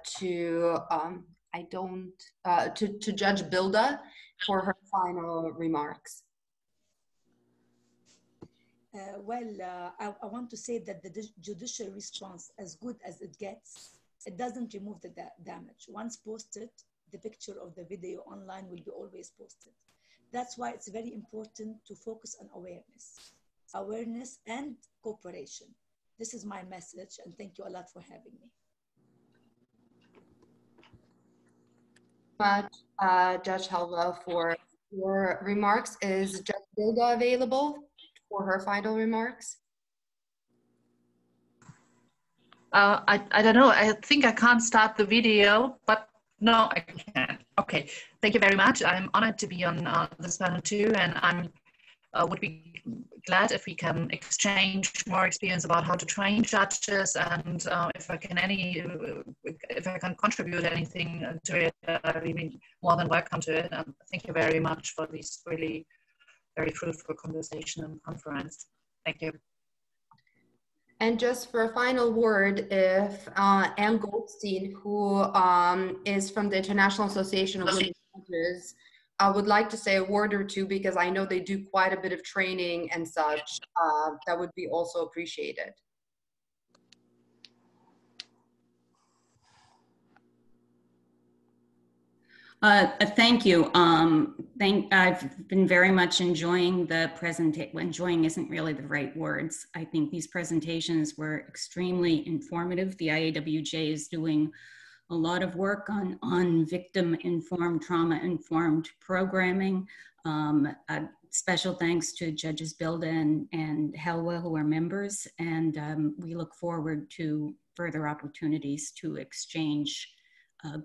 Judge Bilda for her final remarks. I want to say that the judicial response, as good as it gets, it doesn't remove the damage. Once posted, the picture of the video online will be always posted. That's why it's very important to focus on awareness and cooperation. This is my message, and thank you a lot for having me. Judge Helva, for your remarks. Is Judge Bilda available for her final remarks? I don't know. I think I can't start the video, but no, I can. Okay. Thank you very much. I'm honored to be on this panel too, and I would be glad if we can exchange more experience about how to train judges, and if I can contribute anything to it, I'd be more than welcome to it. And thank you very much for this really very fruitful conversation and conference. Thank you. And just for a final word, if Anne Goldstein, who is from the International Association of Women Judges, I would like to say a word or two, because I know they do quite a bit of training and such, that would be also appreciated. Thank you. I've been very much enjoying the presentation. Enjoying isn't really the right words. I think these presentations were extremely informative. The IAWJ is doing a lot of work on victim-informed, trauma-informed programming. Special thanks to Judges Bilda and Helwa, who are members, and we look forward to further opportunities to exchange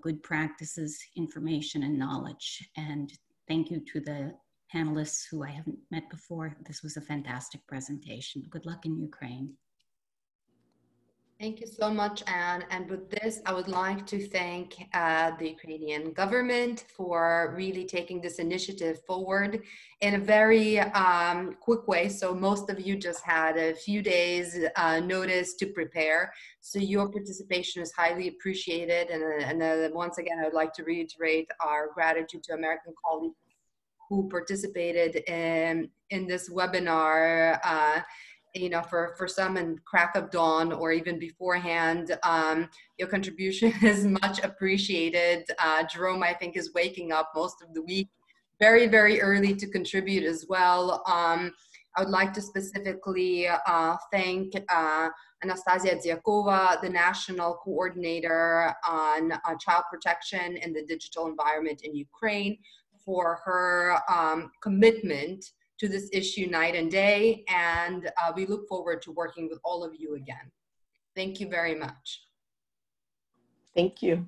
good practices, information, and knowledge. And thank you to the panelists who I haven't met before. This was a fantastic presentation. Good luck in Ukraine. Thank you so much, Anne. And with this, I would like to thank the Ukrainian government for really taking this initiative forward in a very quick way. So most of you just had a few days notice to prepare. So your participation is highly appreciated. And once again, I would like to reiterate our gratitude to American colleagues who participated in this webinar, you know, for some in crack of dawn or even beforehand. Your contribution is much appreciated. Jerome, I think, is waking up most of the week very, very early to contribute as well. I would like to specifically thank Anastasia Dziakova, the National Coordinator on Child Protection in the Digital Environment in Ukraine, for her commitment to this issue night and day, and we look forward to working with all of you again. Thank you very much. Thank you.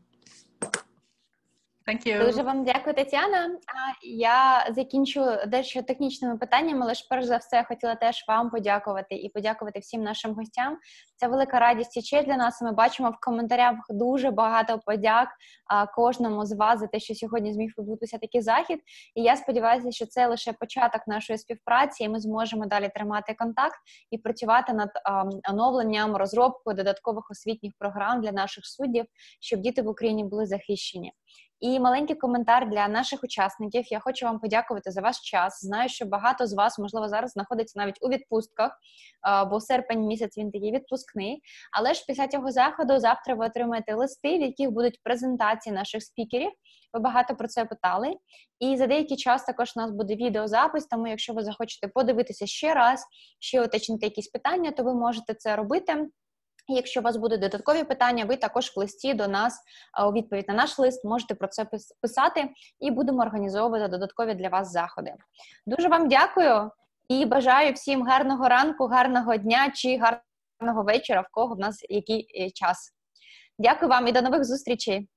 Thank you. Дуже вам дякую, Тетяна. Я закінчу дещо технічними питаннями, але ж перш за все хотіла теж вам подякувати і подякувати всім нашим гостям. Це велика радість і честь для нас. Ми бачимо в коментарях дуже багато подяк кожному з вас за те, що сьогодні зміг відбутися такий захід. І я сподіваюся, що це лише початок нашої співпраці, і ми зможемо далі тримати контакт і працювати над оновленням, розробкою додаткових освітніх програм для наших суддів, щоб діти в Україні були захищені. І маленький коментар для наших учасників. Я хочу вам подякувати за ваш час. Знаю, що багато з вас, можливо, зараз знаходиться навіть у відпустках, бо серпень місяць він такий відпускний. Але ж після цього заходу завтра ви отримаєте листи, в яких будуть презентації наших спікерів. Ви багато про це питали. І за деякий час також у нас буде відеозапис, тому якщо ви захочете подивитися ще раз, ще уточнити якісь питання, то ви можете це робити. І якщо у вас будуть додаткові питання, ви також в листі до нас, у відповідь на наш лист, можете про це писати, і будемо організовувати додаткові для вас заходи. Дуже вам дякую і бажаю всім гарного ранку, гарного дня чи гарного вечора, в кого в нас який час. Дякую вам і до нових зустрічей!